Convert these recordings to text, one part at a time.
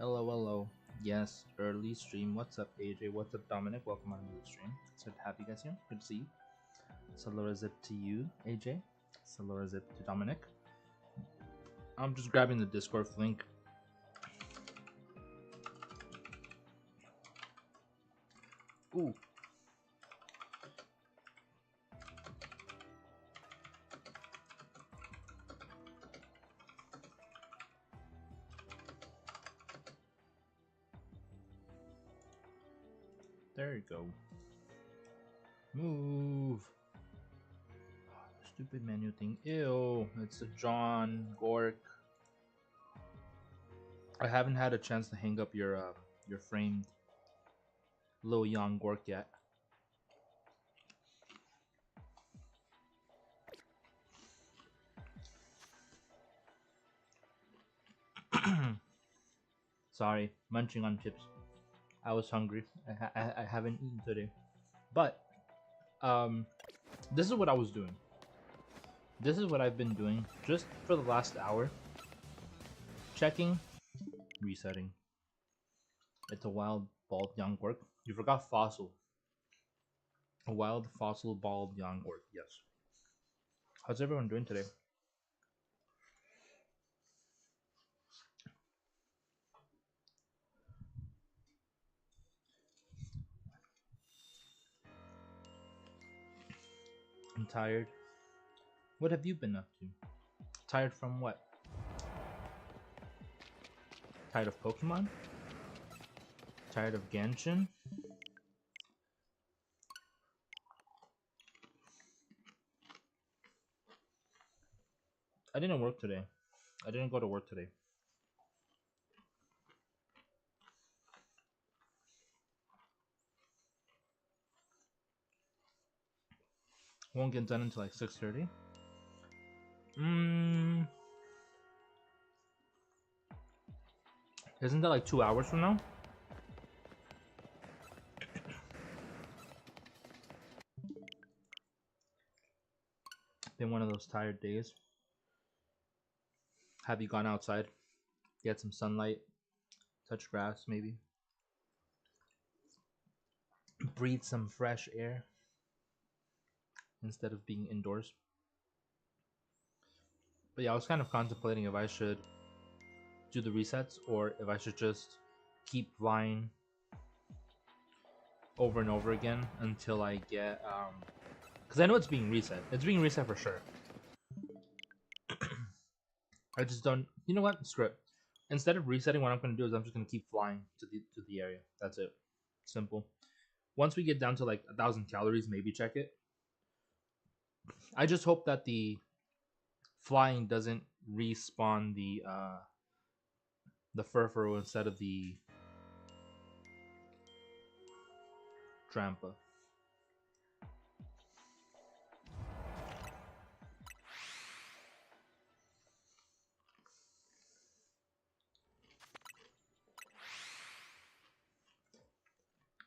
Hello, hello. Yes, early stream. What's up, AJ? What's up, Dominic? Welcome on the stream. So to have you guys here. Good to see you. Salora zip to you, AJ. Salora zip to Dominic. I'm just grabbing the Discord link. Ooh. There you go. Move. Stupid menu thing. Ew. It's a John Gork. I haven't had a chance to hang up your framed Lil Young Gork yet. Sorry, munching on chips. I was hungry. I haven't eaten today, but this is what I was doing. This is what I've been doing just for the last hour. Checking, resetting. It's a wild bald young orc. You forgot fossil. A wild fossil bald young orc. Yes. How's everyone doing today? I'm tired. What have you been up to? Tired from what? Tired of Pokemon? Tired of Genshin? I didn't work today. I didn't go to work today. Won't get done until like 6:30. Isn't that like 2 hours from now? Been one of those tired days. Have you gone outside? Get some sunlight? Touch grass, maybe? Breathe some fresh air instead of being indoors. But yeah, I was kind of contemplating if I should do the resets or if I should just keep flying over and over again until I get because I know it's being reset. It's being reset for sure. I just don't. You know what? Screw it. Instead of resetting, what I'm gonna do is I'm just gonna keep flying to the area. That's it. Simple. Once we get down to like 1,000 calories, maybe check it. I just hope that the flying doesn't respawn the Furfuro instead of the Trampa.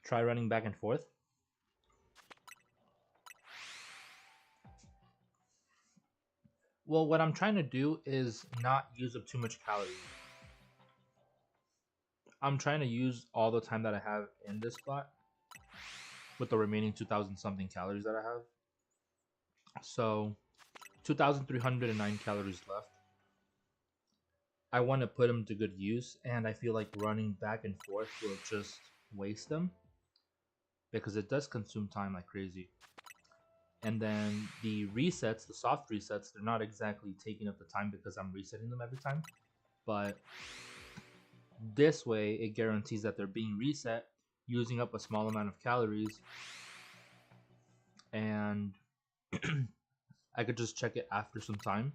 Try running back and forth. Well, what I'm trying to do is not use up too much calories. I'm trying to use all the time that I have in this spot with the remaining 2,000 something calories that I have. So 2,309 calories left. I want to put them to good use, and I feel like running back and forth will just waste them because it does consume time like crazy. And then the resets, the soft resets, they're not exactly taking up the time because I'm resetting them every time. But this way, it guarantees that they're being reset, using up a small amount of calories, and I could just check it after some time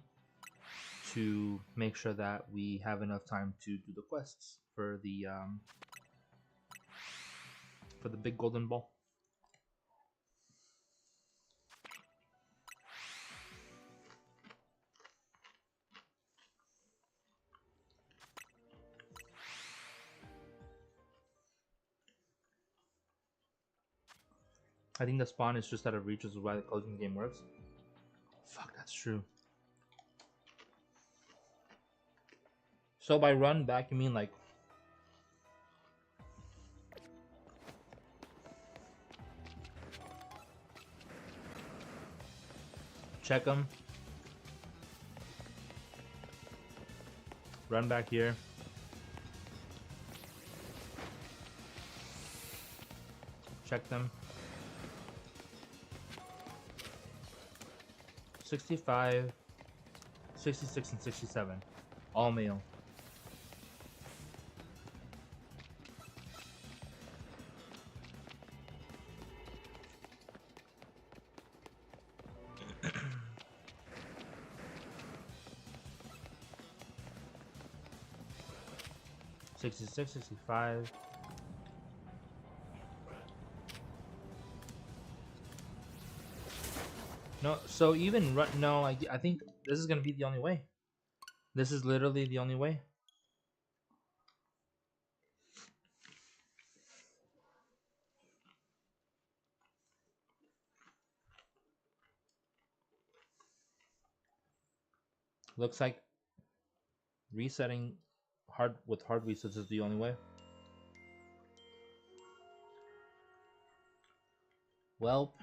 to make sure that we have enough time to do the quests for the big golden ball. I think the spawn is just out of reach, which is why the closing game works. Fuck, that's true. So by run back, you mean like Check them. Run back here. Check them. 65, 66, and 67. All male. '66, '65. No, so even run. No, I think this is gonna be the only way. This is literally the only way. Looks like resetting hard with hard resets is the only way. Well,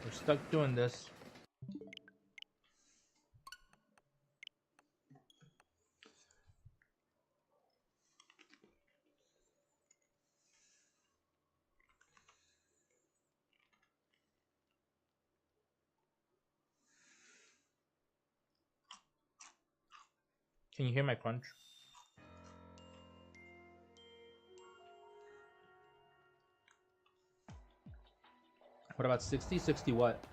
we're stuck doing this. Can you hear my crunch? What about 60? 60 what?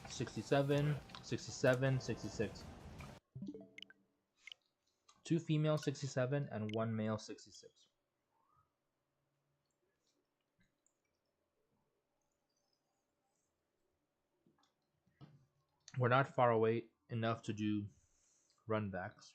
67, 67, 66. 2 female 67 and 1 male 66. We're not far away enough to do run backs.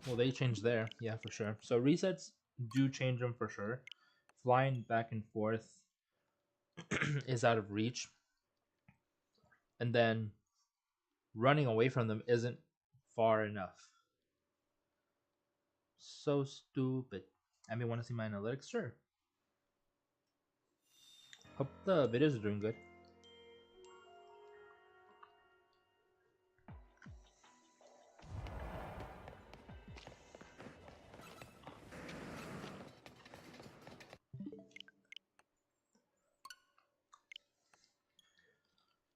Well, they changed there, yeah, for sure. So resets do change them for sure. Flying back and forth is out of reach, and then running away from them isn't far enough. So stupid. I mean, want to see my analytics? Sure. Hope the videos are doing good.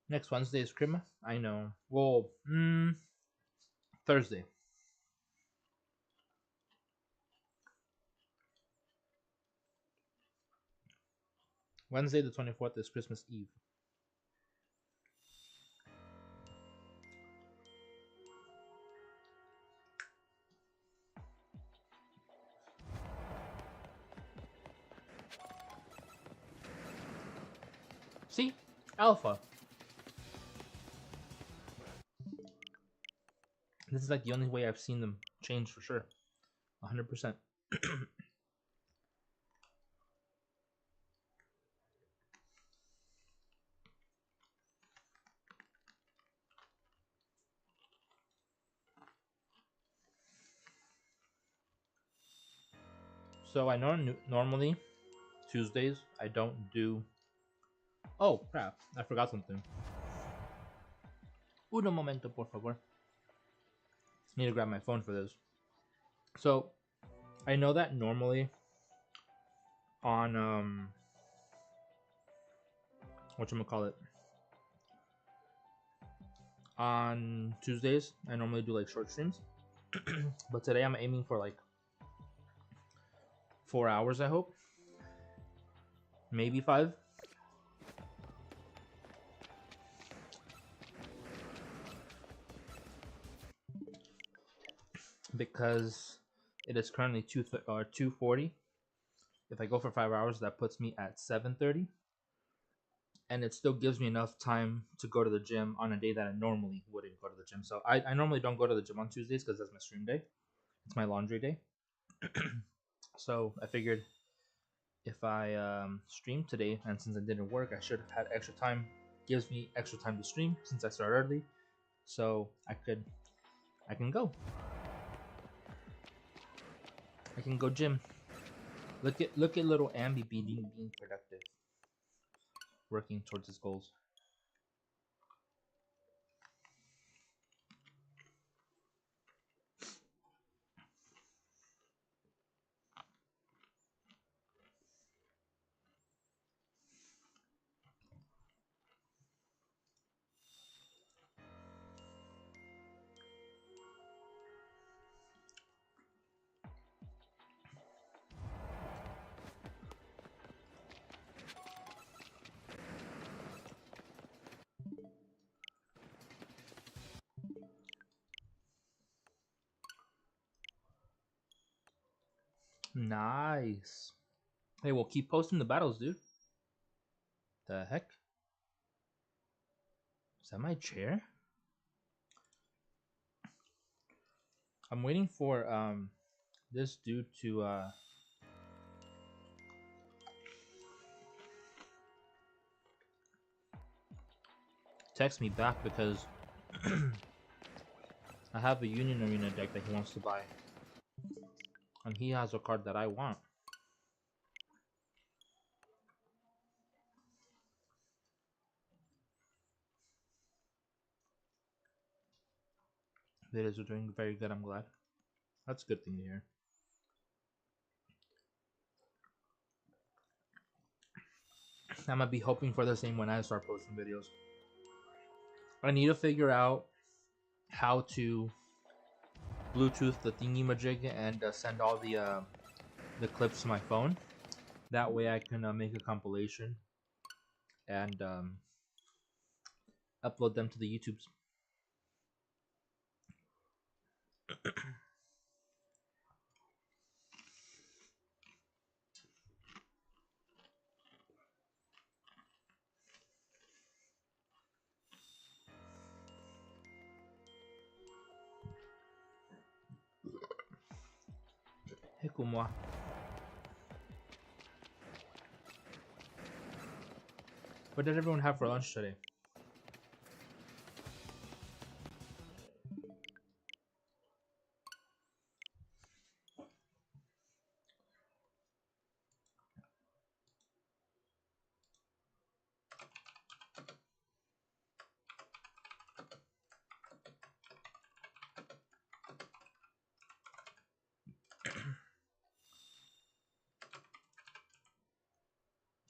Next Wednesday is Christmas. I know. Well, Thursday. Wednesday the 24th is Christmas Eve. See? Alpha. This is like the only way I've seen them change for sure. 100%. So I know normally Tuesdays I don't do. Oh crap! I forgot something. Uno momento, por favor. Need to grab my phone for this. So I know that normally on whatchamacallit, on Tuesdays I normally do like short streams. But today I'm aiming for like 4 hours, I hope. Maybe 5. Because it is currently 2:40. If I go for 5 hours, that puts me at 7:30. and it still gives me enough time to go to the gym on a day that I normally wouldn't go to the gym. So I normally don't go to the gym on Tuesdays because that's my stream day. It's my laundry day. So I figured if I stream today, and since I didn't work, I should have had extra time. Gives me extra time to stream since I start early, so I can go. I can go gym. Look at little Ambi being productive, working towards his goals. Nice. Hey, we'll keep posting the battles, dude. The heck? Is that my chair? I'm waiting for this dude to text me back because I have a Union Arena deck that he wants to buy. And he has a card that I want. Videos are doing very good, I'm glad. That's a good thing to hear. I'm gonna be hoping for the same when I start posting videos. I need to figure out how to Bluetooth the thingy majig and send all the clips to my phone. That way I can make a compilation and upload them to the YouTubes. Écoute-moi. What did everyone have for lunch today?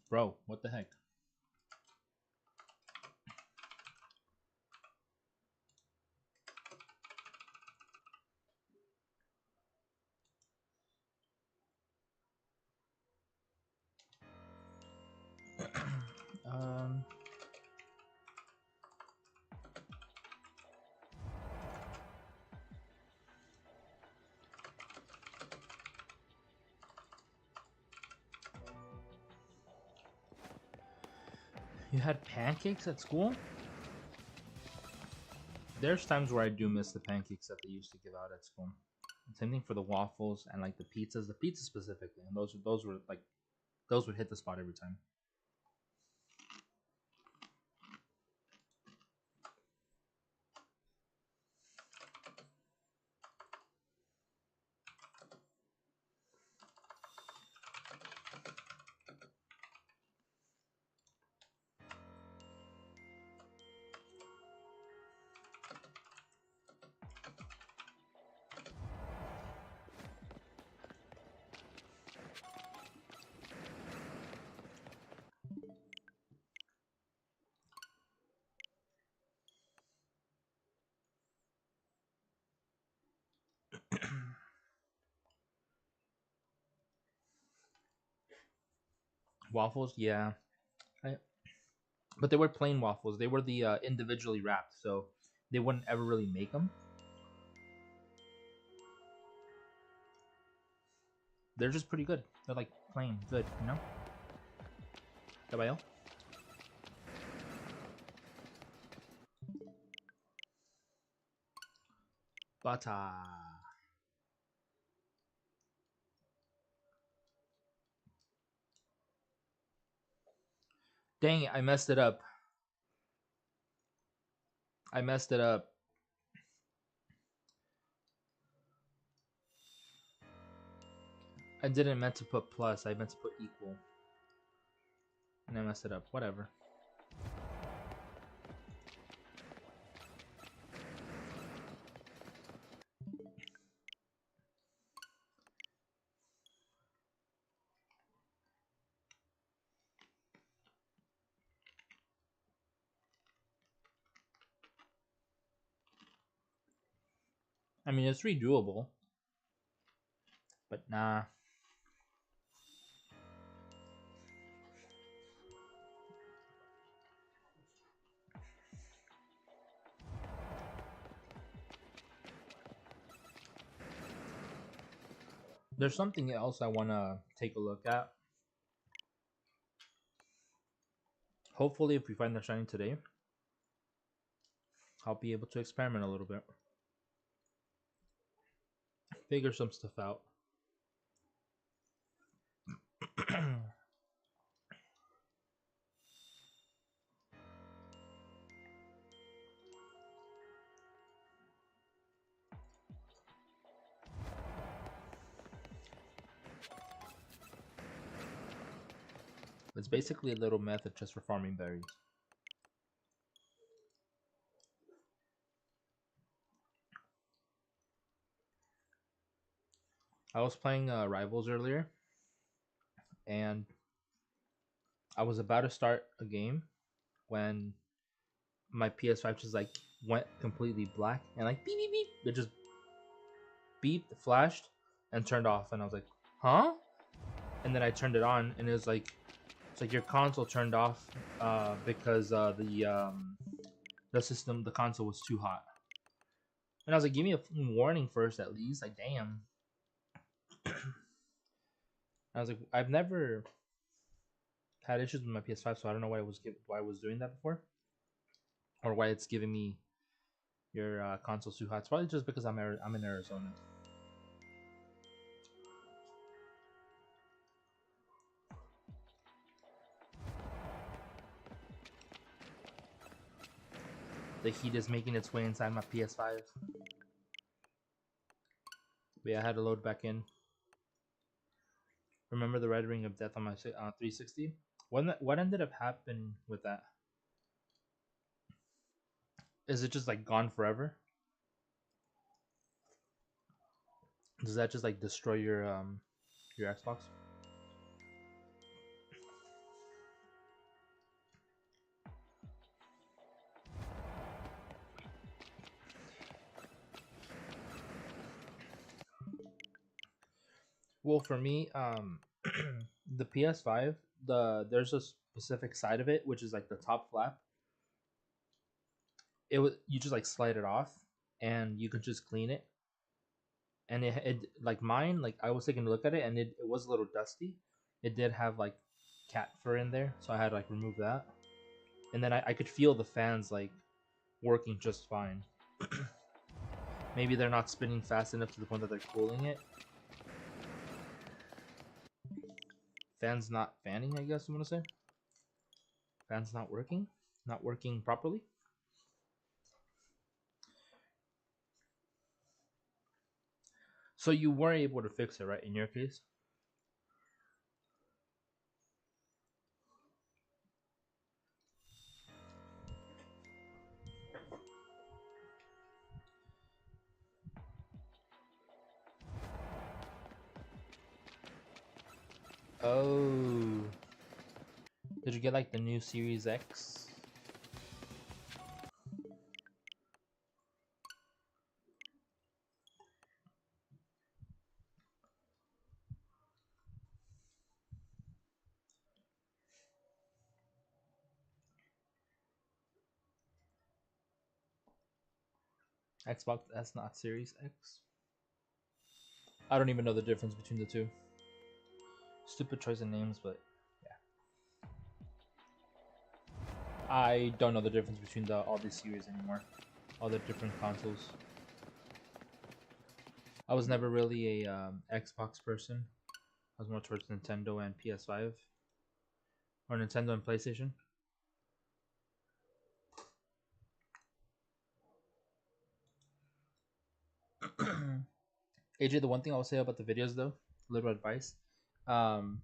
Bro, what the heck? um, you had pancakes at school? There's times where I do miss the pancakes that they used to give out at school. Same thing for the waffles and like the pizzas specifically, and those were like those would hit the spot every time. Waffles, yeah. I, but they were plain waffles. They were the individually wrapped, so they wouldn't ever really make them. They're just pretty good. They're like plain good, you know. Caballo? Butter. Dang it, I messed it up. I messed it up. I didn't meant to put plus, I meant to put equal. And I messed it up. Whatever. I mean, it's redoable. But nah. There's something else I want to take a look at. Hopefully, if we find the shiny today, I'll be able to experiment a little bit. Figure some stuff out. It's basically a little method just for farming berries. I was playing Rivals earlier, and I was about to start a game when my PS5 just like went completely black and like beep beep beep. It just beeped, flashed, and turned off, and I was like, "Huh?" And then I turned it on, and it's like your console turned off because the console was too hot. And I was like, "Give me a warning first, at least." Like, damn. I was like, I've never had issues with my PS5, so I don't know why I was doing that before, or why it's giving me your console's too hot. It's probably just because I'm in Arizona. The heat is making its way inside my PS5. But yeah, I had to load back in. Remember the Red Ring of Death on my 360? What ended up happening with that? Is it just like gone forever? Does that just like destroy your Xbox? Well, for me, the PS5, there's a specific side of it which is like the top flap. You just like slide it off, and you could just clean it. And it like mine, like I was taking a look at it, and it was a little dusty. It did have like cat fur in there, so I had to like remove that. And then I could feel the fans like working just fine. Maybe they're not spinning fast enough to the point that they're cooling it. Fans not fanning, I guess I'm gonna say. Fans not working properly. So you were able to fix it, right? In your case. Oh, did you get like the new Series X? Xbox S, not Series X. I don't even know the difference between the two. Stupid choice of names, but yeah. I don't know the difference between all these series anymore. All the different consoles. I was never really a Xbox person. I was more towards Nintendo and PS5 or Nintendo and PlayStation. AJ, the one thing I'll say about the videos though, little advice, um,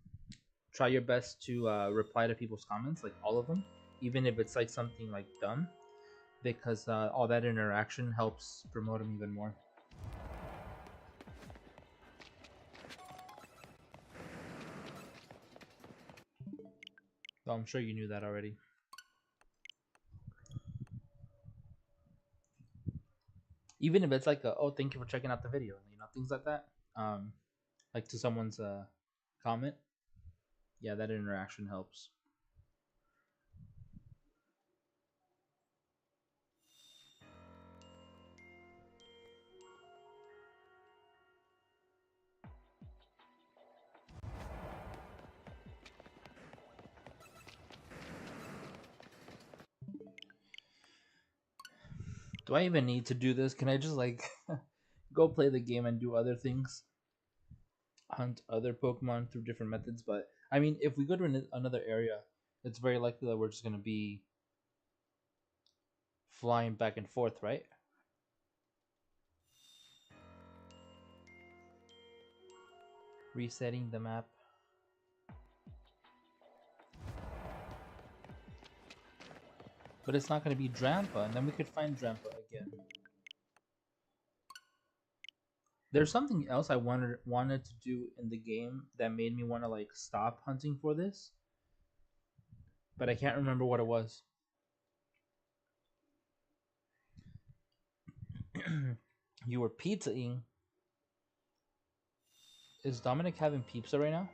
try your best to reply to people's comments, like all of them, even if it's like something like dumb, because all that interaction helps promote them even more. Well, I'm sure you knew that already. Even if it's like a, oh, thank you for checking out the video, things like that. Like to someone's comment, yeah, that interaction helps. Do I even need to do this? Can I just like go play the game and do other things? Hunt other Pokemon through different methods, but I mean, if we go to another area, it's very likely that we're just gonna be flying back and forth, right? Resetting the map. But it's not gonna be Drampa, and then we could find Drampa again. There's something else I wanted to do in the game that made me want to like stop hunting for this, but I can't remember what it was. You were pizzaing. Is Dominic having pizza right now?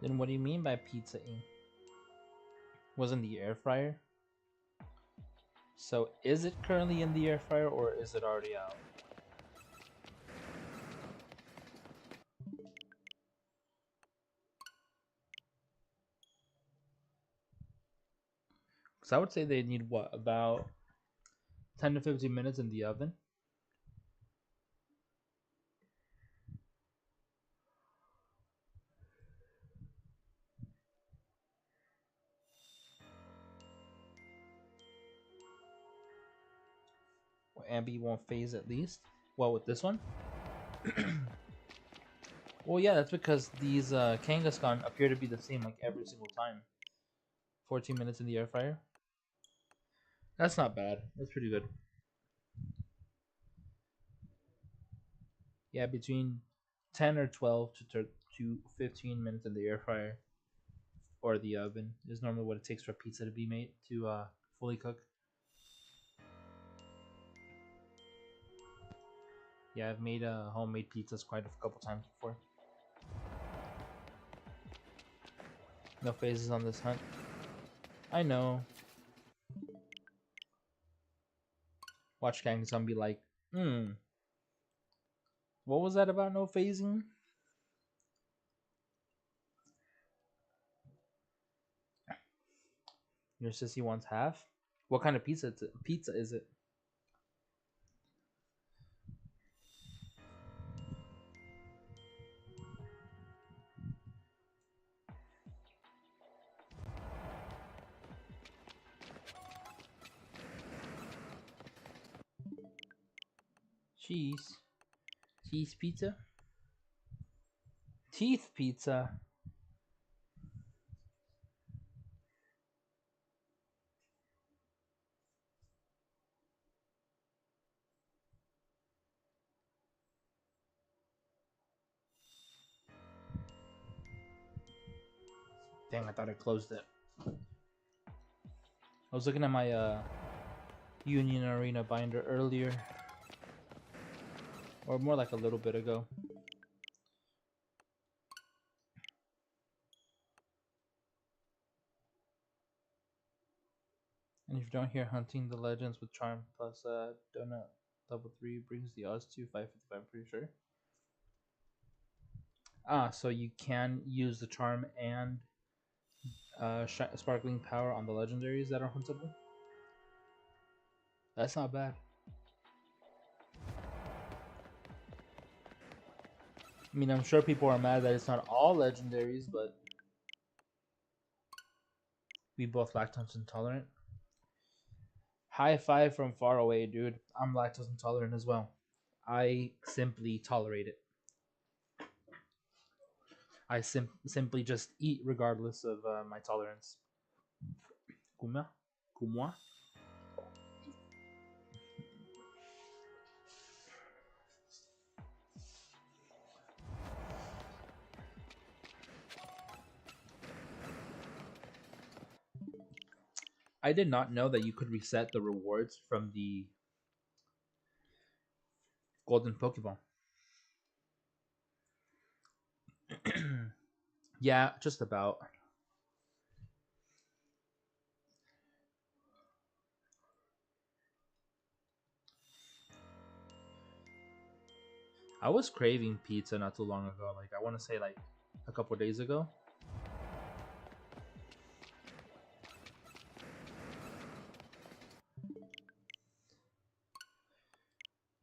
Then what do you mean by pizzaing? Was in the air fryer? So is it currently in the air fryer or is it already out? Because I would say they need what, about 10 to 15 minutes in the oven. Well, Ambi won't phase at least. Well, with this one? Well, yeah, that's because these Kangaskhan appear to be the same like every single time. 14 minutes in the air fryer. That's not bad. That's pretty good. Yeah, between 10 or 12 to 15 minutes in the air fryer or the oven is normally what it takes for pizza to be made to fully cook. Yeah, I've made homemade pizzas quite a couple times before. No phases on this hunt. I know. Watch Kangaskhan be like, what was that about no phasing? Your sissy wants half? What kind of pizza is it? Cheese. Cheese pizza? Teeth pizza. Dang, I thought I closed it. I was looking at my Union Arena binder earlier. or more like a little bit ago. And if you don't hear hunting the legends with charm plus donut level 3 brings the odds to 555, I'm pretty sure. So you can use the charm and sparkling power on the legendaries that are huntable. That's not bad. I mean, I'm sure people are mad that it's not all legendaries, but we both lactose intolerant. High five from far away, dude. I'm lactose intolerant as well. I simply tolerate it. I simply just eat regardless of my tolerance. Kuma? Kumwa? I did not know that you could reset the rewards from the golden Pokeball. Yeah, just about. I was craving pizza not too long ago. Like, I want to say, like, a couple days ago.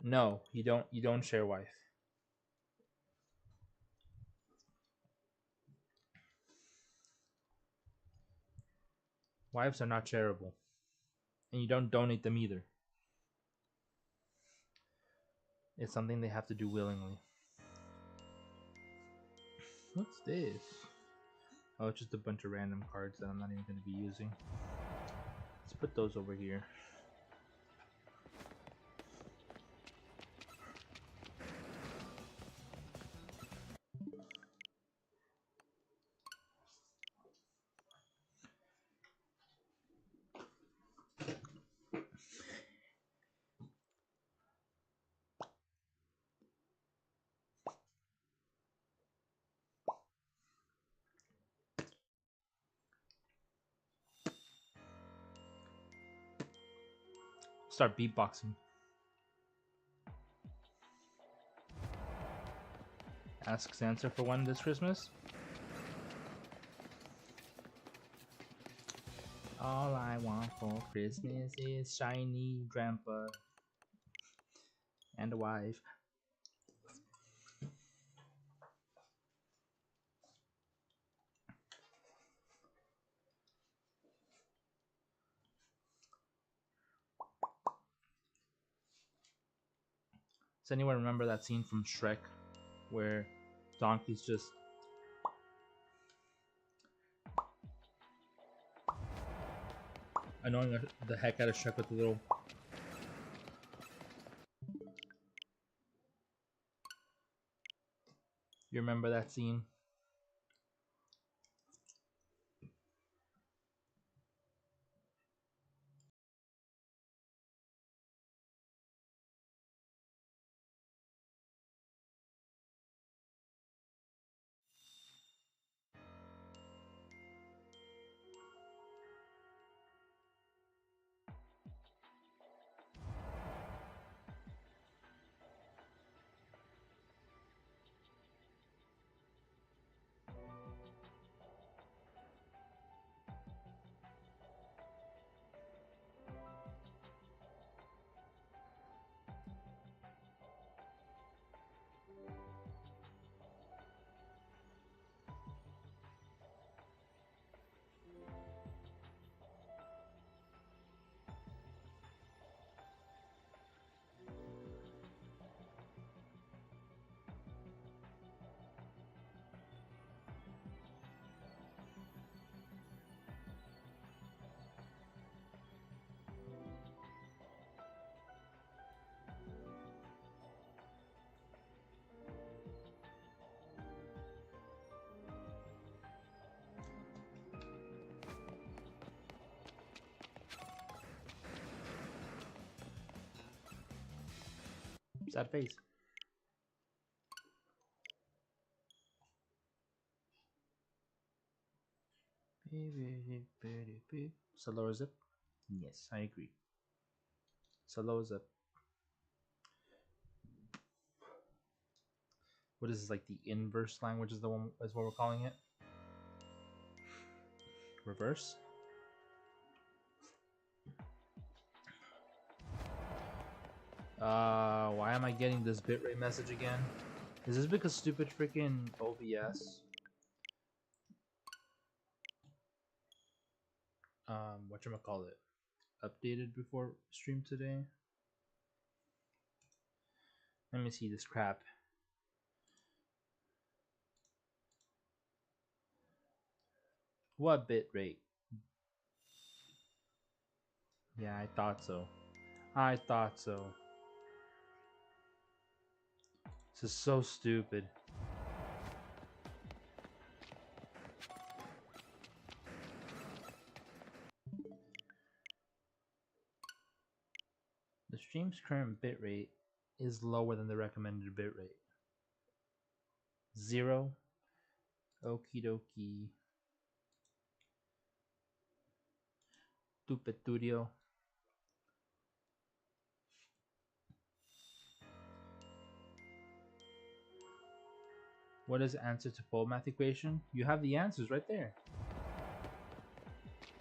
No, you don't. You don't share wife. Wives are not shareable, and you don't donate them either. It's something they have to do willingly. What's this? Oh, it's just a bunch of random cards that I'm not even going to be using. Let's put those over here. Start beatboxing. Ask Santa for one this Christmas. All I want for Christmas is shiny grandpa and a wife. Does anyone remember that scene from Shrek where Donkey's just annoying the heck out of Shrek with the little... You remember that scene? Sad face. So lower zip? Yes, I agree. So lower zip. What is this, like the inverse language is the one is what we're calling it? Reverse? Why am I getting this bitrate message again? Is this because stupid freaking OBS? Whatchamacallit? Updated before stream today? Let me see this crap. What bitrate? Yeah, I thought so. I thought so. This is so stupid. The stream's current bitrate is lower than the recommended bitrate. 0. Okie dokie. Stupidurio. What is the answer to pole math equation? You have the answers right there.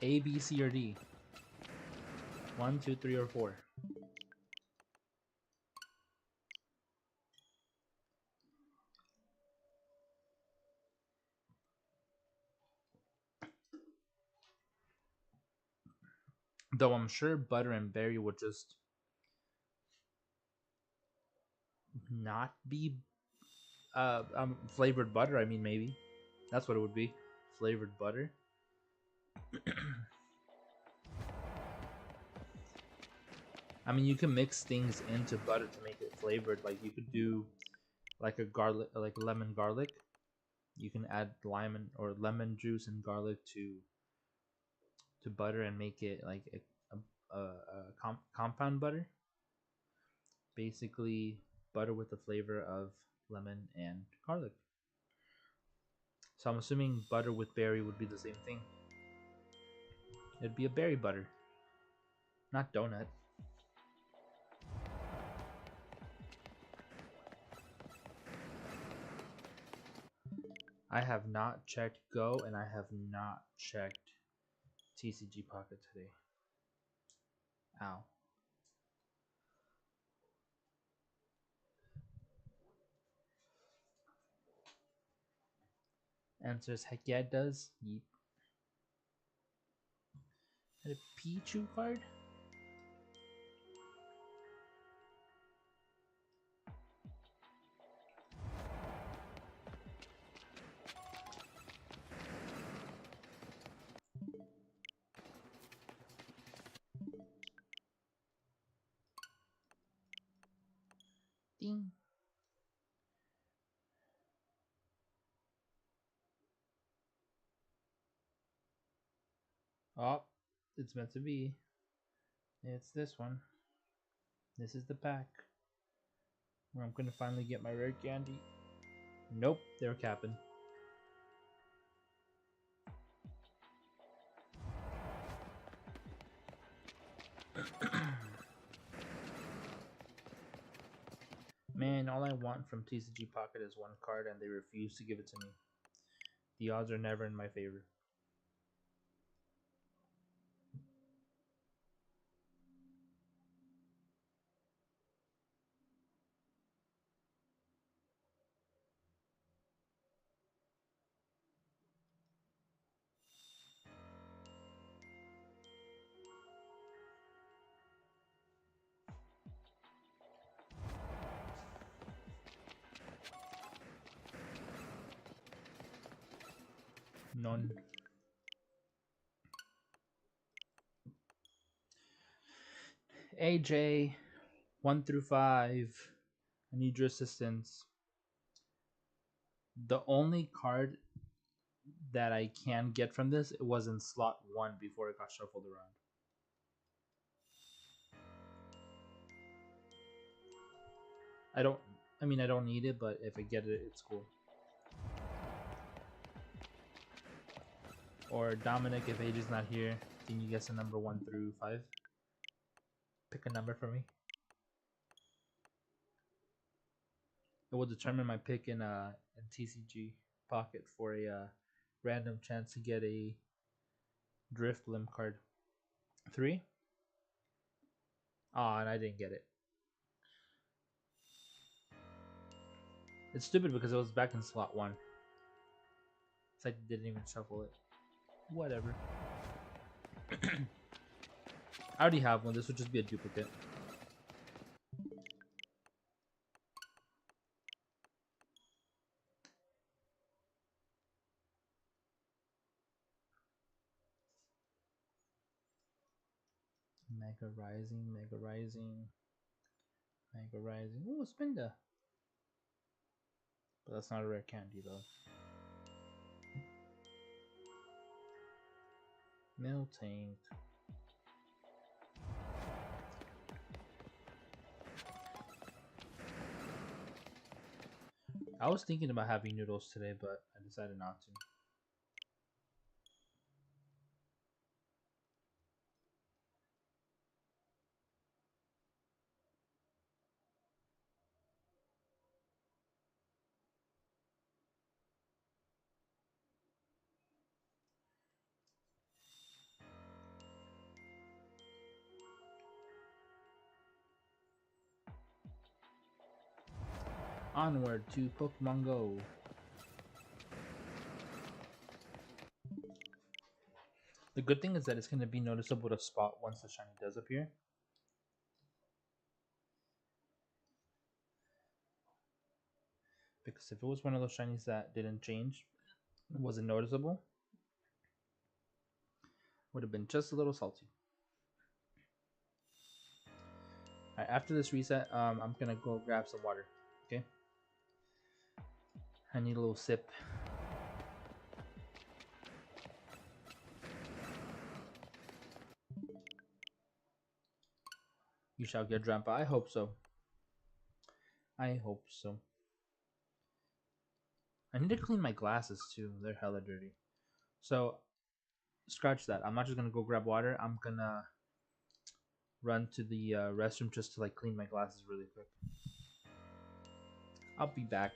A, B, C, or D. 1, 2, 3, or 4. Though I'm sure butter and berry would just not be flavored butter. I mean, maybe that's what it would be. Flavored butter. I mean, you can mix things into butter to make it flavored. Like you could do like a garlic, like lemon garlic. You can add lime or lemon juice and garlic to butter and make it like a compound butter. Basically, butter with the flavor of lemon and garlic. So I'm assuming butter with berry would be the same thing. It'd be a berry butter, not donut. I have not checked Go and I have not checked TCG Pocket today. Ow. Answers heck yeah it does. Yeep. Had a Pichu card? Ding. Oh, it's meant to be. It's this one. This is the pack. Where I'm gonna finally get my rare candy. Nope, they're capping. Man, all I want from TCG Pocket is one card and they refuse to give it to me. The odds are never in my favor. None. AJ, 1 through 5. I need your assistance. The only card that I can get from this, it was in slot 1 before it got shuffled around. I don't need it, but if I get it, it's cool. Or Dominic, if Age is not here, can you guess a number 1 through 5? Pick a number for me. It will determine my pick in TCG Pocket for a random chance to get a Drift Limb card. 3? Ah, and I didn't get it. It's stupid because it was back in slot 1. It's like didn't even shuffle it. Whatever. I already have one. This would just be a duplicate. Mega Rising, Mega Rising, Mega Rising. Ooh, Spinda. But that's not a rare candy though. Miltank. I was thinking about having noodles today, but I decided not to. Onward to Pokemon Go. The good thing is that it's going to be noticeable to spot once the shiny does appear. Because if it was one of those shinies that didn't change, wasn't noticeable, would have been just a little salty. Alright, after this reset, I'm gonna go grab some water. Okay. I need a little sip. You shall get Drampa. I hope so. I hope so. I need to clean my glasses too. They're hella dirty. So, scratch that. I'm not just gonna go grab water. I'm gonna run to the restroom just to like clean my glasses really quick. I'll be back.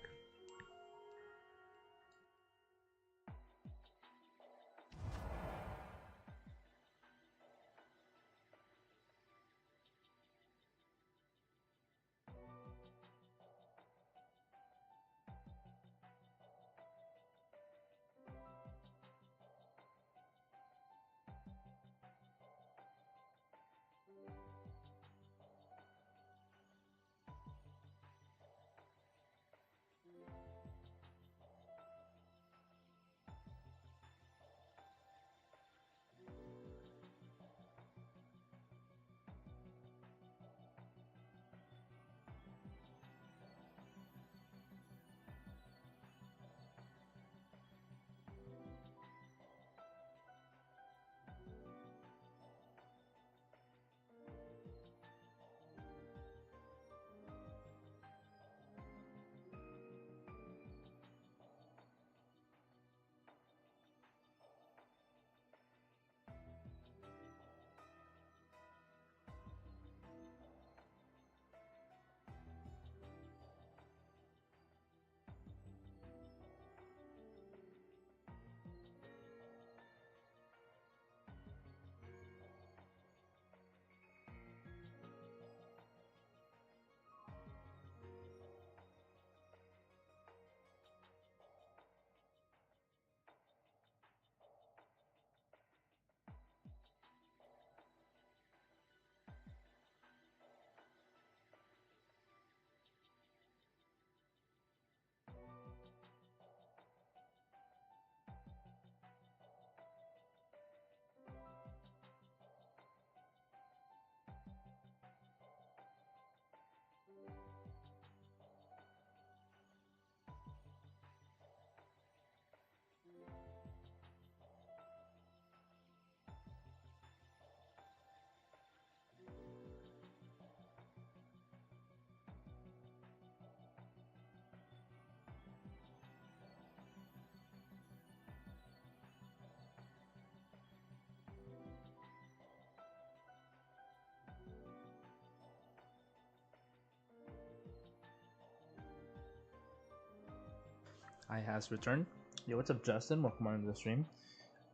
I has returned. Yo, what's up, Justin? Welcome on to the stream.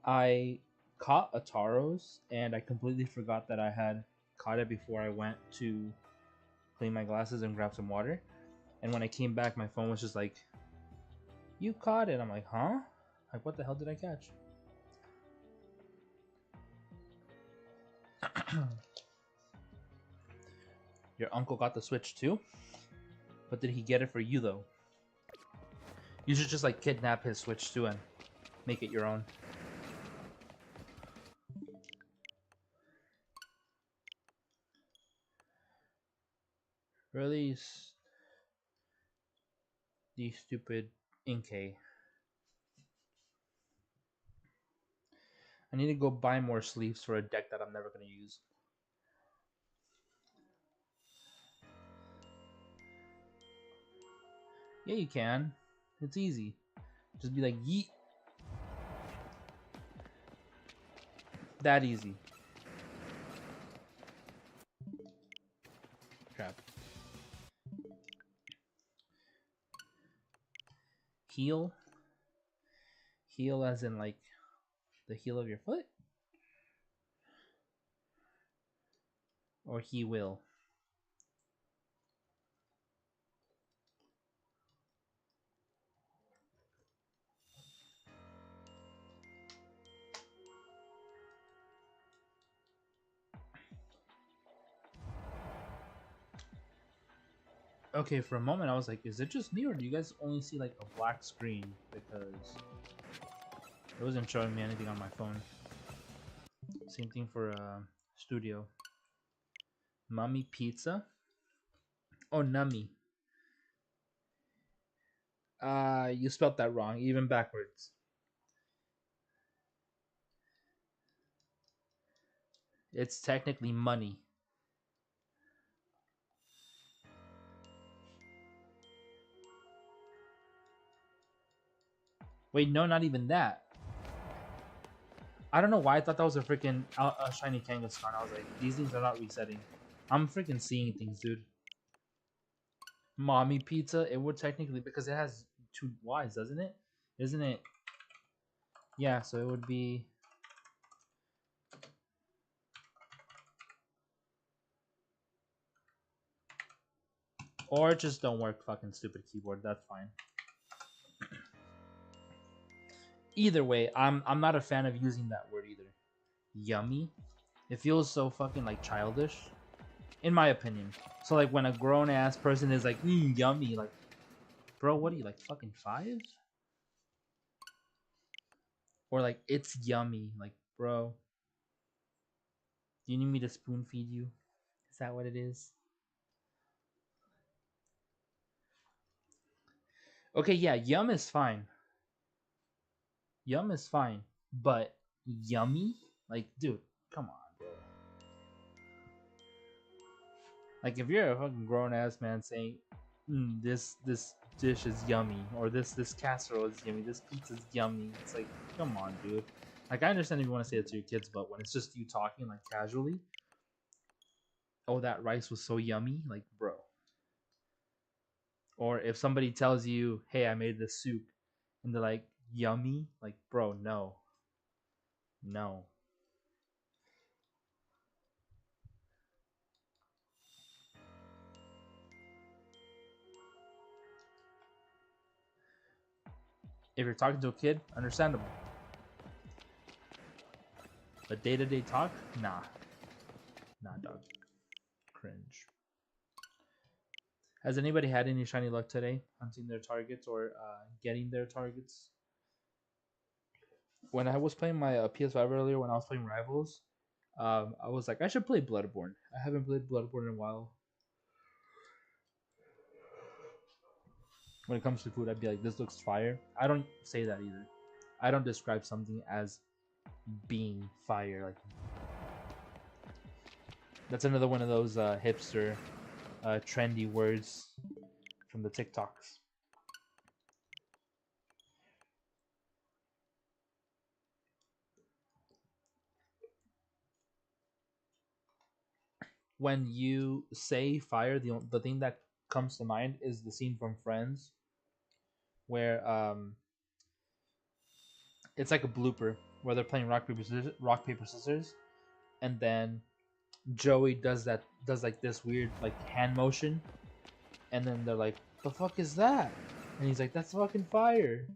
I caught a Taros, and I completely forgot that I had caught it before I went to clean my glasses and grab some water. And when I came back, my phone was just like, "You caught it." I'm like, "Huh? Like, what the hell did I catch?" Your uncle got the Switch too, but did he get it for you though? You should just like kidnap his Switch too and make it your own. Release the stupid Inkay. I need to go buy more sleeves for a deck that I'm never gonna use. Yeah, you can. It's easy. Just be like, yeet. That easy. Crap. Heel. Heel as in like the heel of your foot? Or he will? Okay, for a moment I was like, is it just me or do you guys only see like a black screen? Because it wasn't showing me anything on my phone. Same thing for studio. Mummy pizza? Oh, nummy. You spelled that wrong, even backwards. It's technically money. Wait, no, not even that. I don't know why I thought that was a freaking shiny Kangaskhan. I was like, these things are not resetting. I'm freaking seeing things, dude. Mommy pizza, it would technically, because it has two Y's, doesn't it? Isn't it? Yeah, so it would be. Or just don't work, fucking stupid keyboard. That's fine. Either way, I'm not a fan of using that word either. Yummy. It feels so fucking like childish, in my opinion. So like when a grown ass person is like, yummy, like, bro, what are you like fucking 5? Or like it's yummy, like, bro, do you need me to spoon feed you? Is that what it is? Okay, yeah, yum is fine. Yum is fine, but yummy, like, dude, come on, bro. Like if you're a fucking grown ass man saying, this dish is yummy, or this casserole is yummy, this pizza's yummy, it's like, come on, dude. Like I understand if you want to say it to your kids, but when it's just you talking like casually, oh that rice was so yummy, like bro. Or if somebody tells you, hey, I made this soup, and they're like, yummy, like bro, no, no. If you're talking to a kid, understandable. But day to day talk, nah, nah, dog, cringe. Has anybody had any shiny luck today hunting their targets or getting their targets? When I was playing my PS5 earlier, when I was playing Rivals, I was like, I should play Bloodborne. I haven't played Bloodborne in a while. When it comes to food, I'd be like, this looks fire. I don't say that either. I don't describe something as being fire. Like that's another one of those hipster, trendy words from the TikToks. When you say fire, the thing that comes to mind is the scene from Friends where it's like a blooper where they're playing rock paper scissors, and then Joey does like this weird like hand motion, and then they're like, "The fuck is that?" And he's like, "That's fucking fire."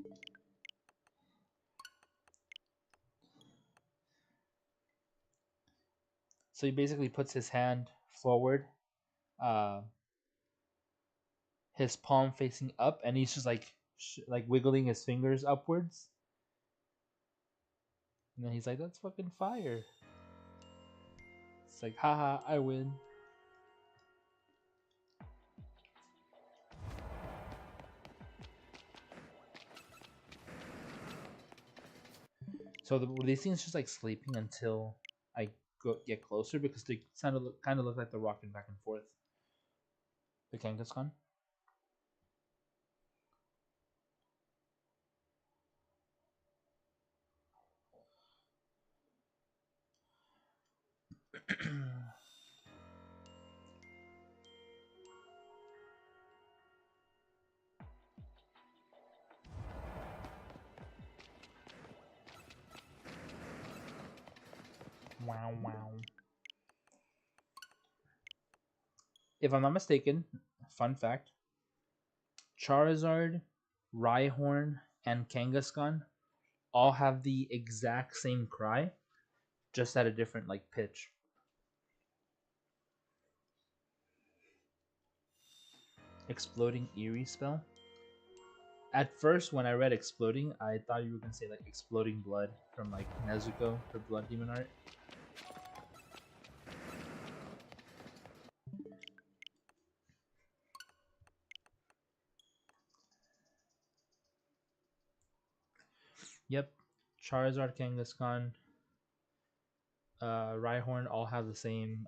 So he basically puts his hand forward, uh, his palm facing up, and he's just like like wiggling his fingers upwards. And then he's like, "That's fucking fire." It's like, haha, I win. So were these things just like sleeping until I get closer because they kind of look like they're rocking back and forth. The Kangaskhan. Wow, wow. If I'm not mistaken, fun fact: Charizard, Rhyhorn, and Kangaskhan all have the exact same cry, just at a different like pitch. Exploding Eerie spell. At first, when I read exploding, I thought you were gonna say like exploding blood from like Nezuko for Blood Demon art. Yep, Charizard, Kangaskhan, Rhyhorn all have the same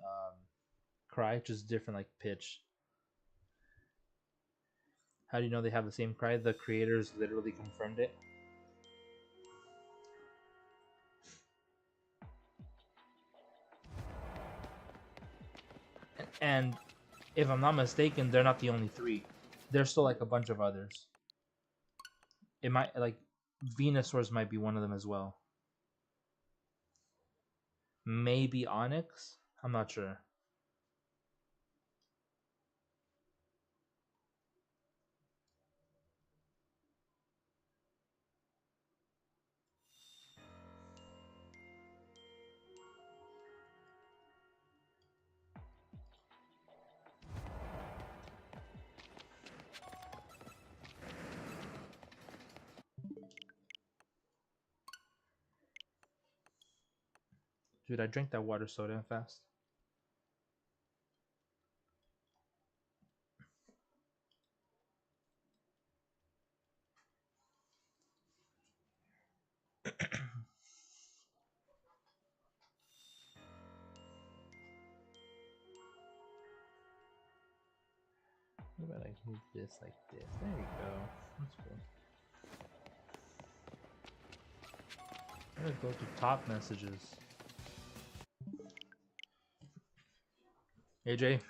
cry, just different like pitch. How do you know they have the same cry? The creators literally confirmed it. And if I'm not mistaken, they're not the only three. There's still like a bunch of others. It might like Venusaurs might be one of them as well. Maybe Onyx. I'm not sure. Dude, I drank that water soda fast. What about I move this like this? There you go. That's cool. I'm gonna go to top messages. AJ,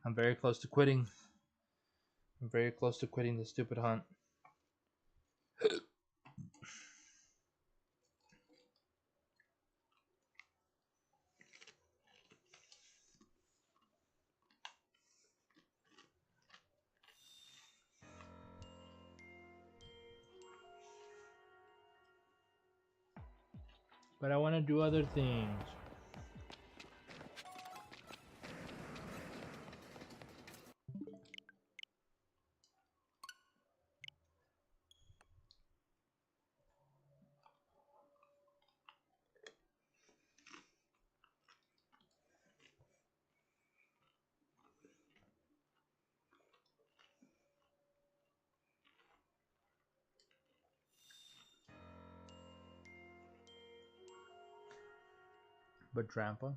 I'm very close to quitting. I'm very close to quitting this stupid hunt. But I want to do other things. But Drampa?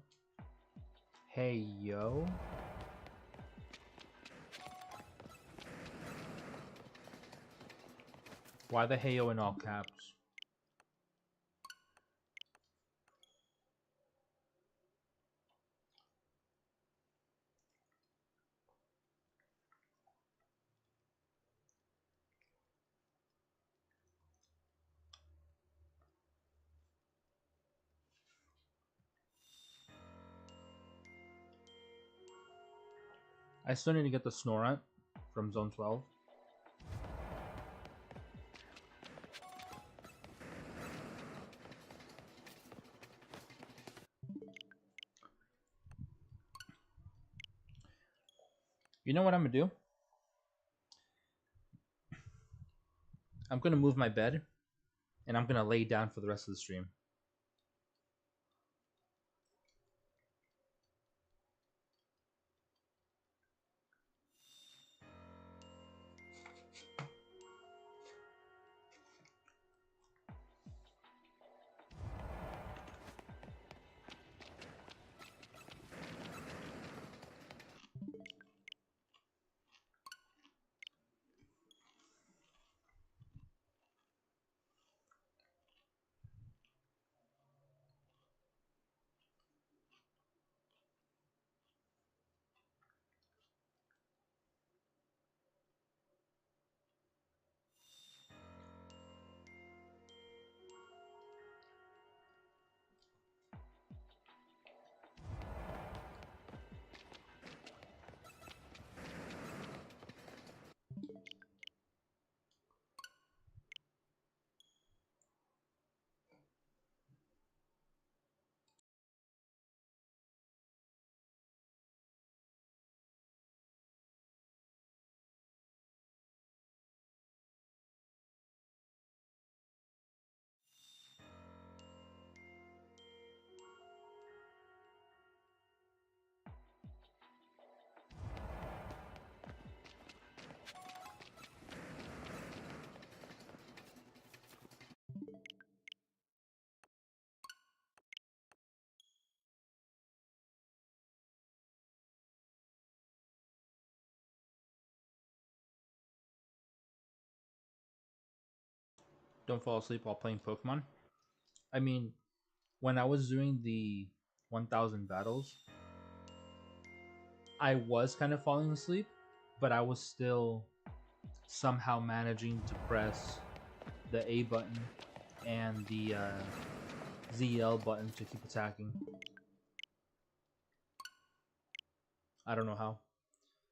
Hey, yo. Why the hey, yo in all caps? I still need to get the Snorunt from Zone 12. You know what I'm gonna do? I'm gonna move my bed and I'm gonna lay down for the rest of the stream. Don't fall asleep while playing Pokemon. I mean, when I was doing the 1000 battles, I was kind of falling asleep, but I was still somehow managing to press the A button and the ZL button to keep attacking. I don't know how.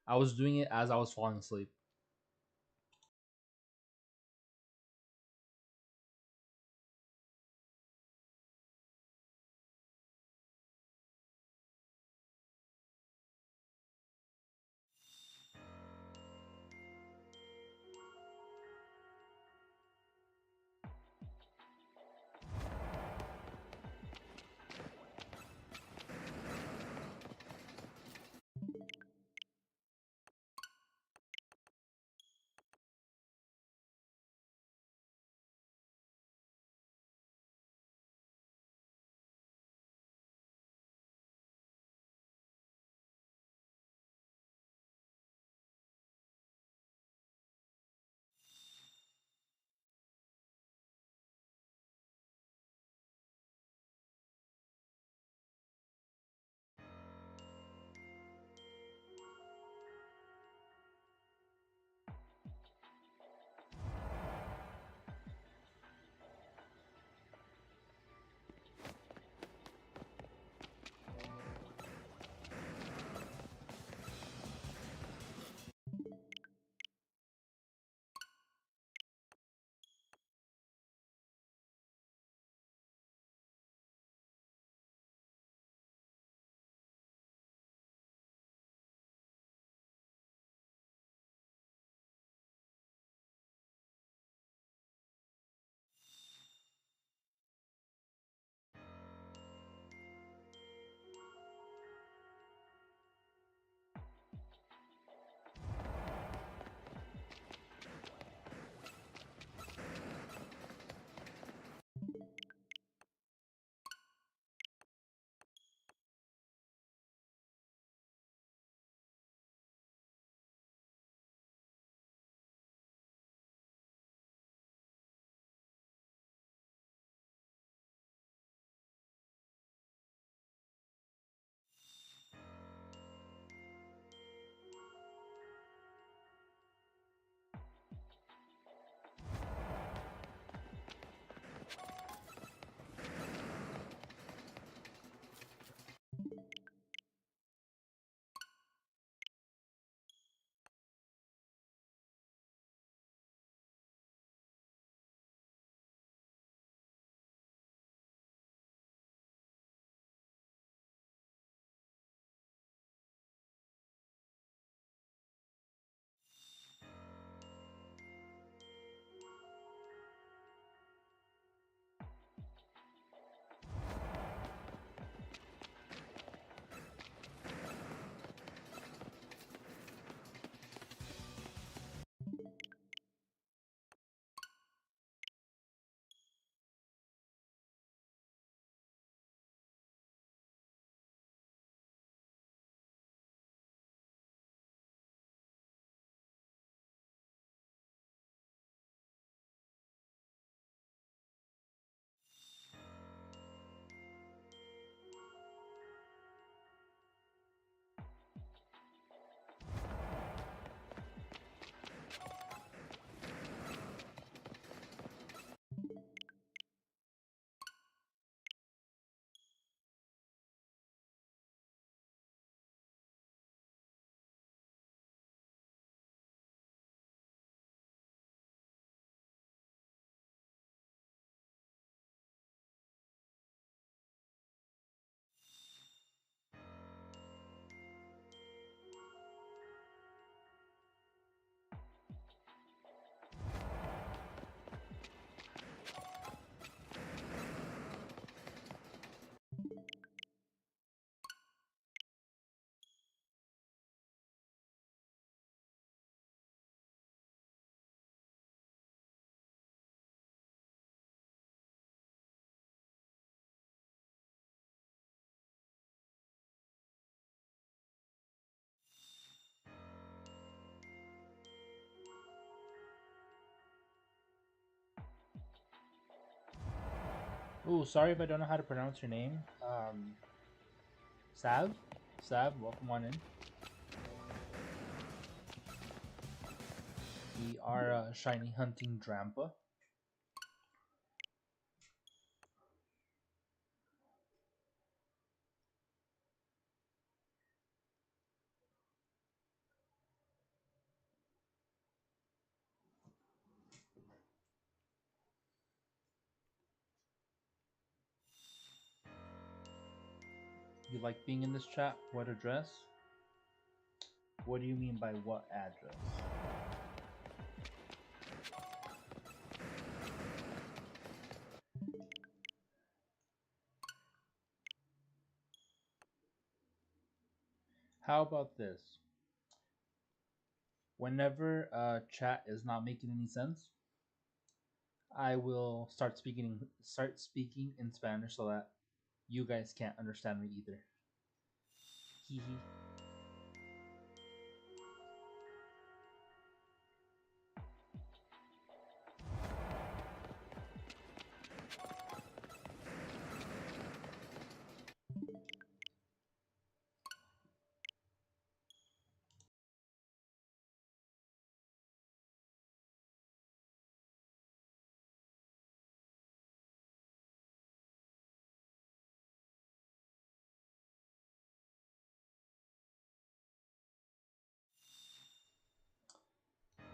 I was doing it as I was falling asleep. Ooh, sorry if I don't know how to pronounce your name. Sav? Sav, welcome on in. We are shiny hunting Drampa. You like being in this chat? What address? What do you mean by what address? How about this? Whenever chat is not making any sense, I will start speaking in Spanish so that you guys can't understand me either. Hee hee.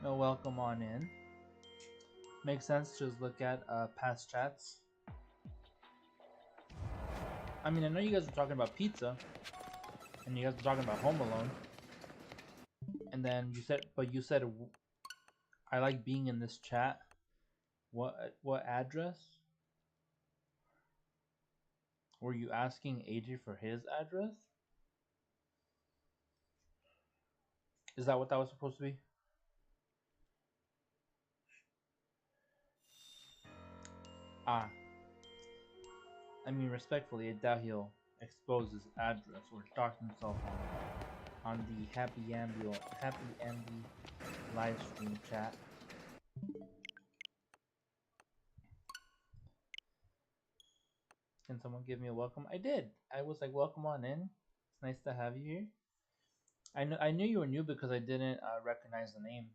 No, welcome on in. Makes sense. Just look at past chats. I mean, I know you guys were talking about pizza, and you guys were talking about Home Alone, and then you said I like being in this chat. What address? Were you asking AJ for his address? Is that what that was supposed to be? Ah, I mean, respectfully, I doubt he'll expose his address or dox himself on the Happy Andy live stream chat. Can someone give me a welcome? I did. I was like, welcome on in. It's nice to have you here. I knew you were new because I didn't recognize the name.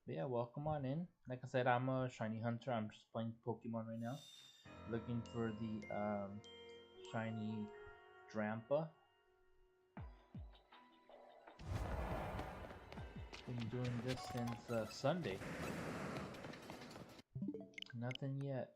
But yeah, welcome on in. Like I said, I'm a shiny hunter. I'm just playing Pokemon right now, looking for the shiny Drampa. Been doing this since Sunday. Nothing yet.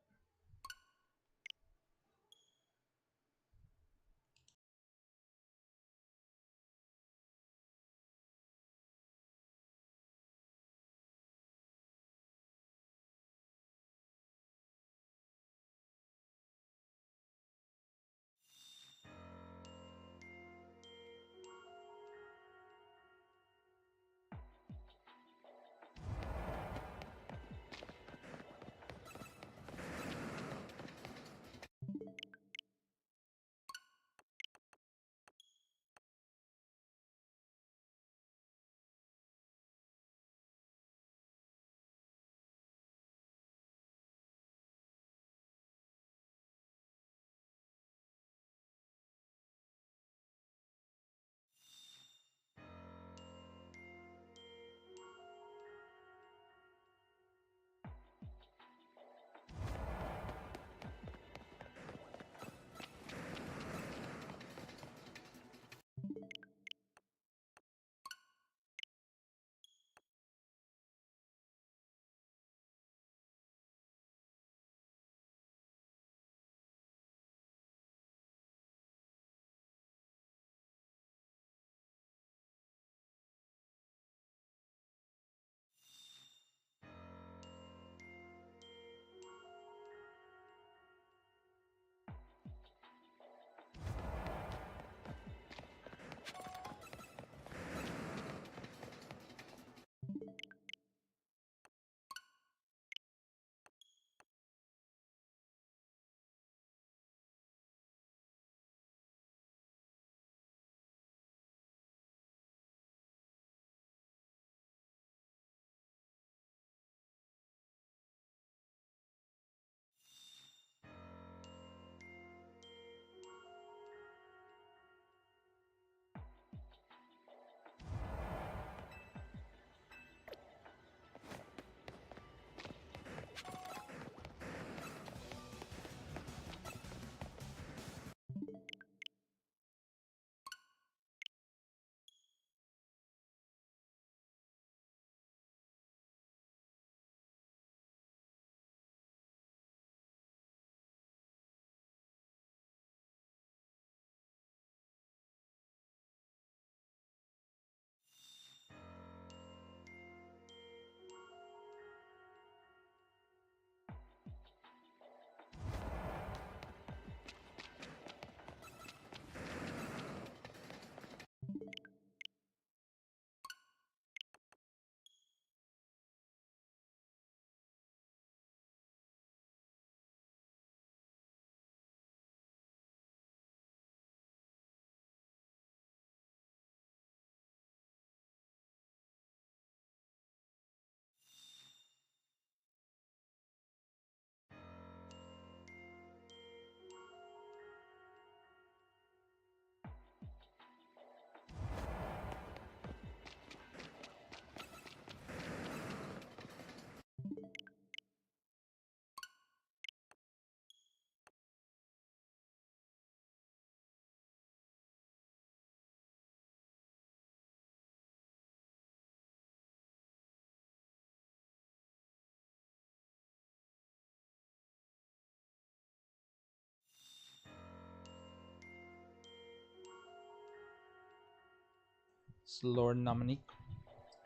Lord Dominique.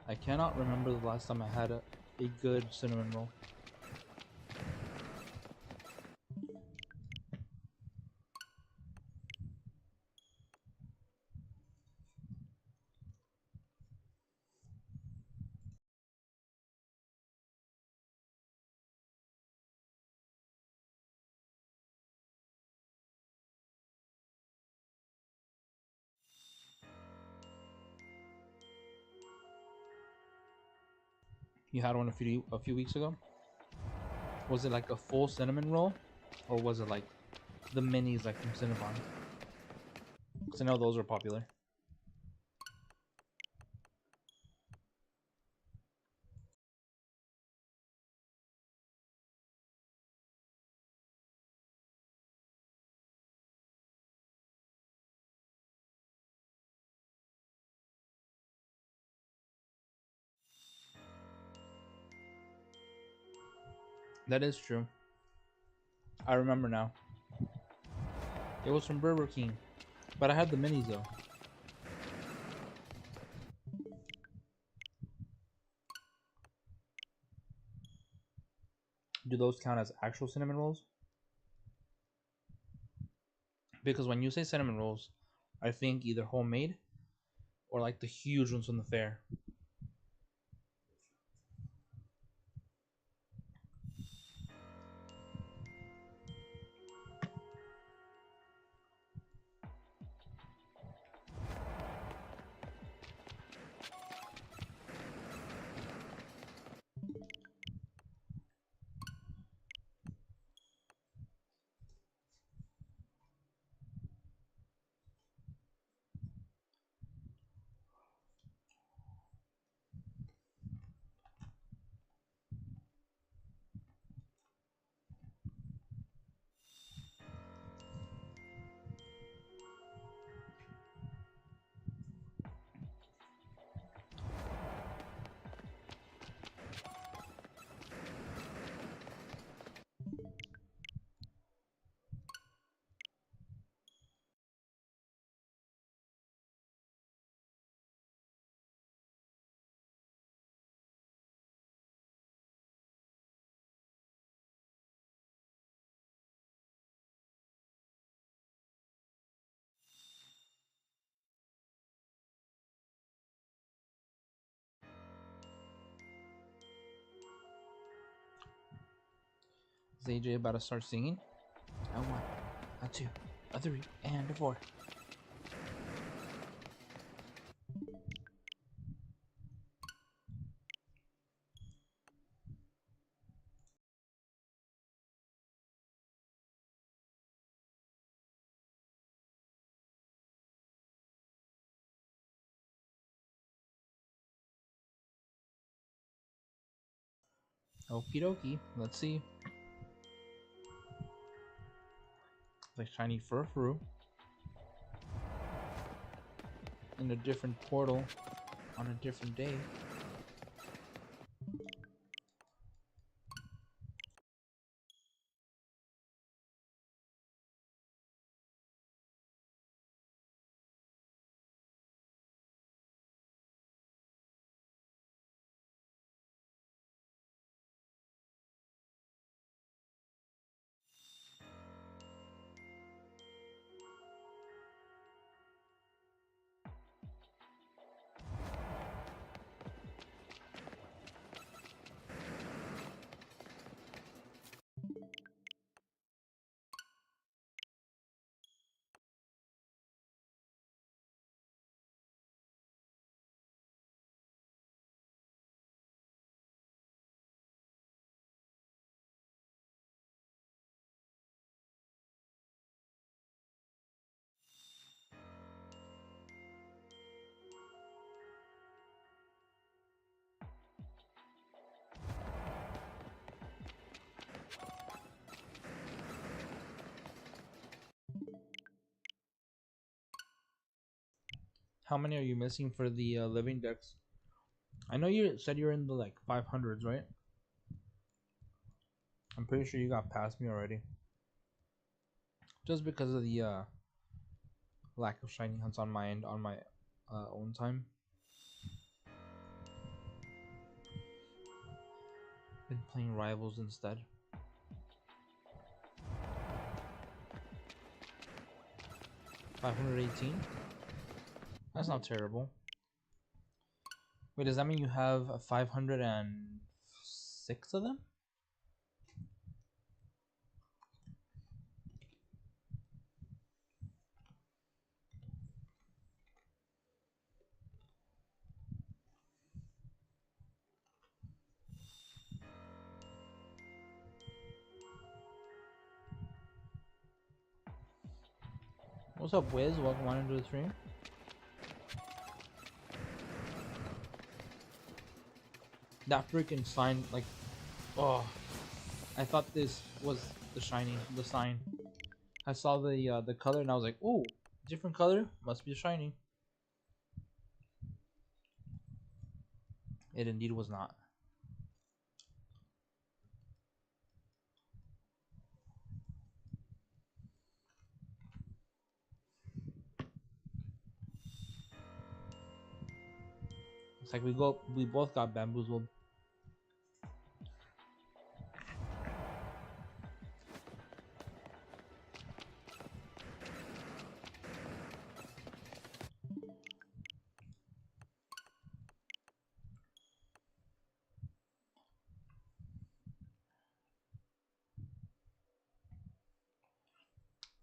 I cannot remember the last time I had a good cinnamon roll. You had one a few weeks ago. Was it like a full cinnamon roll, or was it like the minis like from Cinnabon? Because I know those are popular. That is true. I remember now. It was from Burger King, but I had the minis though. Do those count as actual cinnamon rolls? Because when you say cinnamon rolls, I think either homemade or like the huge ones from the fair. Is AJ about to start singing? A one, a two, a three, and a four. Okie dokie. Let's see. The shiny furfru in a different portal on a different day. How many are you missing for the living decks? I know you said you're in the like 500s, right? I'm pretty sure you got past me already. Just because of the lack of shiny hunts on my end on my own time. playing Rivals instead. $518. That's not terrible. Wait, does that mean you have 506 of them? What's up, Wiz? Welcome on into the stream. That freaking sign, like, oh, I thought this was the sign. I saw the color and I was like, ooh, different color, must be shiny. It indeed was not. It's like we both got bamboozled.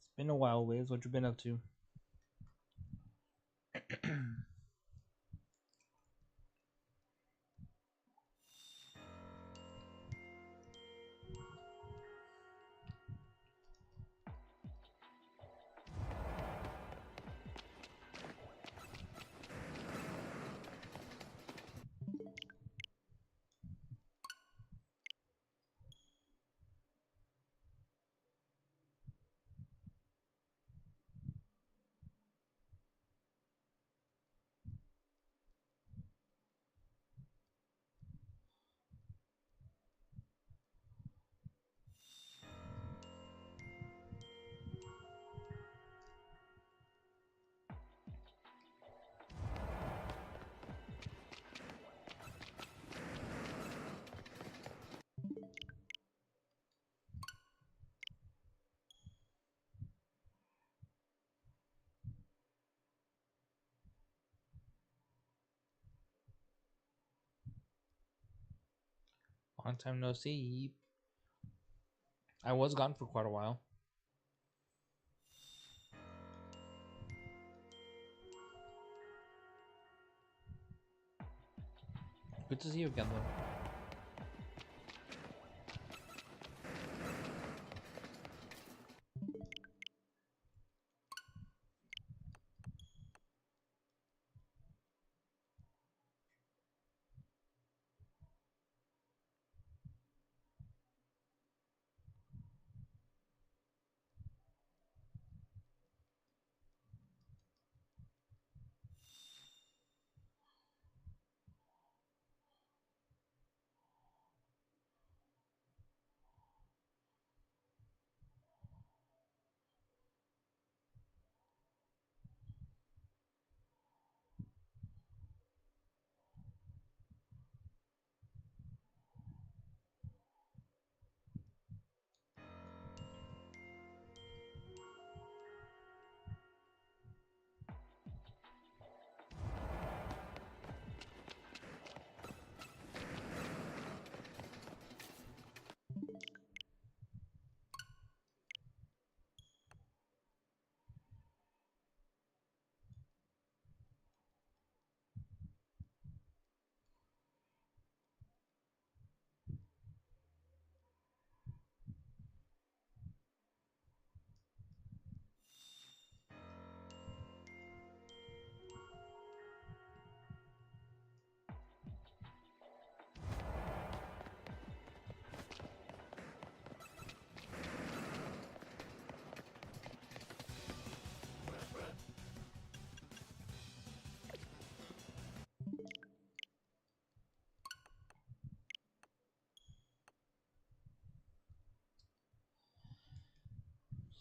It's been a while, Wiz. What you been up to? Long time no see. I was gone for quite a while. Good to see you again, though.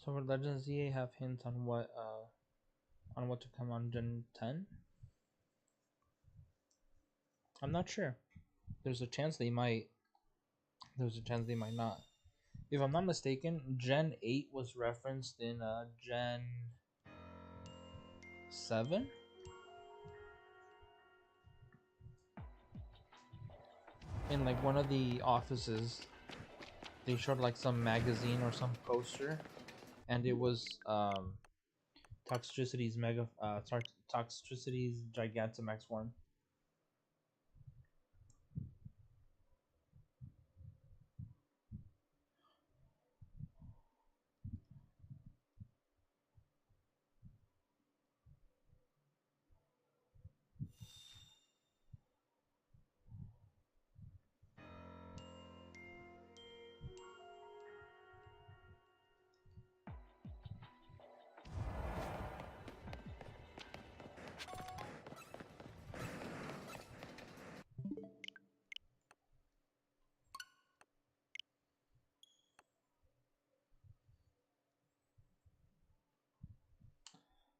So for Legends ZA have hints on what to come on Gen 10? I'm not sure. There's a chance they might There's a chance they might not. If I'm not mistaken, Gen 8 was referenced in Gen 7. In like one of the offices, they showed like some magazine or some poster, and it was Toxtricity's Toxtricity's Gigantamax form.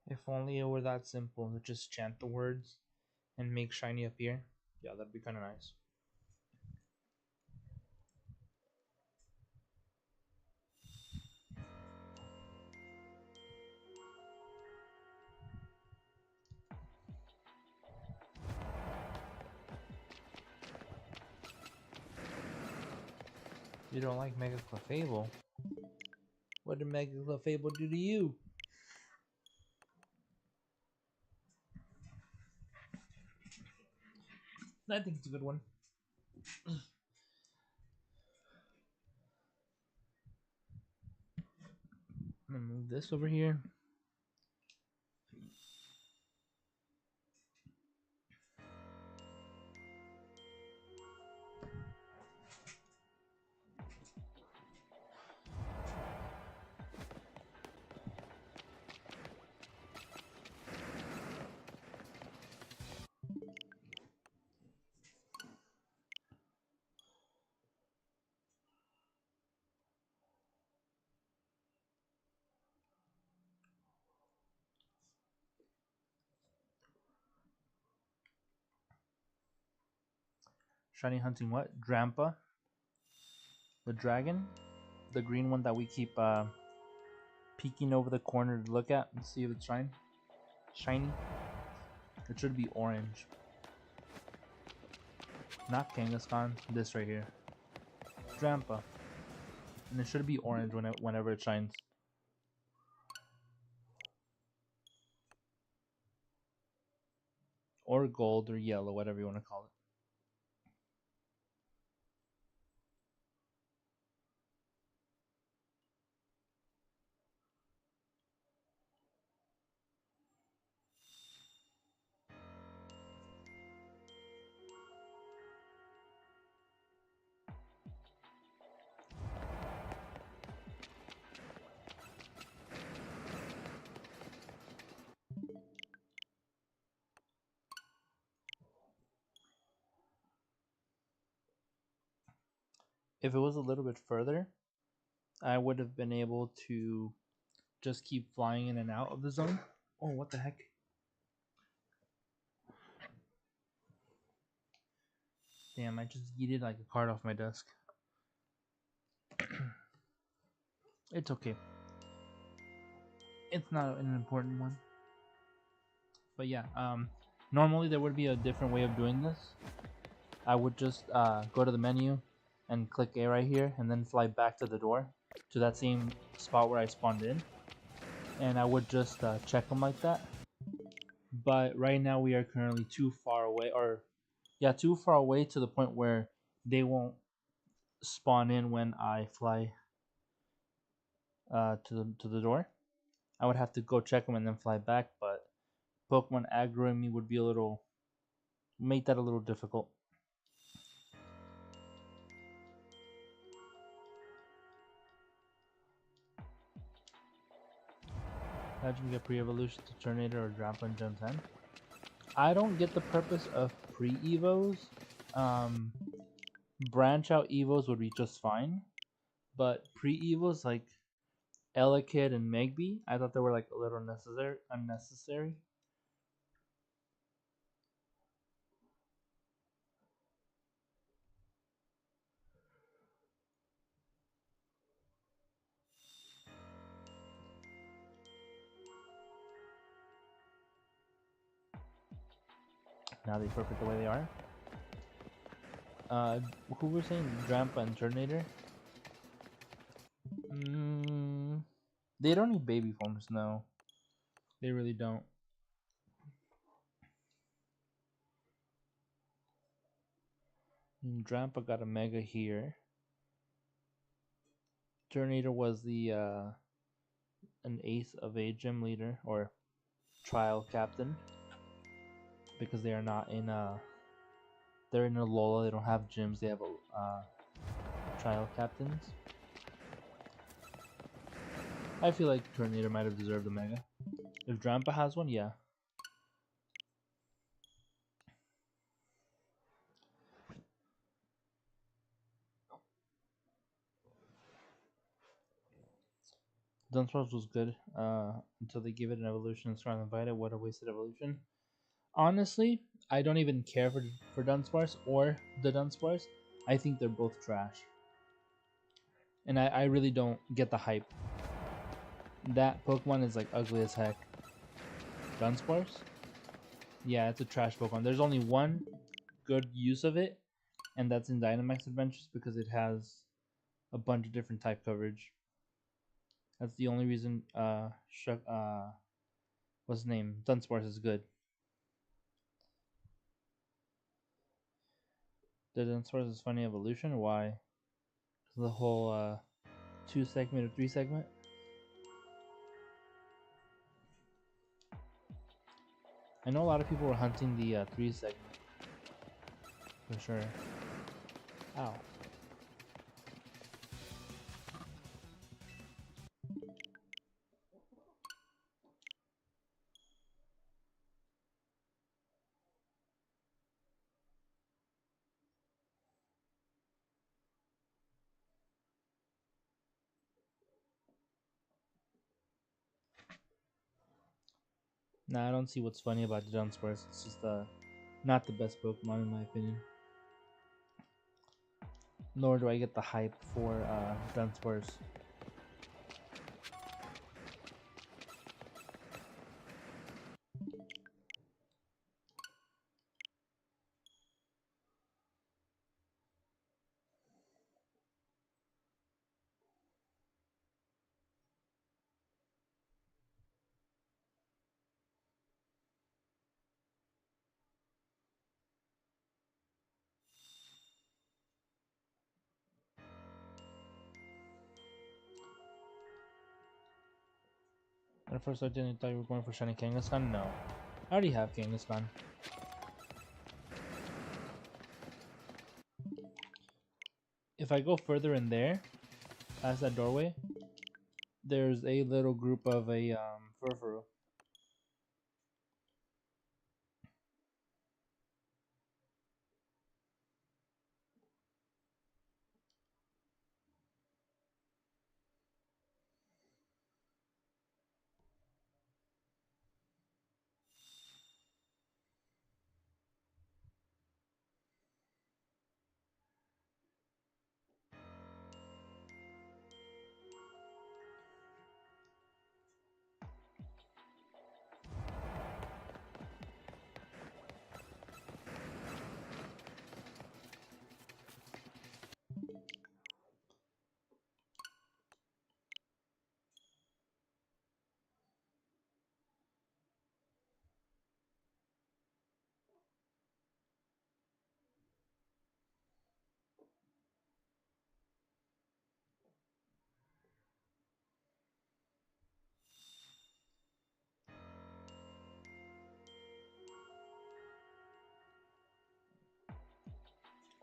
If only it were that simple to just chant the words and make shiny appear. Yeah, that'd be kind of nice. You don't like Mega Clefable? What did Mega Clefable do to you? I think it's a good one. I'm gonna move this over here. Shiny hunting what? Drampa, the dragon, the green one that we keep peeking over the corner to look at and see if it's shiny. It should be orange. Not Kangaskhan, this right here. Drampa. And it should be orange whenever it shines. Or gold or yellow, whatever you want to call it. If it was a little bit further, I would have been able to just keep flying in and out of the zone. Oh, what the heck? Damn, I just yeeted like a card off my desk. It's okay. It's not an important one. But yeah, normally there would be a different way of doing this. I would just go to the menu and click A right here and then fly back to the door to that same spot where I spawned in. And I would just check them like that. But right now we are currently too far away, or yeah, too far away to the point where they won't spawn in when I fly to the door. I would have to go check them and then fly back, but Pokemon aggroing me would be a little make that a little difficult. Imagine you get pre-evolution to Tornado or Drampa in Gen 10. I don't get the purpose of pre-evos. Um, branch out evos would be just fine, but pre-evos like Elekid and Megby, I thought they were like a little unnecessary. Now they perfect the way they are. Who were saying Drampa and Terminator? They don't need baby forms, no. They really don't. Drampa got a mega here. Terminator was the an ace of a gym leader or trial captain because they are not in they're in a Lola. They don't have gyms. They have trial captains. I feel like Terminator might have deserved a mega. If Drampa has one, yeah. Dunsparce was good until they gave it an evolution and started invited. What a wasted evolution. Honestly, I don't even care for Dunsparce or the Dunsparce. I think they're both trash. And I really don't get the hype. That Pokemon is like ugly as heck. Dunsparce? Yeah, it's a trash Pokemon. There's only one good use of it, and that's in Dynamax Adventures because it has a bunch of different type coverage. That's the only reason what's his name? Dunsparce is good. The Dunsparce is funny evolution. Why? The whole 2 segment or 3 segment. I know a lot of people were hunting the 3 segment for sure. Ow. Nah, I don't see what's funny about the Dunsparce. It's just not the best Pokemon in my opinion. Nor do I get the hype for Dunsparce. At first I didn't thought you were going for Shiny Kangaskhan. No. I already have Kangaskhan. If I go further in there, past that doorway, there's a little group of a Furfuru.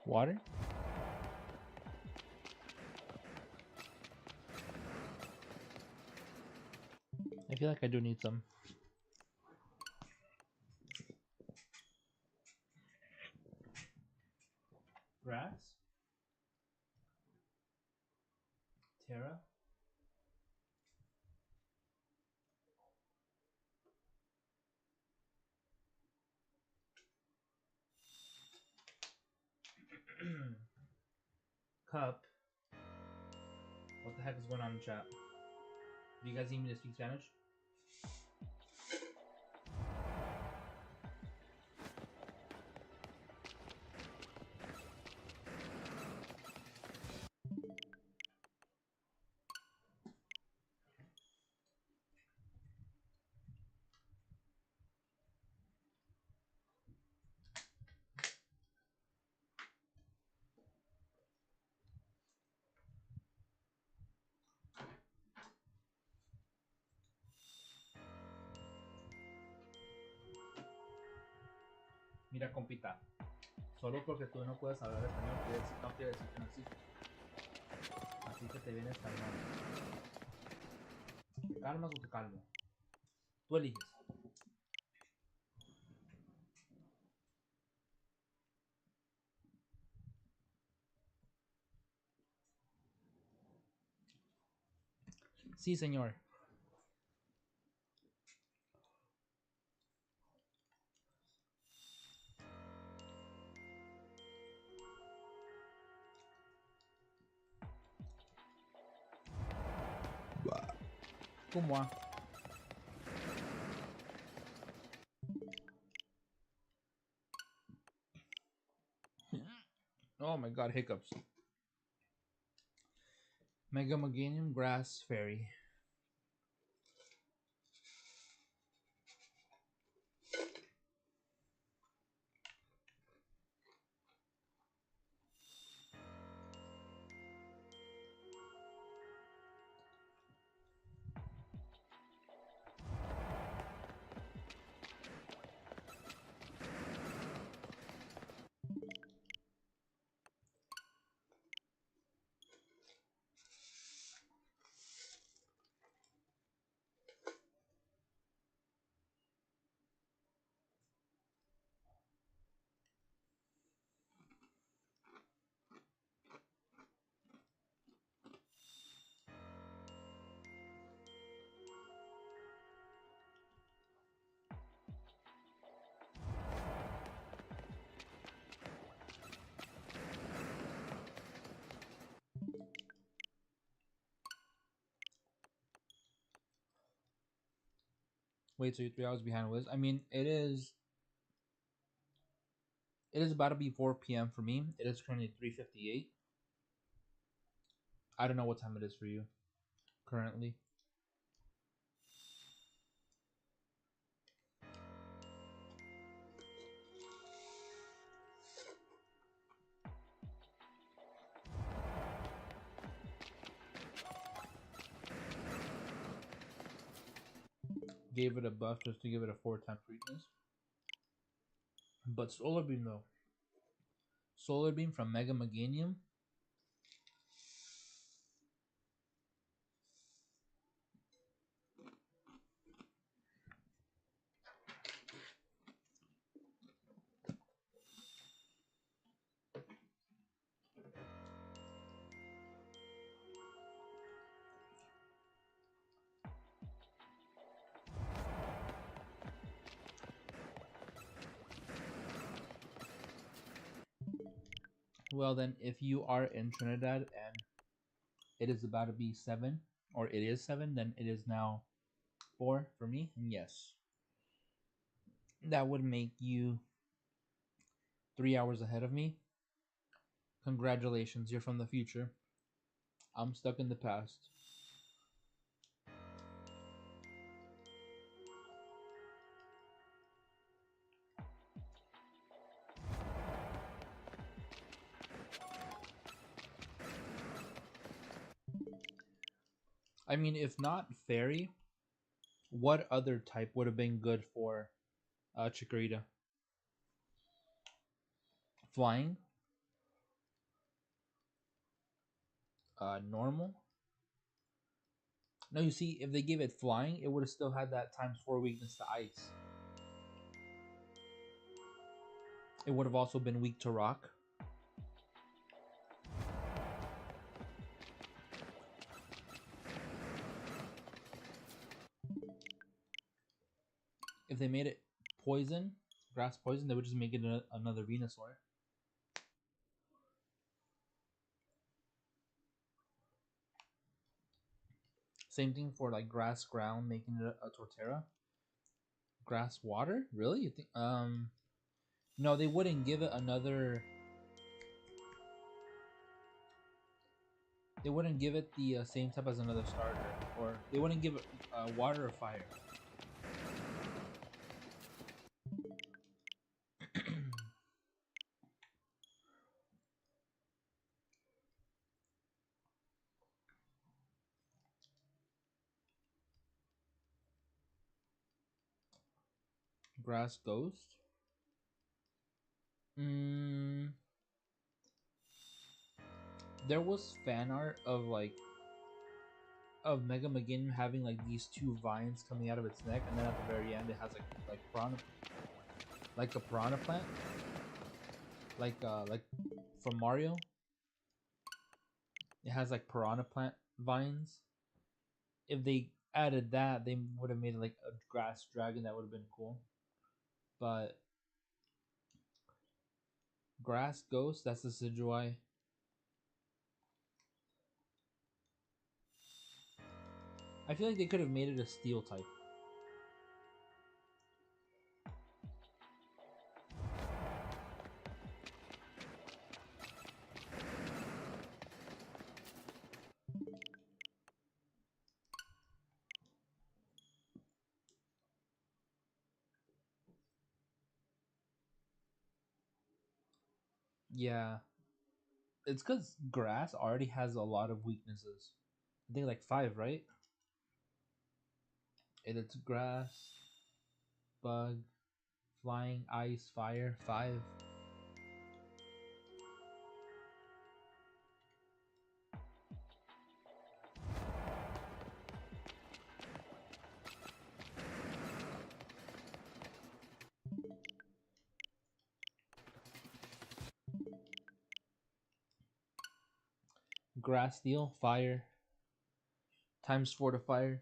Water? I feel like I do need some. Grass? Terra? Cup? What the heck is going on in chat? Do you guys need me to speak Spanish? Mira, compita, solo porque tú no puedes hablar español no quiere decir que no existe. Así que te vienes calmado. ¿Te calmas o te calmo? Tú eliges. Sí, señor. ¿Cómo va? Oh my god, hiccups. Mega Meganium Grass Fairy. Wait, so you're 3 hours behind Wiz? I mean, it is. It is about to be 4 p.m. for me. It is currently 3:58. I don't know what time it is for you currently. Gave it a buff just to give it a 4 times weakness. But Solar Beam though. Solar Beam from Mega Meganium. Well then, if you are in Trinidad and it is about to be 7, or it is 7, then it is now 4 for me. And yes, that would make you 3 hours ahead of me. Congratulations, you're from the future. I'm stuck in the past. I mean, if not fairy, what other type would have been good for Chikorita? Flying? Normal? No, you see, if they gave it flying, it would have still had that ×4 weakness to ice. It would have also been weak to rock. If they made it poison, grass poison, they would just make it another Venusaur. Same thing for like grass ground, making it a Torterra. Grass water? Really? You think? No, they wouldn't give it another. They wouldn't give it the same type as another starter, or they wouldn't give it water or fire. Grass ghost. Mm, there was fan art of Mega McGinn having like these two vines coming out of its neck, and then at the very end it has like piranha, like a piranha plant, like from Mario. It has like piranha plant vines. If they added that, they would have made like a grass dragon. That would have been cool. But grass ghost, that's the Decidueye. I feel like they could have made it a steel type. Yeah, it's because grass already has a lot of weaknesses. I think like five, right? It's grass, bug, flying, ice, fire. Five. Grass, steel, fire. Times four to fire.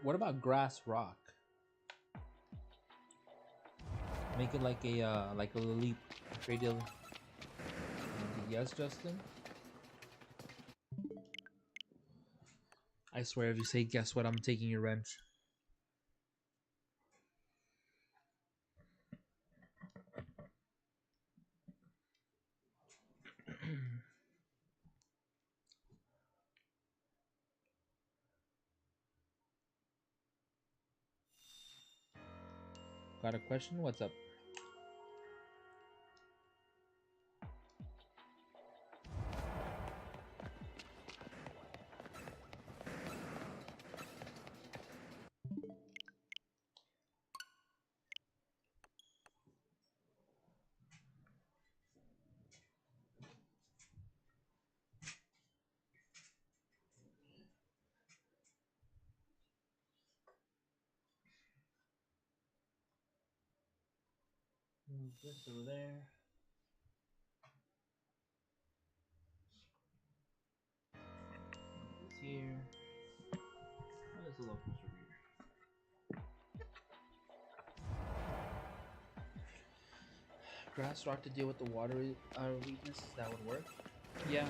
What about grass, rock? Make it like a leap. Radial. Yes, Justin. I swear, if you say guess what, I'm taking your wrench. Got a question? What's up? Move this over there. Move this here. Oh, there's a little closer over here. Grass rock to deal with the water weaknesses. That would work. Yeah,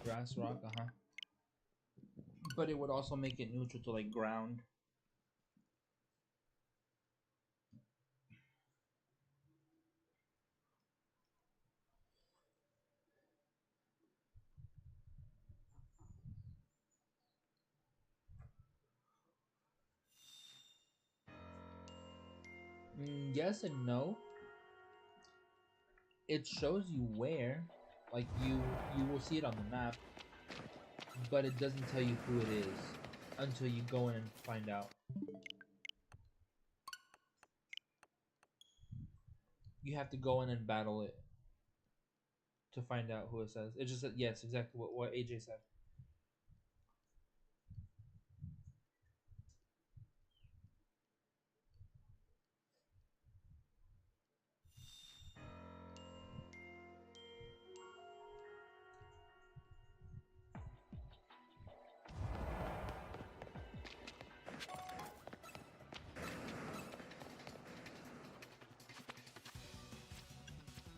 grass rock. Uh huh. But it would also make it neutral to like ground. Yes and no. It shows you where, like you will see it on the map, but it doesn't tell you who it is until you go in and find out. You have to go in and battle it to find out who it says. It just said yes, exactly what AJ said.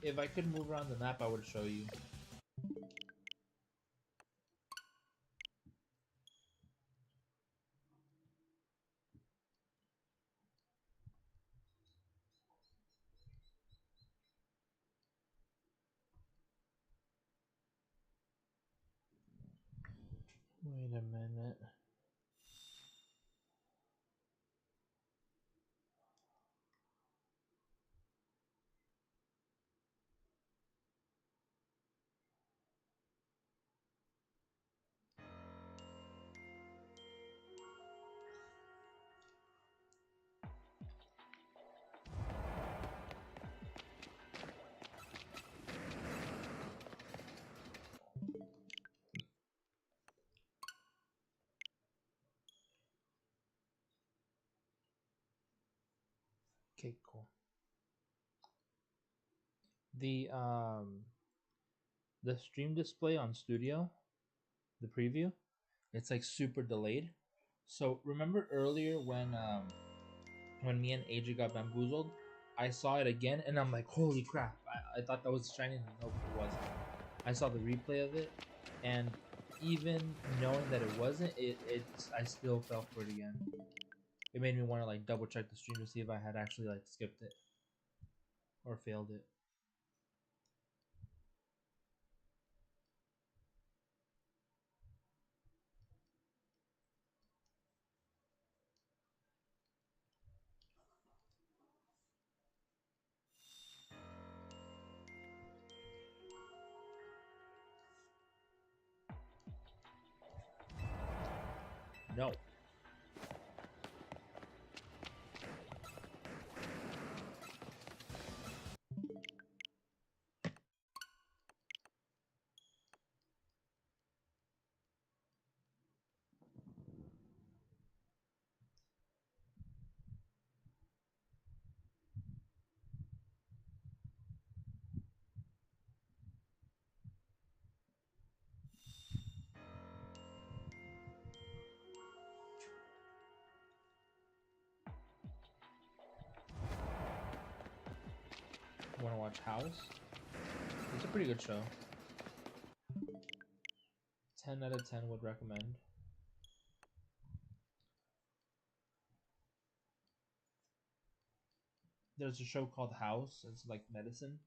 If I could move around the map, I would show you. Wait a minute. Okay, cool. The um the stream display on Studio, the preview, it's like super delayed. So remember earlier when me and AJ got bamboozled, I saw it again and I'm like, holy crap! I thought that was shining. Nope, it wasn't. I saw the replay of it, and even knowing that it wasn't, I still fell for it again. It made me want to like double check the stream to see if I had actually like skipped it or failed it. No. Want to watch House? It's a pretty good show. 10 out of 10 would recommend. There's a show called House. It's like medicine.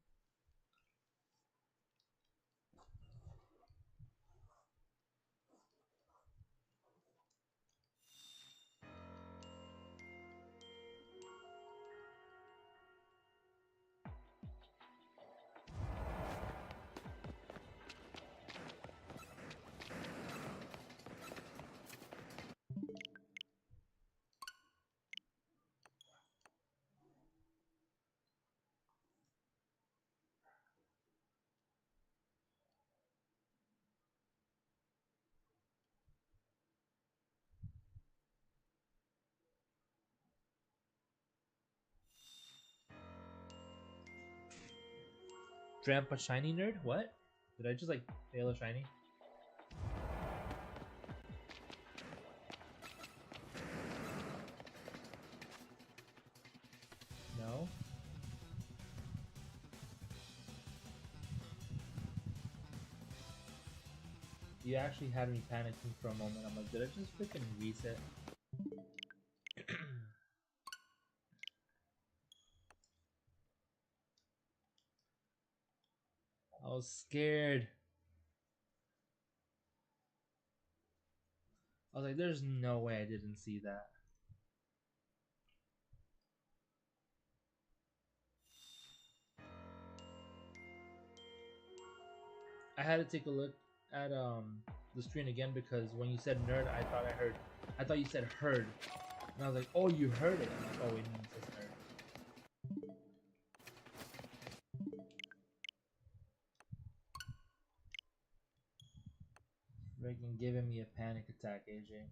Grandpa Shiny Nerd? What? Did I just like fail a shiny? No. You actually had me panicking for a moment. I'm like, did I just freaking reset? I was scared. I was like, there's no way I didn't see that. I had to take a look at the screen again because when you said nerd, I thought you said heard, and I was like, oh, you heard it. I'm like, oh wait, no, it says nerd. Freaking giving me a panic attack, AJ.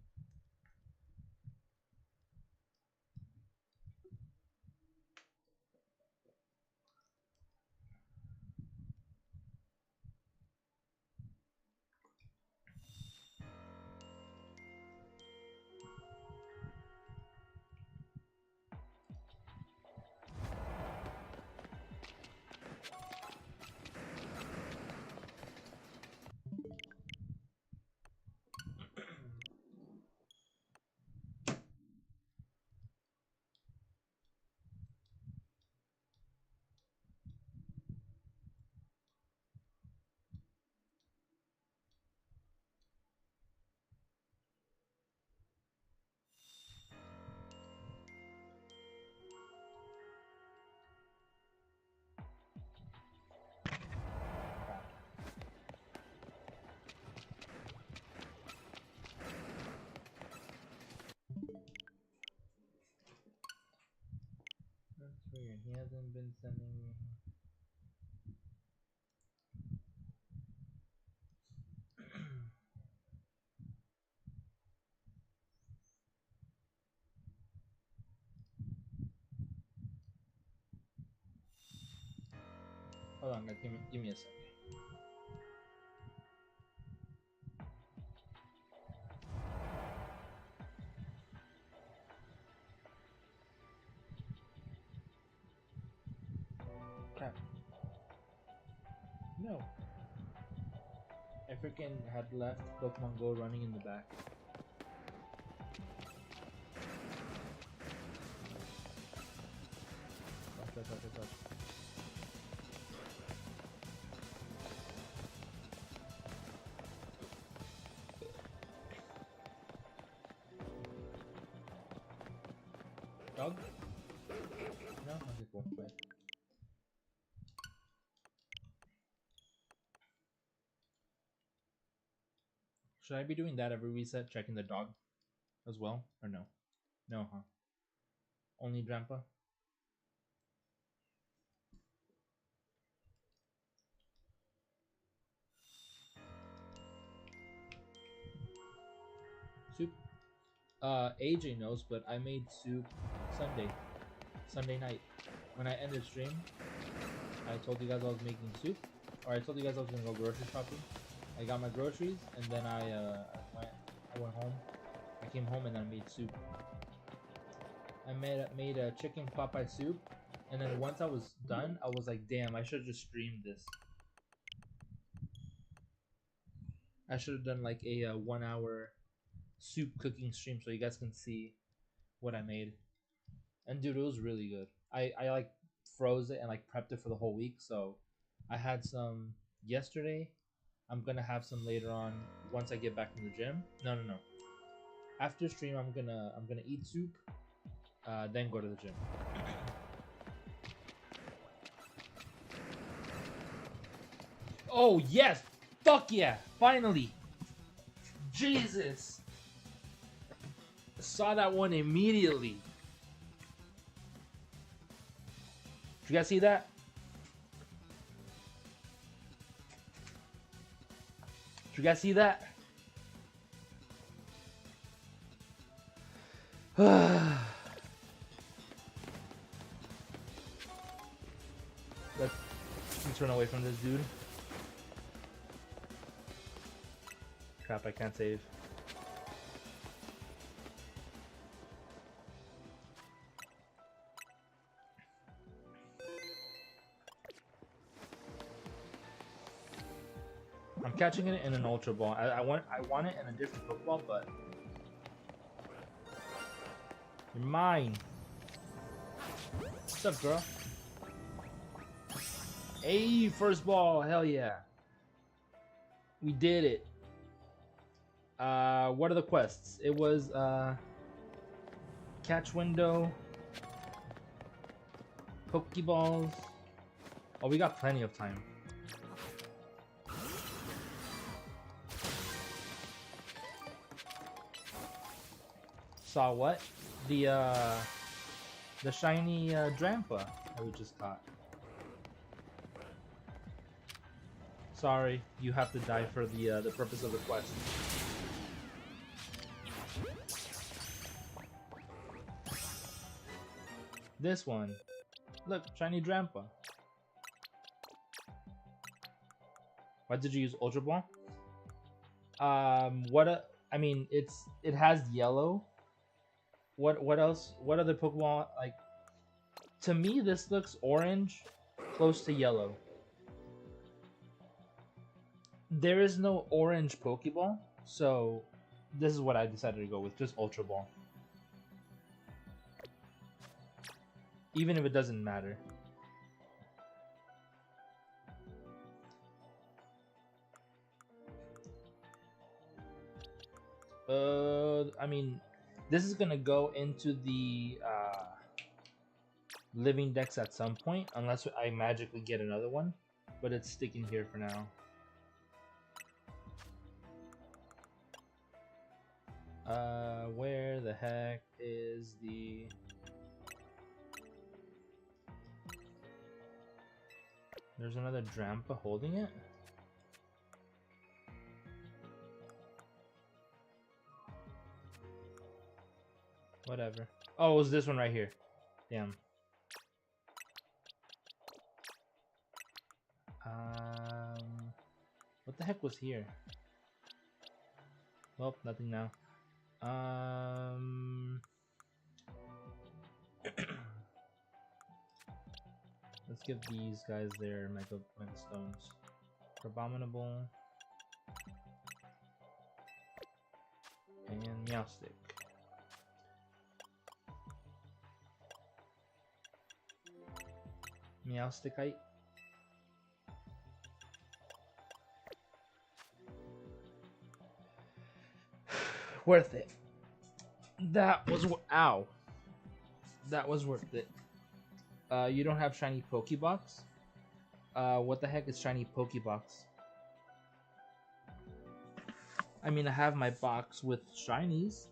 That's weird. He hasn't been sending me. Hold on, give me a second. Crap. No. I freaking had left Pokemon Go running in the back. Touch. Dog? No? Okay, cool. Wait. Should I be doing that every reset, checking the dog as well? Or no? No, huh? Only Drampa? Soup? AJ knows, but I made soup Sunday night. When I ended stream, I told you guys I was making soup, or I told you guys I was gonna go grocery shopping. I got my groceries, and then I went home. I came home and I made soup. I made a chicken pot pie soup, and then once I was done, I was like, damn, I should have just streamed this. I should have done like a 1 hour soup cooking stream so you guys can see what I made. And dude, it was really good. I like froze it and like prepped it for the whole week. So I had some yesterday. I'm gonna have some later on once I get back from the gym. No. After stream, I'm gonna eat soup, then go to the gym. Oh yes, fuck yeah! Finally, Jesus, saw that one immediately. Did you guys see that? Did you guys see that? Let's turn away from this dude. Crap, I can't save. I'm catching it in an Ultra Ball. I want it in a different Pokeball, but you're mine. What's up, girl? Hey, first ball, hell yeah. We did it. What are the quests? It was catch window, Pokeballs. Oh, we got plenty of time. Saw what? The shiny Drampa that we just caught. Sorry, you have to die for the purpose of the quest. This one. Look, shiny Drampa. Why did you use Ultra Ball? I mean, it has yellow. What else? What other Pokemon like? To me, this looks orange, close to yellow. There is no orange Pokeball, so this is what I decided to go with, just Ultra Ball. Even if it doesn't matter. I mean, this is gonna go into the living dex at some point, unless I magically get another one. But it's sticking here for now. Where the heck is the... There's another Drampa holding it? Whatever. Oh, it was this one right here. Damn. the heck was here? Well, nothing now. Let's give these guys their mega stones. Abominable and Meowstick. Meowstickite. Worth it. That was ow. That was worth it. You don't have shiny Pokebox? What the heck is shiny Pokebox? I mean, I have my box with shinies.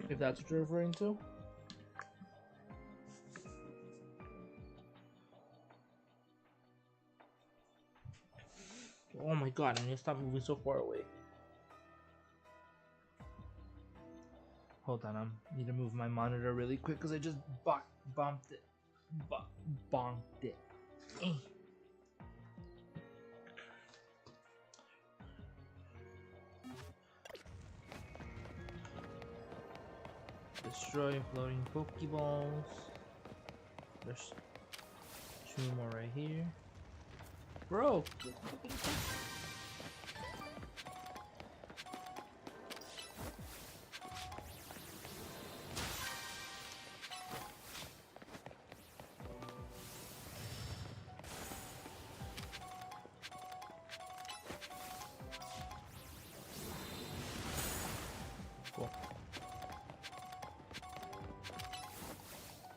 If that's what you're referring to. Oh my god, I need to stop moving so far away. Hold on, I need to move my monitor really quick because I just bumped it. Bonked it. Destroy floating Pokeballs. There's 2 more right here. Bro! Cool.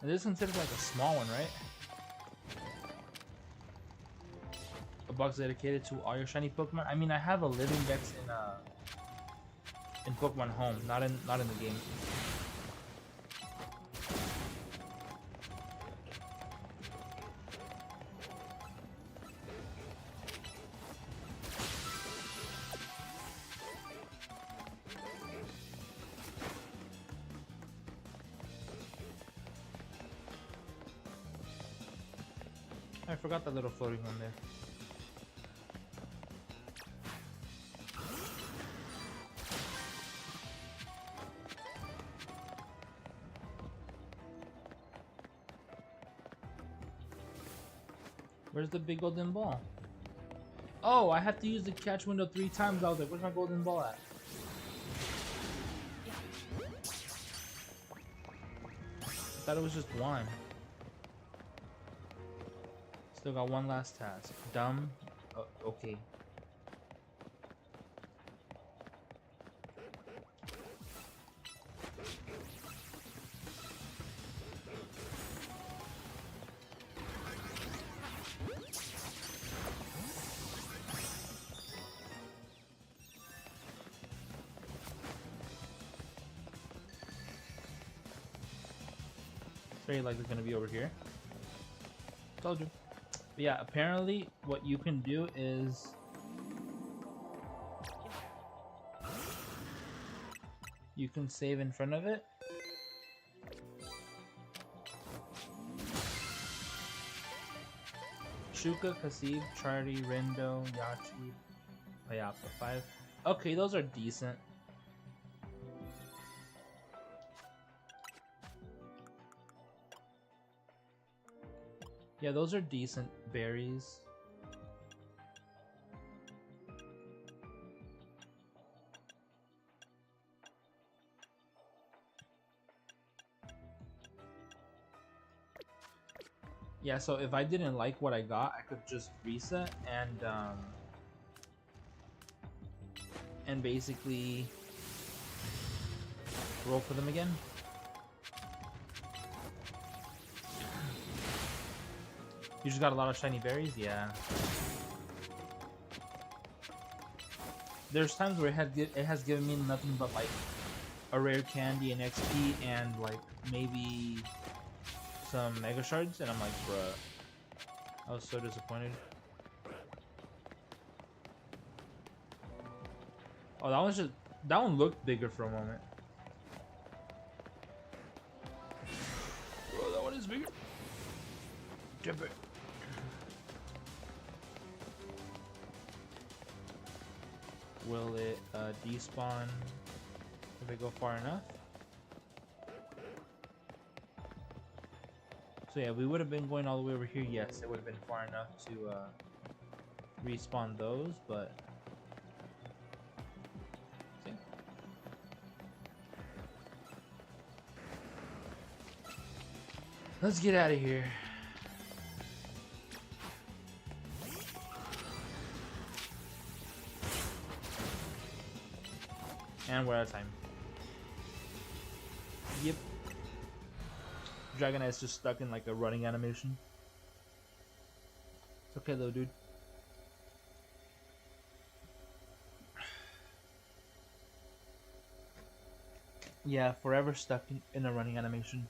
And this is considered like a small one, right? A box dedicated to all your shiny Pokemon. I mean, I have a living dex in Pokemon Home, not in the game. I forgot that little floating one there. Where's the big golden ball? Oh, I have to use the catch window 3 times. I was like, where's my golden ball at? I thought it was just one. Still got one last task. Dumb. Okay. It's very likely gonna be over here. Told you. But yeah, apparently what you can do is you can save in front of it. Shuka, Kasib, Charlie, Rindo, Yachi, Payapa. 5. Okay, those are decent. Yeah, those are decent berries. Yeah, so if I didn't like what I got, I could just reset and basically roll for them again. You just got a lot of shiny berries? Yeah. There's times where it has given me nothing but like a rare candy, an XP, and like maybe some Mega Shards, and I'm like, bruh. I was so disappointed. Oh, that one looked bigger for a moment. Bro, that one is bigger. Jump it. Will it despawn if I go far enough? So yeah, we would have been going all the way over here. Yes, it would have been far enough to respawn those, but see? Let's get out of here. And we're out of time. Yep. Dragonite's just stuck in like a running animation. It's okay though, dude. Yeah, forever stuck in a running animation.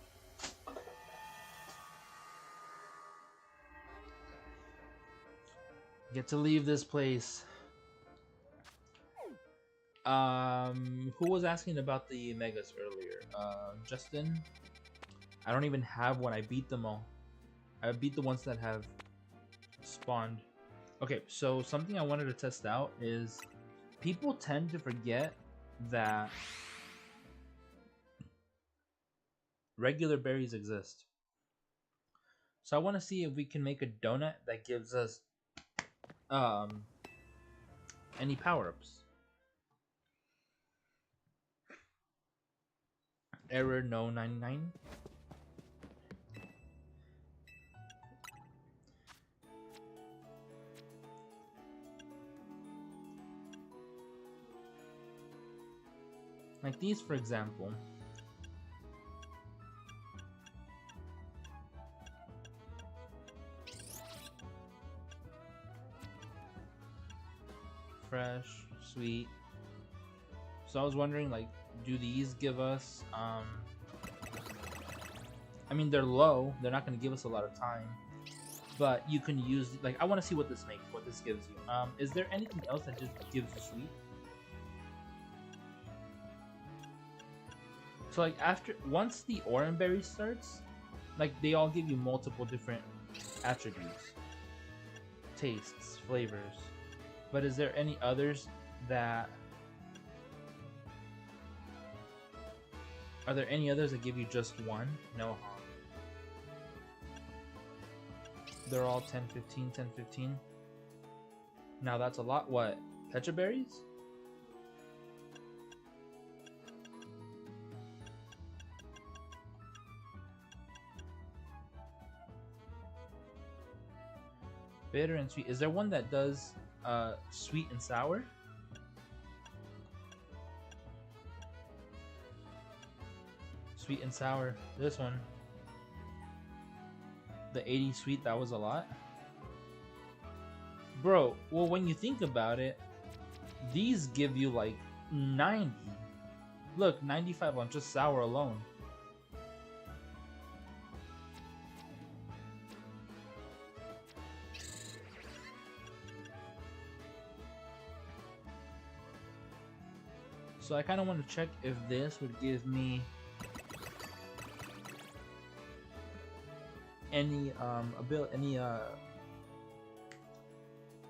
Get to leave this place. Who was asking about the megas earlier? Justin? I don't even have one. I beat them all. I beat the ones that have spawned. Okay, so something I wanted to test out is people tend to forget that regular berries exist. So I want to see if we can make a donut that gives us any power-ups. Error no 99. Like these, for example. Fresh, sweet. So I was wondering, like, do these give us, I mean, they're low. They're not going to give us a lot of time. But you can use, like, I want to see what this makes, what this gives you. Is there anything else that just gives you sweet? So, like, once the orange berry starts, like, they all give you multiple different attributes. Tastes, flavors. But is there any others that... Are there any others that give you just one? No, huh? They're all 10, 15, 10, 15. Now that's a lot. What? Pecha berries? Bitter and sweet. Is there one that does sweet and sour? Sweet and sour. This one. The 80 sweet, that was a lot. Bro, well, when you think about it, these give you like 90. Look, 95 on just sour alone. So I kind of want to check if this would give me any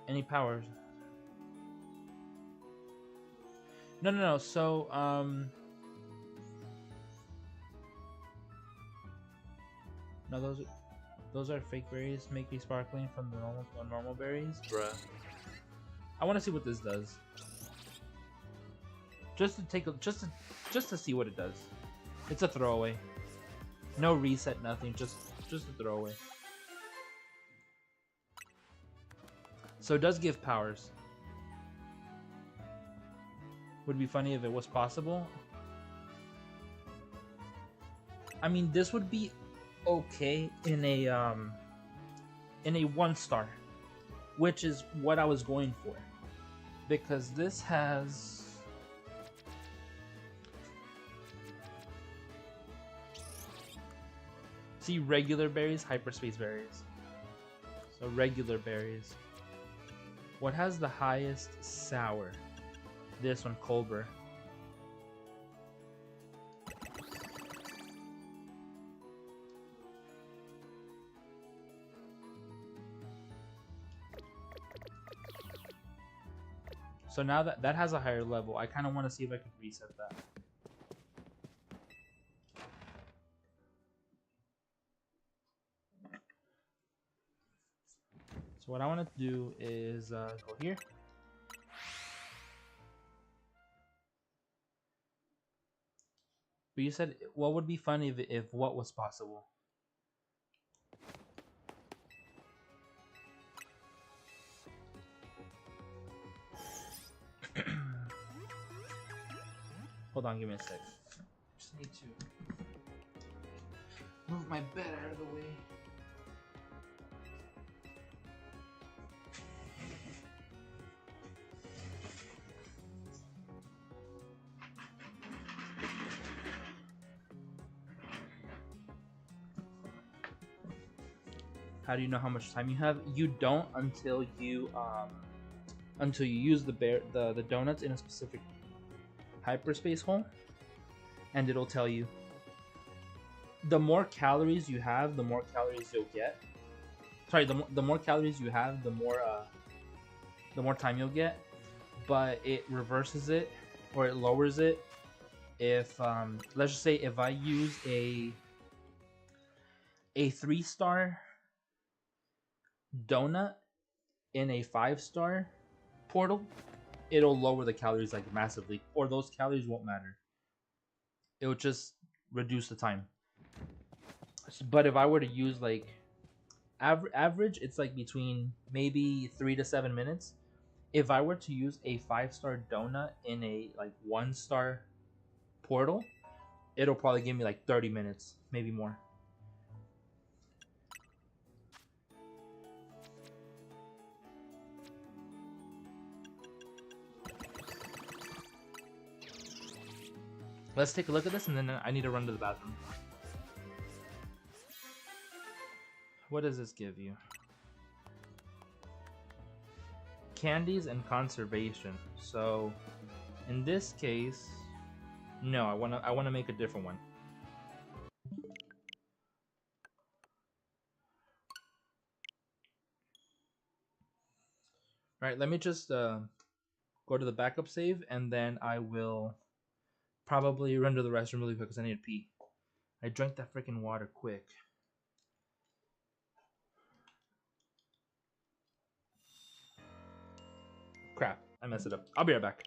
any powers. No. So no, those are fake berries. Make me sparkling from the normal berries, bruh. I want to see what this does. Just to take a just to see what it does. It's a throwaway. No reset, nothing. Just a throwaway. So it does give powers. Would be funny if it was possible. I mean, this would be okay in a 1-star, which is what I was going for, because this has see regular berries, hyperspace berries. So regular berries. What has the highest sour? This one, Colbur. So now that that has a higher level, I kind of want to see if I can reset that. So what I want to do is go here. But you said what would be fun if what was possible? Hold on, give me a sec. Just need to move my bed out of the way. How do you know how much time you have? You don't until you use the donuts in a specific hyperspace hole, and it'll tell you. The more calories you have, the more calories you'll get. Sorry, the more calories you have, the more time you'll get. But it reverses it, or it lowers it if let's just say if I use a 3-star donut in a 5-star portal, it'll lower the calories like massively, or those calories won't matter. It'll just reduce the time. But if I were to use like average, it's like between maybe 3 to 7 minutes. If I were to use a 5-star donut in a like 1-star portal, it'll probably give me like 30 minutes, maybe more. Let's take a look at this, and then I need to run to the bathroom. What does this give you? Candies and conservation. So, in this case, no, I wanna make a different one. All right, let me just go to the backup save, and then I will probably run to the restroom really quick because I need to pee. I drank that freaking water quick. Crap, I messed it up. I'll be right back.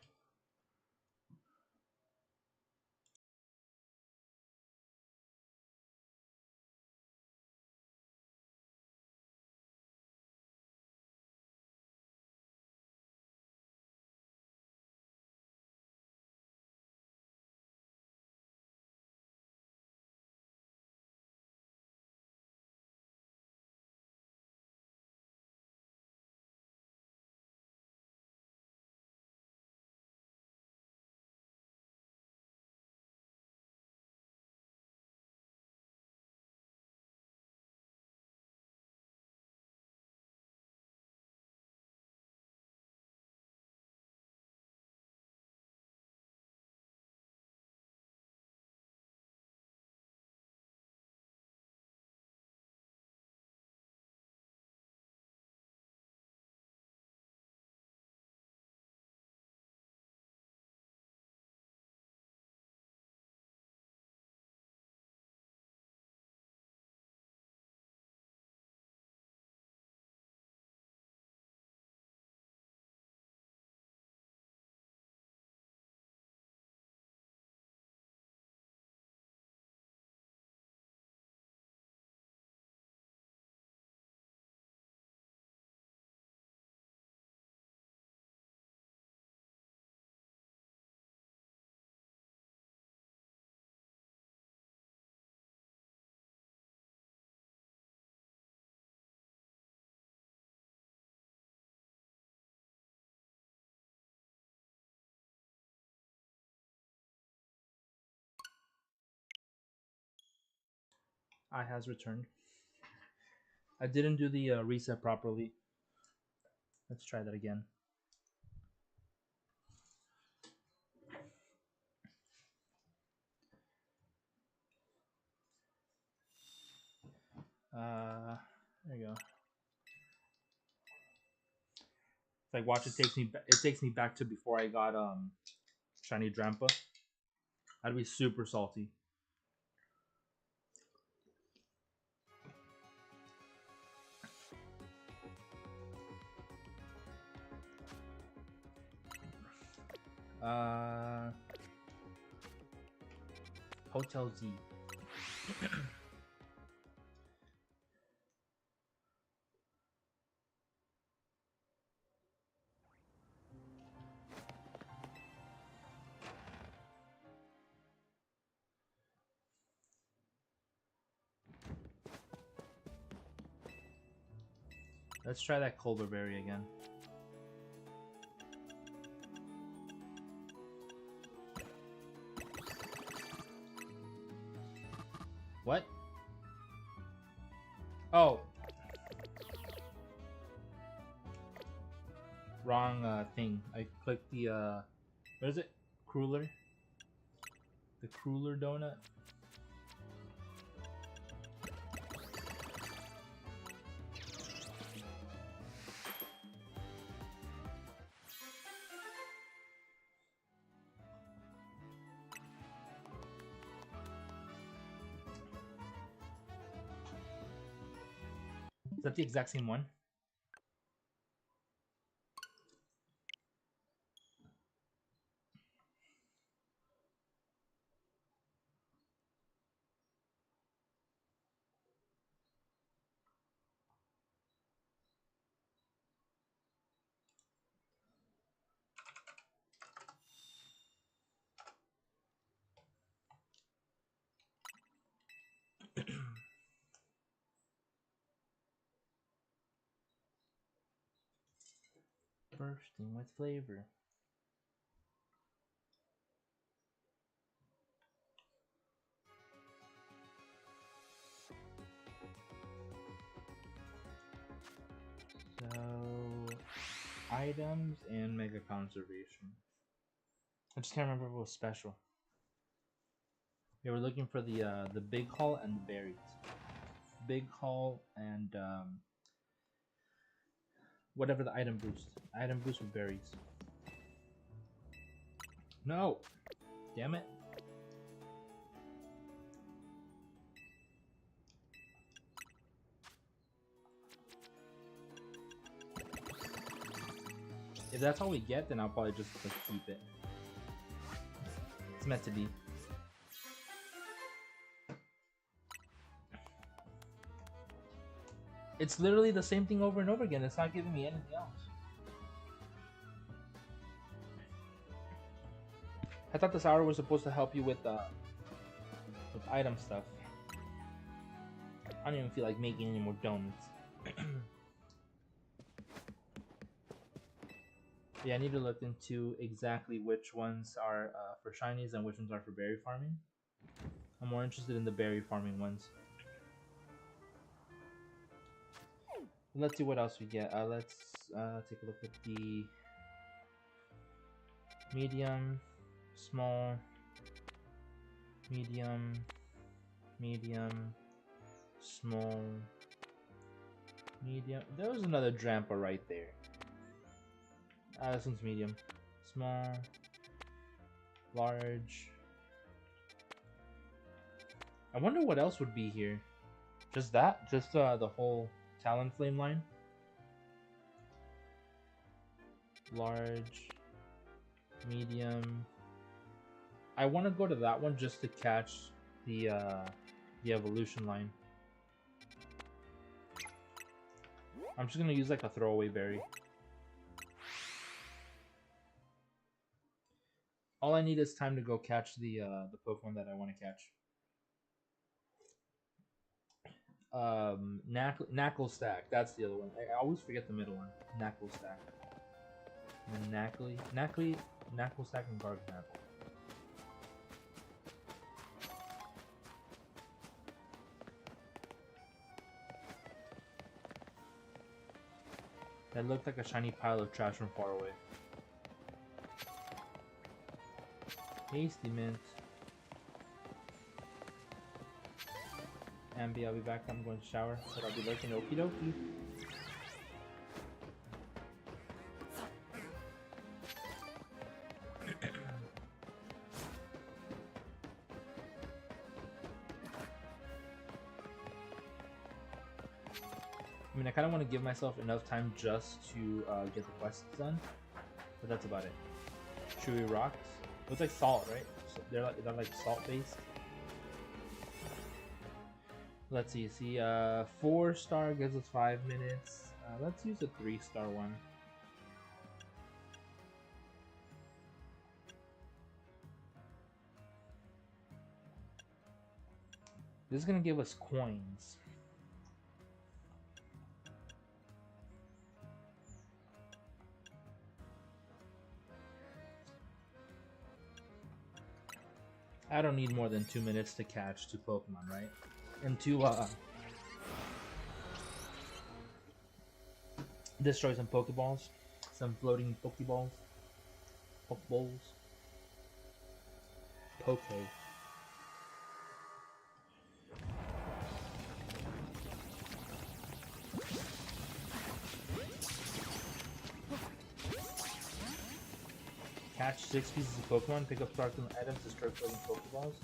I has returned. I didn't do the reset properly. Let's try that again. There you go. Like watch, it takes me back to before I got shiny Drampa. That'd be super salty. Uh, Hotel Z. Let's try that Culver Berry again. What? Oh. Wrong thing. I clicked the what is it? Cruller? The Cruller donut? Is that the exact same one? Bursting with flavor. So, items and mega conservation. I just can't remember if it was special. Yeah, we're looking for the big haul and the berries. Big haul and whatever the item boost. Item boost with berries. No! Damn it. If that's all we get, then I'll probably just like, keep it. It's meant to be. It's literally the same thing over and over again. It's not giving me anything else. I thought this hour was supposed to help you with item stuff. I don't even feel like making any more donuts. Yeah, I need to look into exactly which ones are for shinies and which ones are for berry farming. I'm more interested in the berry farming ones. Let's see what else we get. Let's take a look at the medium, small, medium, medium, small, medium. There was another Drampa right there. This one's medium. Small, large. I wonder what else would be here. Just that? Just the whole Talonflame line? Large, medium. I want to go to that one just to catch the evolution line. I'm just gonna use like a throwaway berry. All I need is time to go catch the Pokemon that I want to catch. Knackle Stack. That's the other one. I always forget the middle one. Knackle Stack. And Knackle Stack, and Garganacl. That looked like a shiny pile of trash from far away. Hasty Mint. Ambi, I'll be back. I'm going to shower, but I'll be lurking. Okie dokie. I mean, I kind of want to give myself enough time just to get the quests done, but that's about it. Chewy rocks. It's like salt, right? So they're like salt based. Let's see. 4-star gives us 5 minutes. Let's use a 3-star one. This is gonna give us coins. I don't need more than 2 minutes to catch 2 Pokemon, right? And to destroy some Pokeballs, some floating Pokeballs, Pokeballs, Poke. Catch 6 pieces of Pokemon, pick up sparkling items, destroy floating Pokeballs.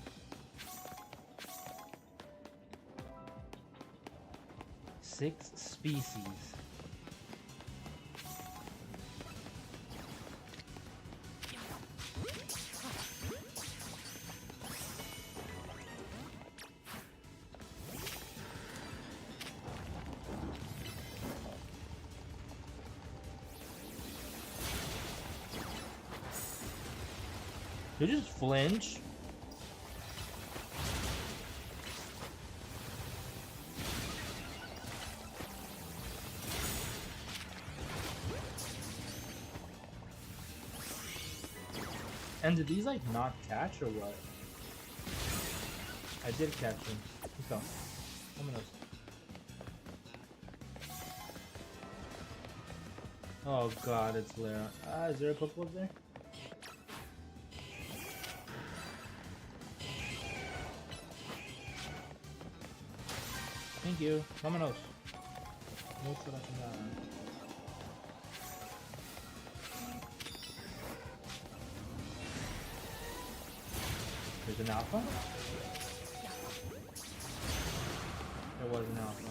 Six species. Did you just flinch? And did these like not catch or what? I did catch them. Let's go. Emotes. Oh god, it's Lara. Is there a Pokeball there? Thank you. Vámonos. Mucho la chingada. There's an alpha? There was an alpha.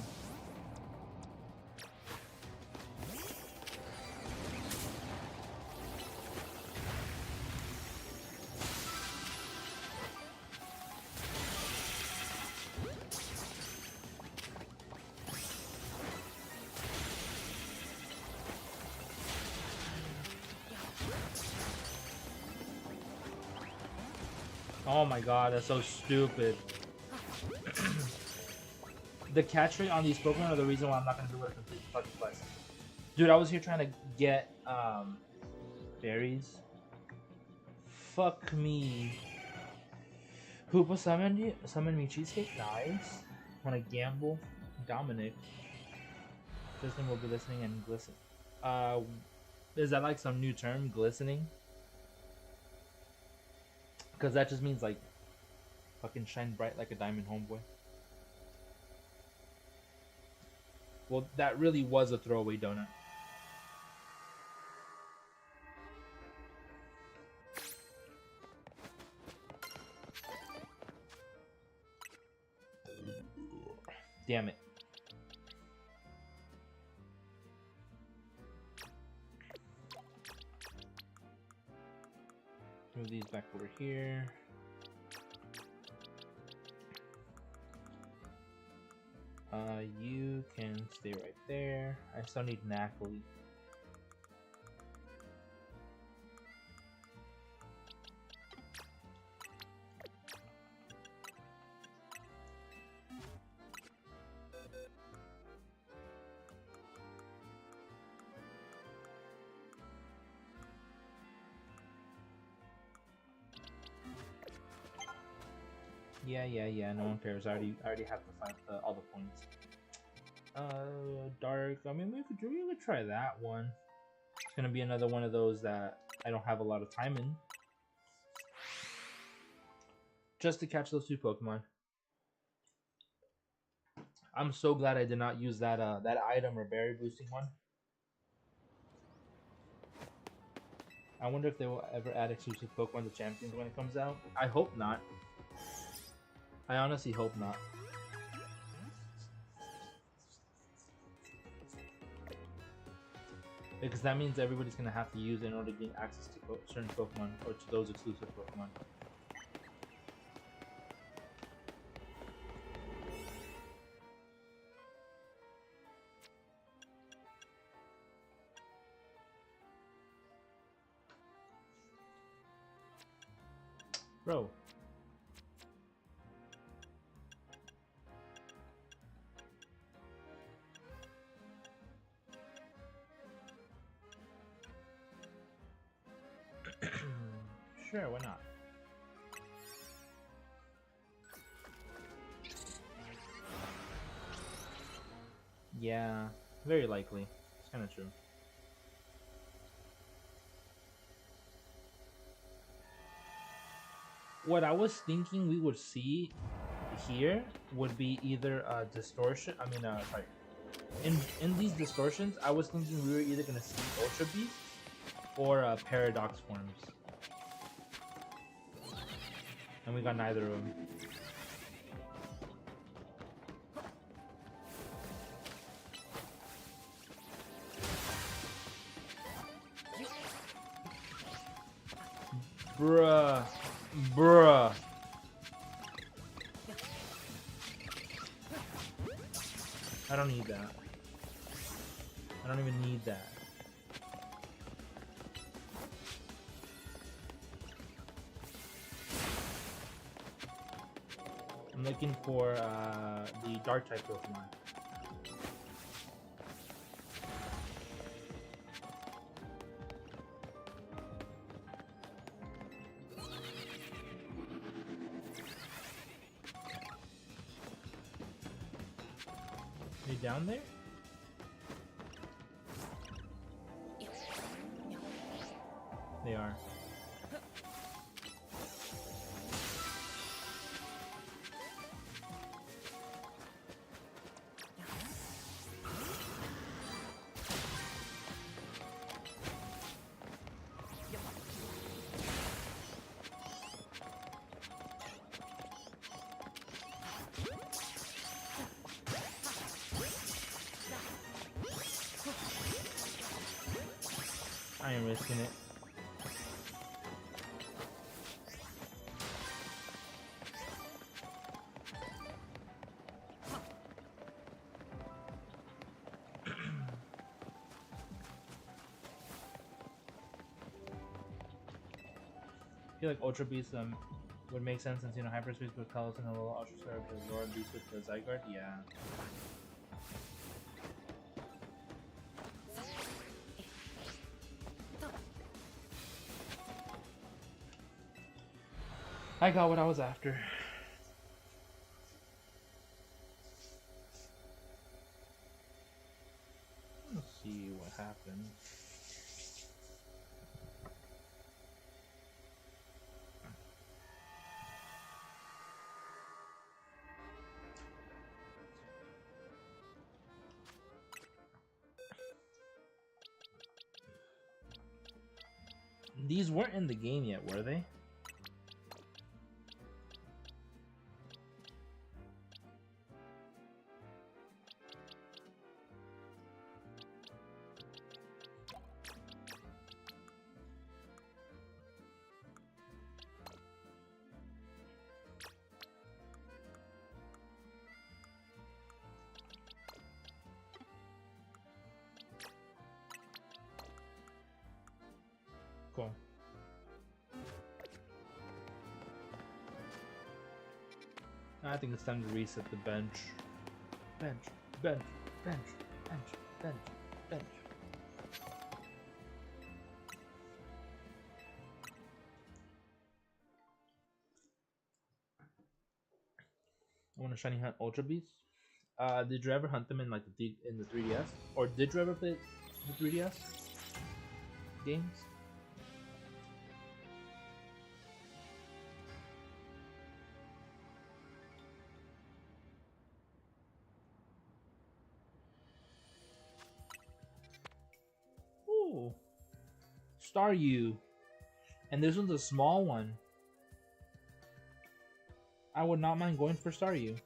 Oh my god, that's so stupid. The catch rate on these Pokemon are the reason why I'm not gonna be able to complete the fucking quest. Dude, I was here trying to get berries. Fuck me. Hoopa summoned me cheesecake. Nice. Wanna gamble? Dominic. Tristan will be listening and glisten. Is that like some new term, glistening? Because that just means like fucking shine bright like a diamond, homeboy. Well, that really was a throwaway donut. Damn it. Move these back over here. You can stay right there. I still need Knackly. Yeah. No one cares. I already have to find all the points. Dark. I mean, we could try that one. It's gonna be another one of those that I don't have a lot of time in. Just to catch those 2 Pokemon. I'm so glad I did not use that that item or berry boosting one. I wonder if they will ever add exclusive Pokemon to Champions when it comes out. I hope not. I honestly hope not. because that means everybody's gonna have to use it in order to gain access to certain Pokemon or to those exclusive Pokemon. Bro. Sure, why not? Yeah, very likely. It's kind of true. What I was thinking we would see here would be either a distortion. I mean, sorry. In these distortions, I was thinking we were either gonna see Ultra Beast or Paradox forms, and we got neither of them. Bruh. Bruh. I don't need that. I don't even need that. I'm looking for the Dark type Pokemon. They down there? They are. I ain't risking it. I feel like Ultra Beast would make sense since Hyperspace with Kalos and a little Ultra Star with Aurora Beast with the Zygarde. Yeah. I got what I was after. Let's see what happens. These weren't in the game yet, were they? Cool. I think it's time to reset the bench. Bench, bench, bench, bench, bench, bench. I want to shiny hunt Ultra Beast. Did you ever hunt them in like the 3DS? Or did you ever play the 3DS games? Ooh, Staryu, and this one's a small one. I would not mind going for Staryu.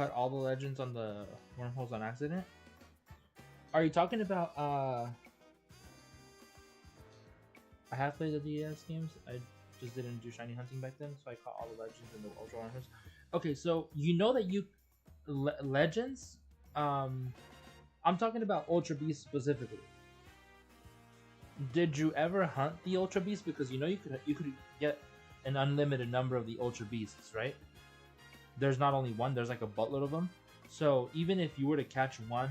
cut all the legends on the wormholes on accident. Are you talking about I have played the DS games. I just didn't do shiny hunting back then, so I caught all the legends and the ultra wormholes. Okay, so you know that you legends. I'm talking about Ultra Beast specifically. Did you ever hunt the Ultra Beast? Because you know you could get an unlimited number of the Ultra Beasts, right? There's not only one. There's like a buttload of them. So even if you were to catch one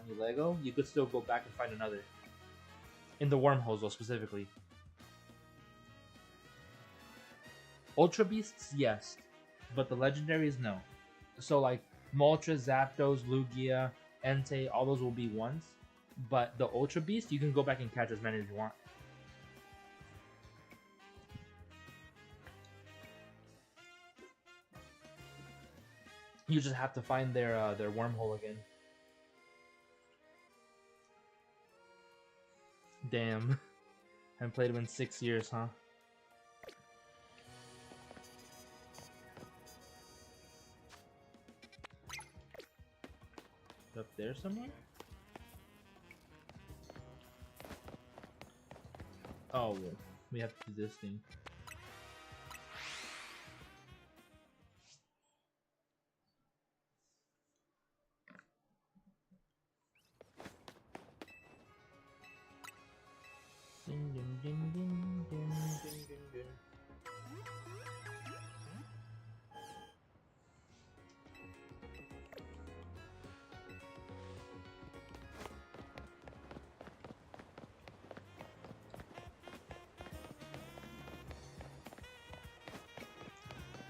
new Lego, you could still go back and find another. In the wormholes, though, specifically. Ultra Beasts, yes, but the legendaries, no. So like Moltres, Zapdos, Lugia, Entei, all those will be ones. But the Ultra Beast, you can go back and catch as many as you want. You just have to find their wormhole again. Damn. Haven't played them in 6 years, huh? Up there somewhere? Oh, well, we have to do this thing. Ding, ding, ding, ding, ding, ding, ding, ding.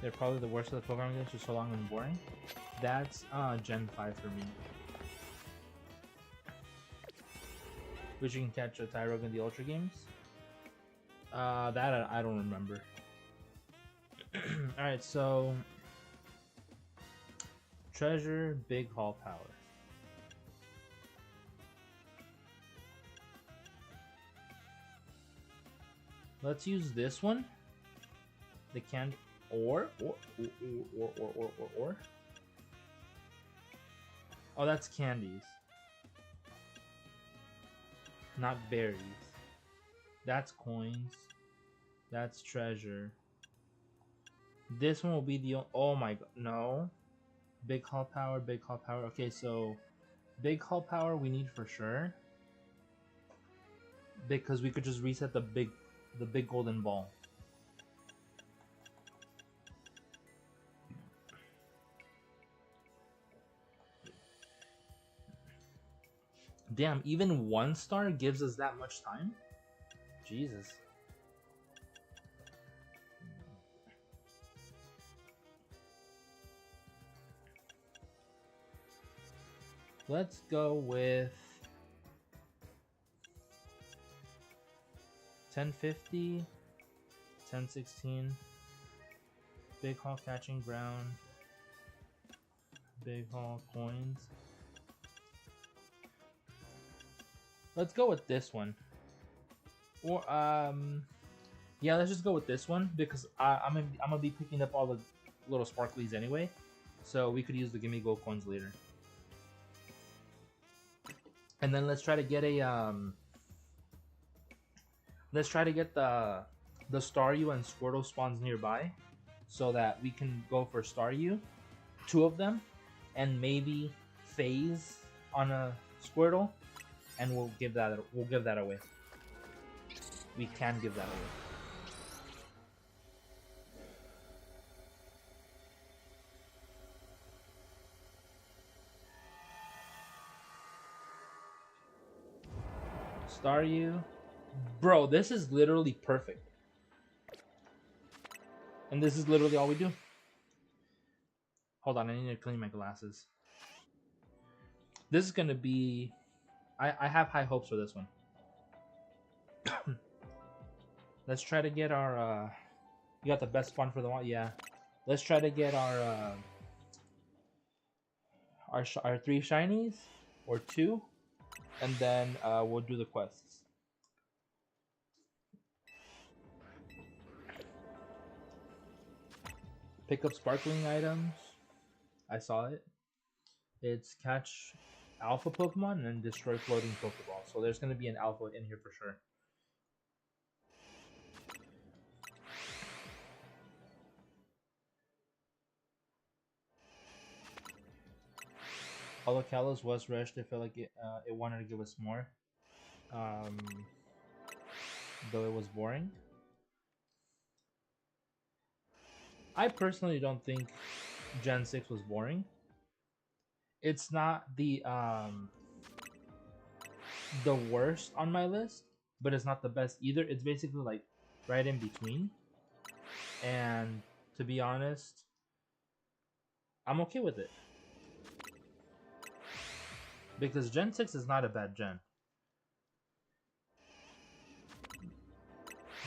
They're probably the worst of the Pokemon games, just so long and boring. That's Gen 5 for me. Which you can catch a Tyrogue in the Ultra games. That I don't remember. Alright, so Treasure, Big Hall Power. Let's use this one. The can or. Oh, that's candies. Not berries. That's coins. That's treasure. This one will be the. Oh my god. No. Big Hall Power, Big Hall Power. Okay, so Big Hall Power we need for sure. Because we could just reset the big golden ball. Damn, even 1-star gives us that much time? Jesus. Let's go with 1050, 1016, Big Hall Catching Ground, Big Hall Coins. Let's go with this one. Or yeah, let's just go with this one because I'm gonna be picking up all the little sparklies anyway, so we could use the Gimme Gold coins later. And then let's try to get a let's try to get the Staryu and Squirtle spawns nearby, so that we can go for Staryu, 2 of them, and maybe phase on a Squirtle, and we'll give that away. We can give that away. Staryu. Bro, this is literally perfect. And this is literally all we do. Hold on, I need to clean my glasses. This is gonna be... I have high hopes for this one. Let's try to get our... You got the best spawn for the one? Yeah. Let's try to get our... our 3 shinies. Or 2. And then we'll do the quests. Pick up sparkling items. I saw it. It's catch alpha Pokemon and destroy floating Pokeballs. So there's going to be an alpha in here for sure. Although Kalos was rushed, I felt like it wanted to give us more. Um, though it was boring. I personally don't think Gen 6 was boring. It's not the worst on my list, but it's not the best either. It's basically like right in between. And to be honest, I'm okay with it. Because Gen 6 is not a bad gen.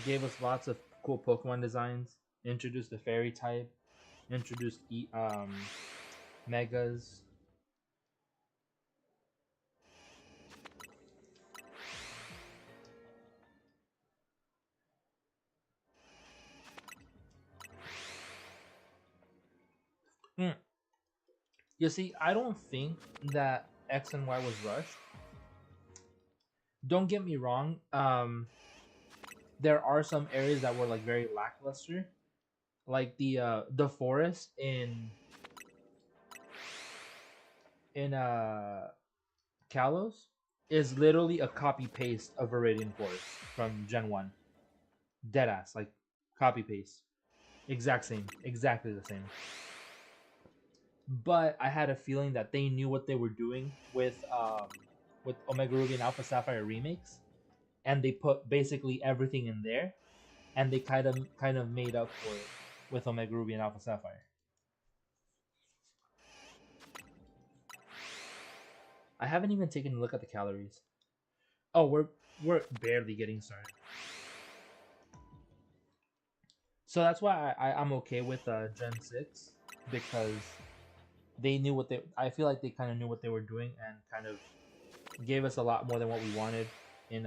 Gave us lots of cool Pokemon designs, introduced the fairy type, introduced megas. Mm. You see, I don't think that X and Y was rushed. Don't get me wrong. There are some areas that were like very lackluster, like the forest in Kalos is literally a copy paste of Viridian Forest from Gen 1. Deadass, like copy paste. Exact same, exactly the same. But I had a feeling that they knew what they were doing with Omega Ruby and Alpha Sapphire remakes, and they put basically everything in there, and they kind of made up for it with Omega Ruby and Alpha Sapphire. I haven't even taken a look at the calories. Oh, we're barely getting started. So that's why I'm okay with Gen 6 because they knew what they. I feel like they kind of knew what they were doing and kind of gave us a lot more than what we wanted in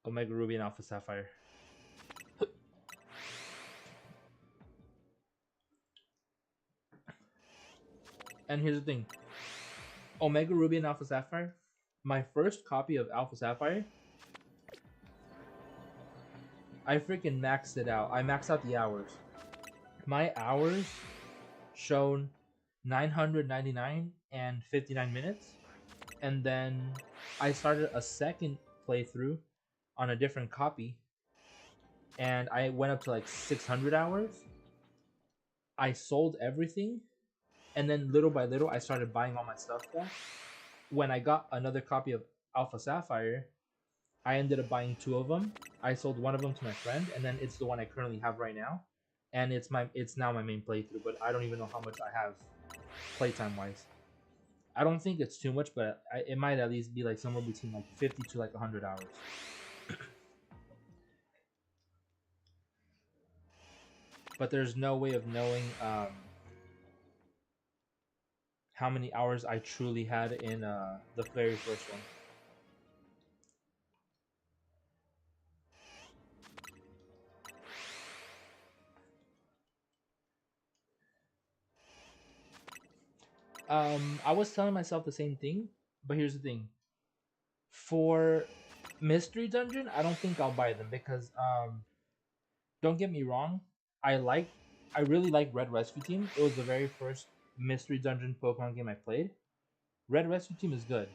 Omega Ruby and Alpha Sapphire. And here's the thing: Omega Ruby and Alpha Sapphire. My first copy of Alpha Sapphire, I freaking maxed it out. I maxed out the hours. My hours shown 999 and 59 minutes, and then I started a second playthrough on a different copy, and I went up to like 600 hours. I sold everything, and then little by little, I started buying all my stuff back. When I got another copy of Alpha Sapphire, I ended up buying two of them. I sold one of them to my friend, and then it's the one I currently have right now, and it's now my main playthrough. But I don't even know how much I have playtime wise. I don't think it's too much, but it might at least be like somewhere between like 50 to like 100 hours. But there's no way of knowing how many hours I truly had in the very first one. I was telling myself the same thing, but here's the thing: for mystery dungeon, I don't think I'll buy them because don't get me wrong, I really like Red Rescue Team. It was the very first mystery dungeon Pokemon game I played. Red Rescue Team is good.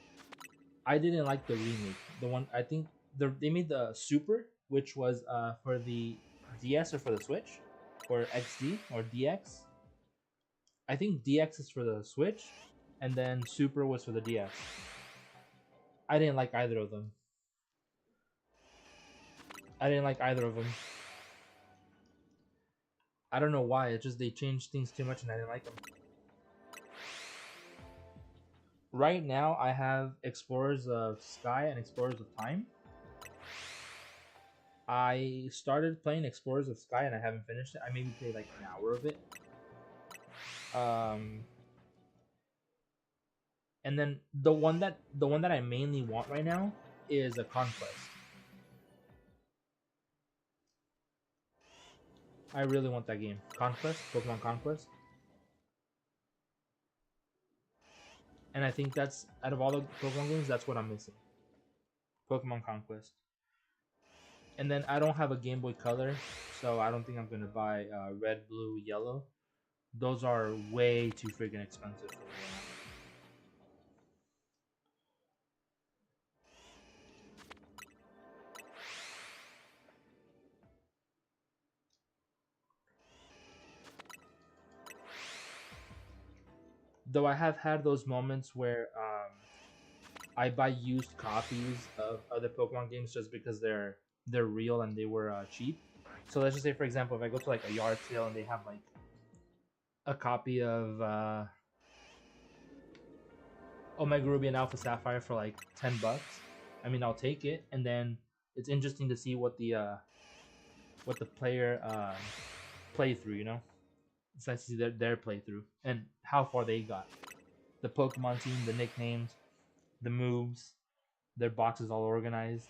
I didn't like the remake. The one I think they made the Super, which was for the DS or for the Switch, or XD or DX. I think DX is for the Switch, and then Super was for the DS. I didn't like either of them. I didn't like either of them. I don't know why. It's just they changed things too much, and I didn't like them. Right now, I have Explorers of Sky and Explorers of Time. I started playing Explorers of Sky, and I haven't finished it. I maybe played like an hour of it. Um, and then the one that I mainly want right now is a Conquest. I really want that game. Conquest, Pokemon Conquest. And I think that's out of all the Pokemon games, that's what I'm missing. Pokemon Conquest. And then I don't have a Game Boy Color, so I don't think I'm gonna buy red, blue, yellow. Those are way too freaking expensive for me. Though I have had those moments where I buy used copies of other Pokemon games just because they're real and they were cheap. So let's just say, for example, if I go to like a yard sale and they have like a copy of Omega Ruby and Alpha Sapphire for like $10, I mean I'll take it. And then it's interesting to see what the player playthrough, you know, it's nice to see their playthrough and how far they got. The Pokemon team, the nicknames, the moves, their boxes all organized.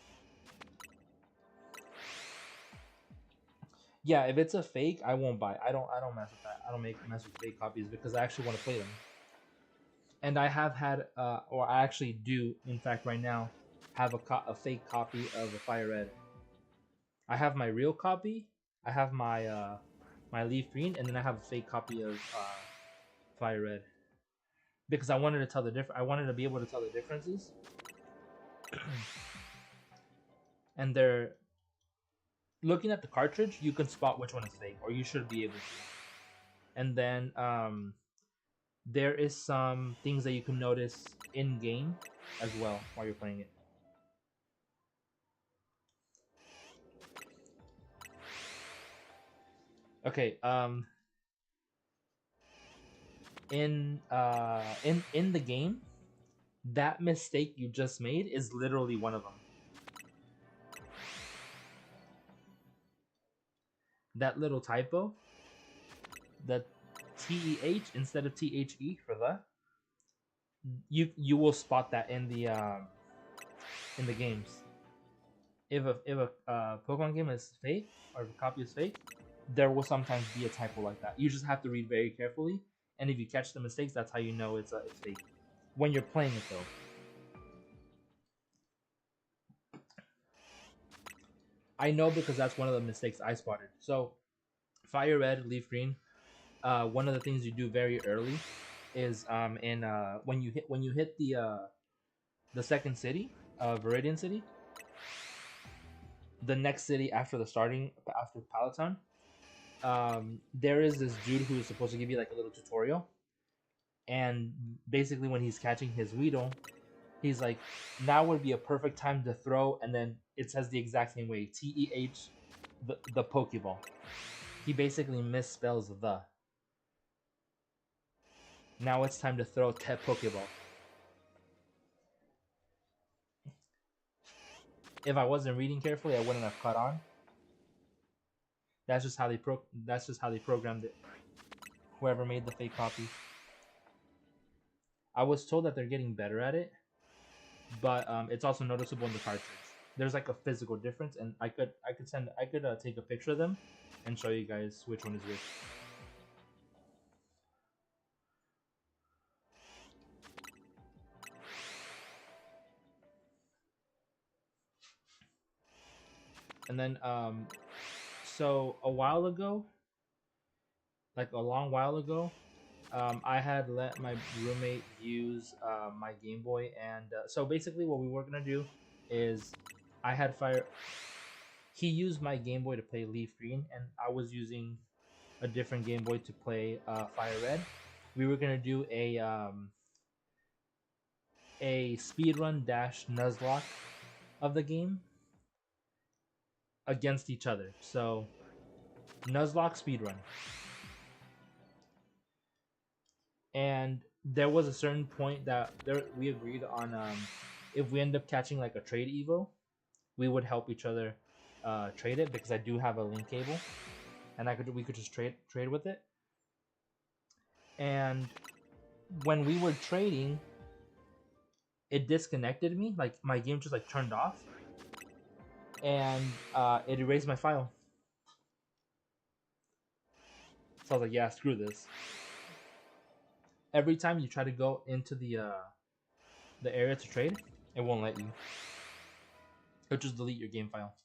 Yeah, if it's a fake, I won't buy. I don't mess with that. I don't make mess with fake copies because I actually want to play them. And I have had, or I actually do, in fact, right now, have a fake copy of a Fire Red. I have my real copy. I have my Leaf Green, and then I have a fake copy of Fire Red because I wanted to tell the difference. I wanted to be able to tell the differences, and they're looking at the cartridge. You can spot which one is fake, or you should be able to. And then there is some things that you can notice in game as well while you're playing it. Okay, in the game, that mistake you just made is literally one of them. That little typo, the TEH instead of THE for the, you will spot that in the games. If a Pokemon game is fake or if a copy is fake, there will sometimes be a typo like that. You just have to read very carefully, and if you catch the mistakes, that's how you know it's fake. When you're playing it though, I know because that's one of the mistakes I spotted. So, Fire Red, Leaf Green. One of the things you do very early is in when you hit the second city, Viridian City, the next city after the starting after Palatine. There is this dude who is supposed to give you like a little tutorial, and basically when he's catching his Weedle, he's like, now would be a perfect time to throw, and then it says the exact same way, TEH, the Pokeball. He basically misspells the. Now it's time to throw Te Pokeball. If I wasn't reading carefully, I wouldn't have caught on. That's just how they programmed it. Whoever made the fake copy. I was told that they're getting better at it, but it's also noticeable in the cartridge. There's like a physical difference, and I could take a picture of them and show you guys which one is which. And then so a while ago, like a long while ago, I had let my roommate use my Game Boy, and so basically what we were gonna do is I had fire. He used my Game Boy to play Leaf Green, and I was using a different Game Boy to play Fire Red. We were gonna do a speedrun dash Nuzlocke of the game against each other. So Nuzlocke speedrun, and there was a certain point that we agreed on. If we end up catching like a trade Evo, we would help each other trade it because I do have a link cable, and we could just trade with it. And when we were trading, it disconnected me. Like my game just like turned off, and it erased my file. So I was like, yeah, screw this. Every time you try to go into the the area to trade, it won't let you. It'll just delete your game file.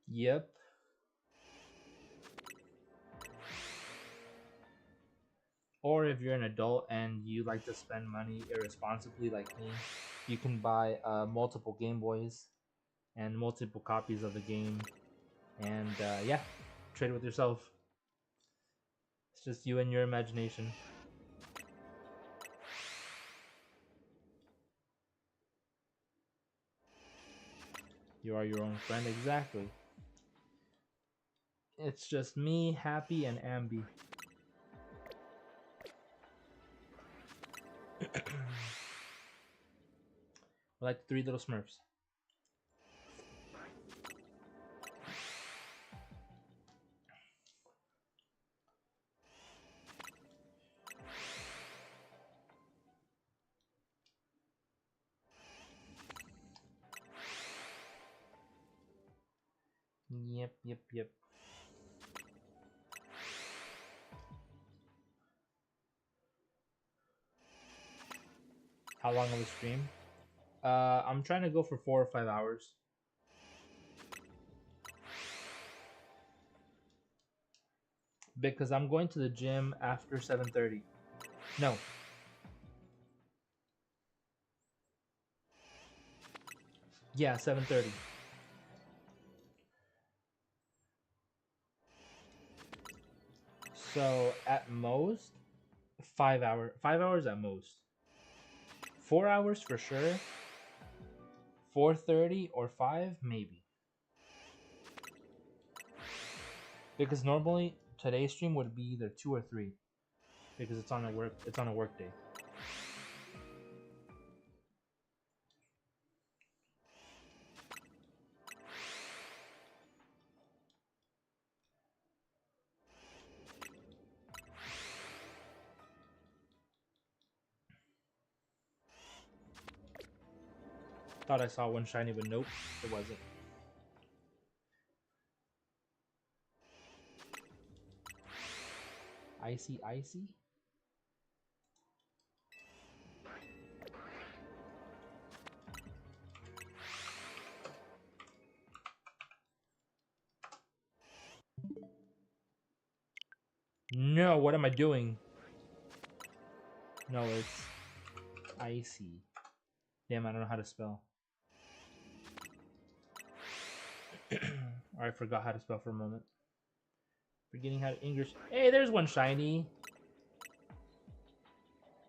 Yep. Or if you're an adult and you like to spend money irresponsibly like me, you can buy multiple Game Boys and multiple copies of the game, and yeah, trade with yourself. It's just you and your imagination. You are your own friend, exactly. It's just me, Happy, and Ambi. Like three little Smurfs. Yep, yep, yep. How long of a stream? I'm trying to go for 4 or 5 hours. Because I'm going to the gym after 7:30. No. Yeah, 7:30. So at most 5 hours at most. 4 hours for sure. 4:30 or 5 maybe. Because normally today's stream would be either 2 or 3 because it's on a work day. Thought I saw one shiny, but nope, it wasn't. Icy, icy. No, what am I doing? No, it's icy. Damn, I don't know how to spell. Or I forgot how to spell for a moment. Forgetting how to English. Hey, there's one shiny.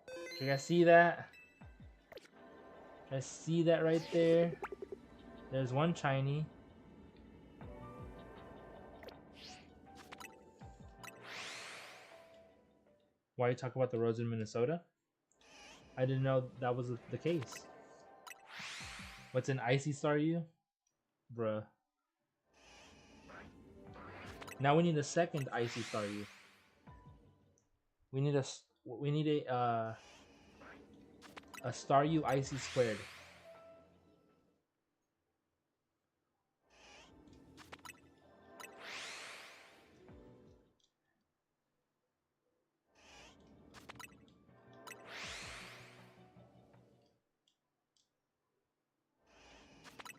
Do you guys see that? I see that right there. There's one shiny. Why you talk about the roads in Minnesota? I didn't know that was the case. What's an icy star you? Bruh. Now we need a second icy star you. We need a star you icy squared.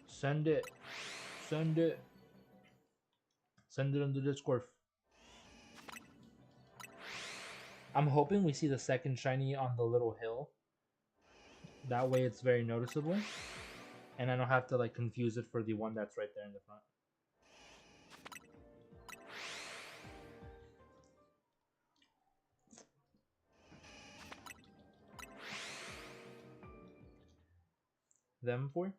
Send it. Send it. Send it on the Discord. I'm hoping we see the second shiny on the little hill. That way it's very noticeable. And I don't have to like confuse it for the one that's right there in the front. Them four?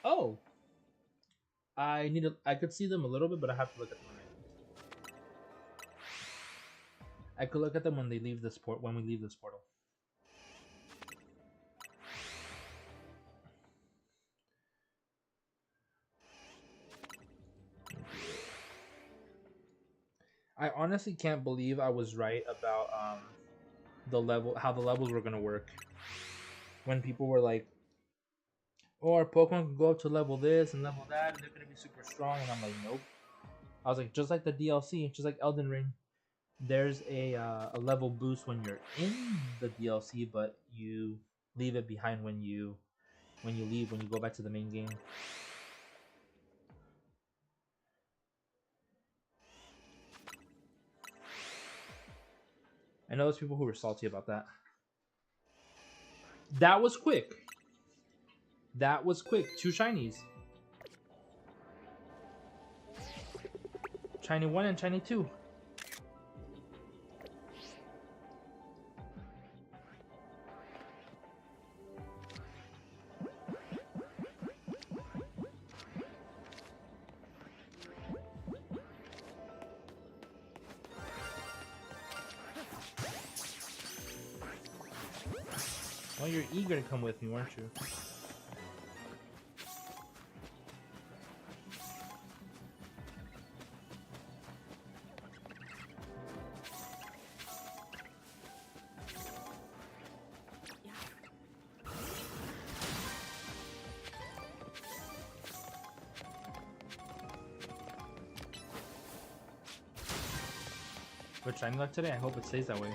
Oh! I could see them a little bit, but I have to look at them. I could look at them when they leave this when we leave this portal. I honestly can't believe I was right about how the levels were gonna work. When people were like, Or Pokemon can go up to level this and level that, and they're gonna be super strong. And I'm like, nope. I was like, just like the DLC, just like Elden Ring, there's a level boost when you're in the DLC, but you leave it behind when you leave, when you go back to the main game. I know there's people who were salty about that. That was quick. That was quick. 2 shinies. Shiny 1 and Shiny 2. Well, you're eager to come with me, weren't you? Good shiny luck today. I hope it stays that way.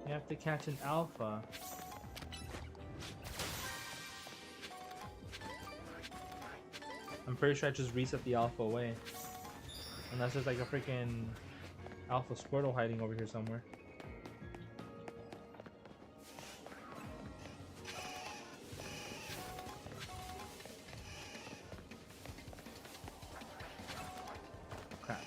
You have to catch an alpha. I'm pretty sure I just reset the alpha away. Unless there's like a freaking alpha Squirtle hiding over here somewhere. Crap.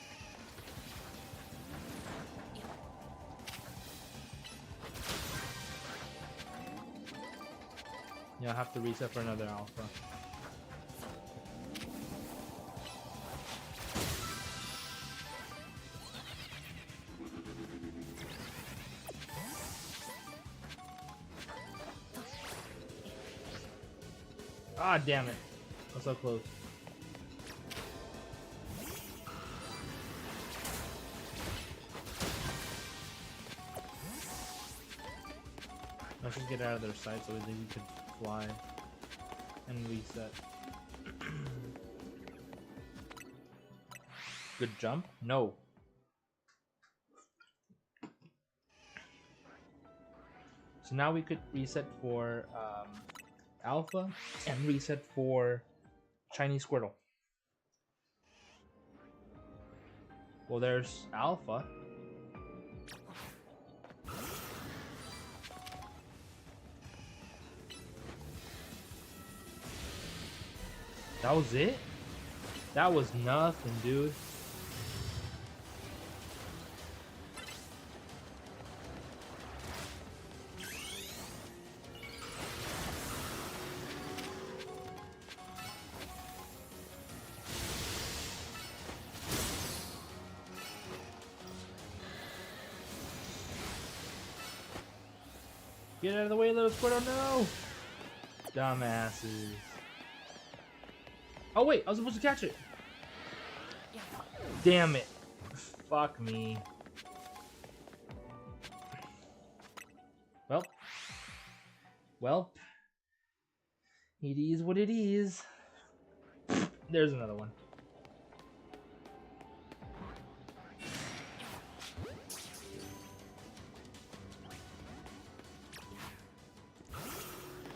Yeah, I'll have to reset for another alpha. Ah, damn it. I'm so close. Let's just get out of their sight so that we can fly and reset. Good jump? No. So now we could reset for Alpha and reset for Chinese Squirtle. Well, there's Alpha. That was it? That was nothing, dude. Get out of the way, little Squirtle, no! Dumbasses. Oh wait, I was supposed to catch it! Damn it. Fuck me. Well, it is what it is. There's another one.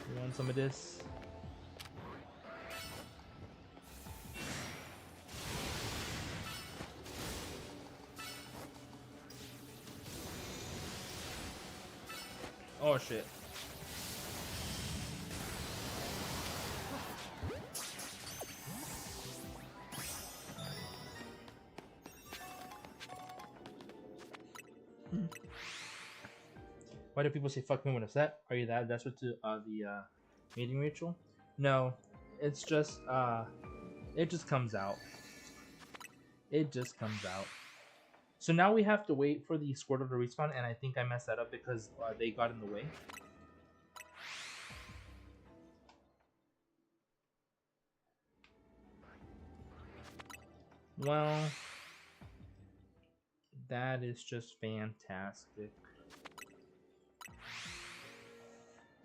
You want some of this? Oh shit. Why do people say fuck me when upset? Are you that desperate to the mating ritual? No, it's just it just comes out. It just comes out. So now we have to wait for the Squirtle to respawn, and I think I messed that up because they got in the way. Well, that is just fantastic.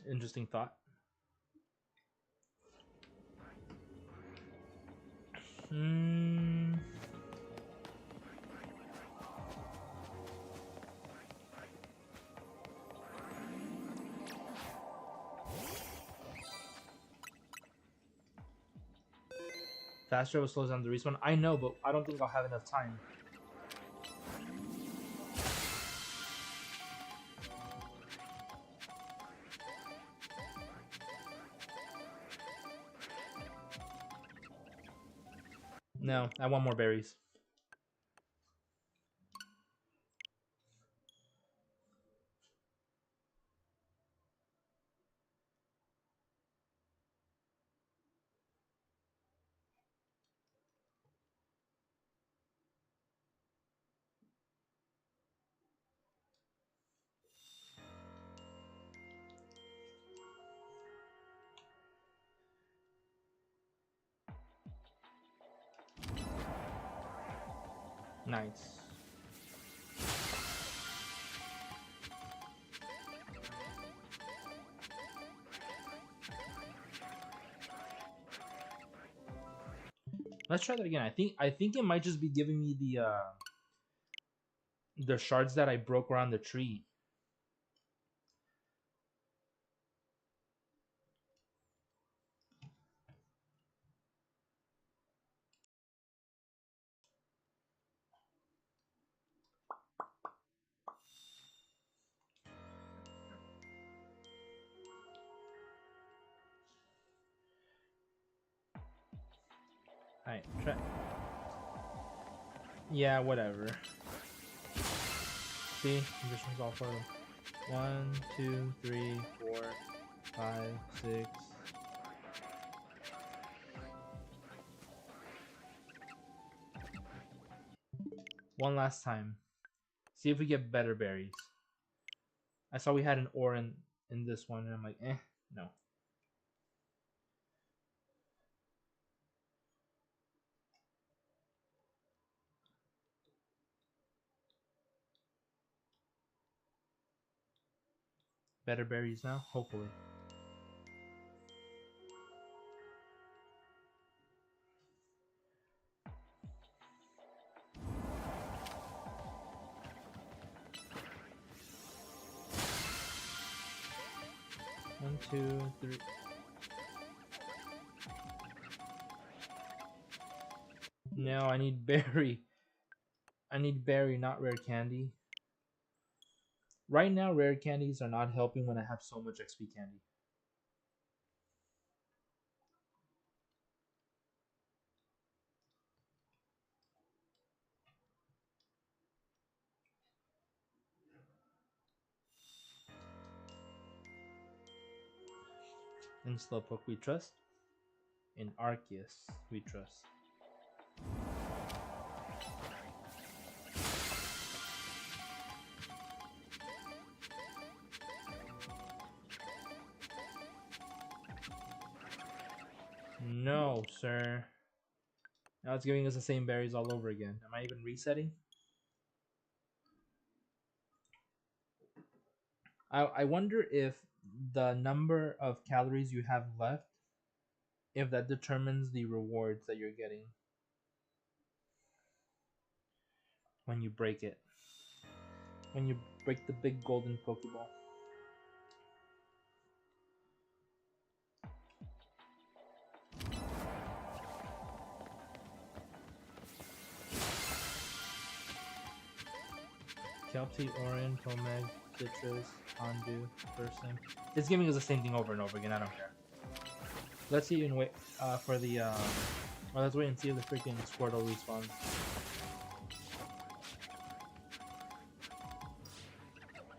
Interesting thought. Hmm. Fast travel slows down the respawn. I know, but I don't think I'll have enough time. No, I want more berries. Nice. Let's try that again. I think it might just be giving me the shards that I broke around the tree. Alright, try. Yeah, whatever. See, conditions all for them. 1, 2, 3, 4, 5, 6. One last time. See if we get better berries. I saw we had an ore in this one, and I'm like, no. Better berries now, hopefully. One, two, three. No, I need berry. I need berry, not rare candy. Right now, rare candies are not helping when I have so much XP candy. In Slowpoke we trust. In Arceus we trust. No, sir. Now it's giving us the same berries all over again. Am I even resetting? I wonder if the number of calories you have left, if that determines the rewards that you're getting when you break it. When you break the big golden Pokeball. Kelpie, Orion, Tomeg, Citrus, Hondu, Person. It's giving us the same thing over and over again. I don't care. Let's see and wait for the. Well, let's wait and see if the freaking Squirtle respawns.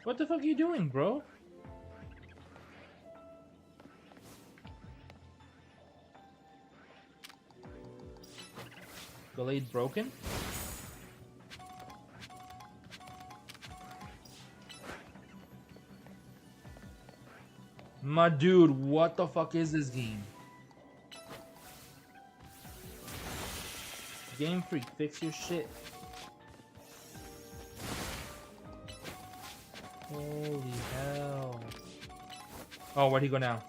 What the fuck are you doing, bro? Gallade broken? My dude, what the fuck is this game? Game Freak, fix your shit. Holy hell. Oh, where'd he go now?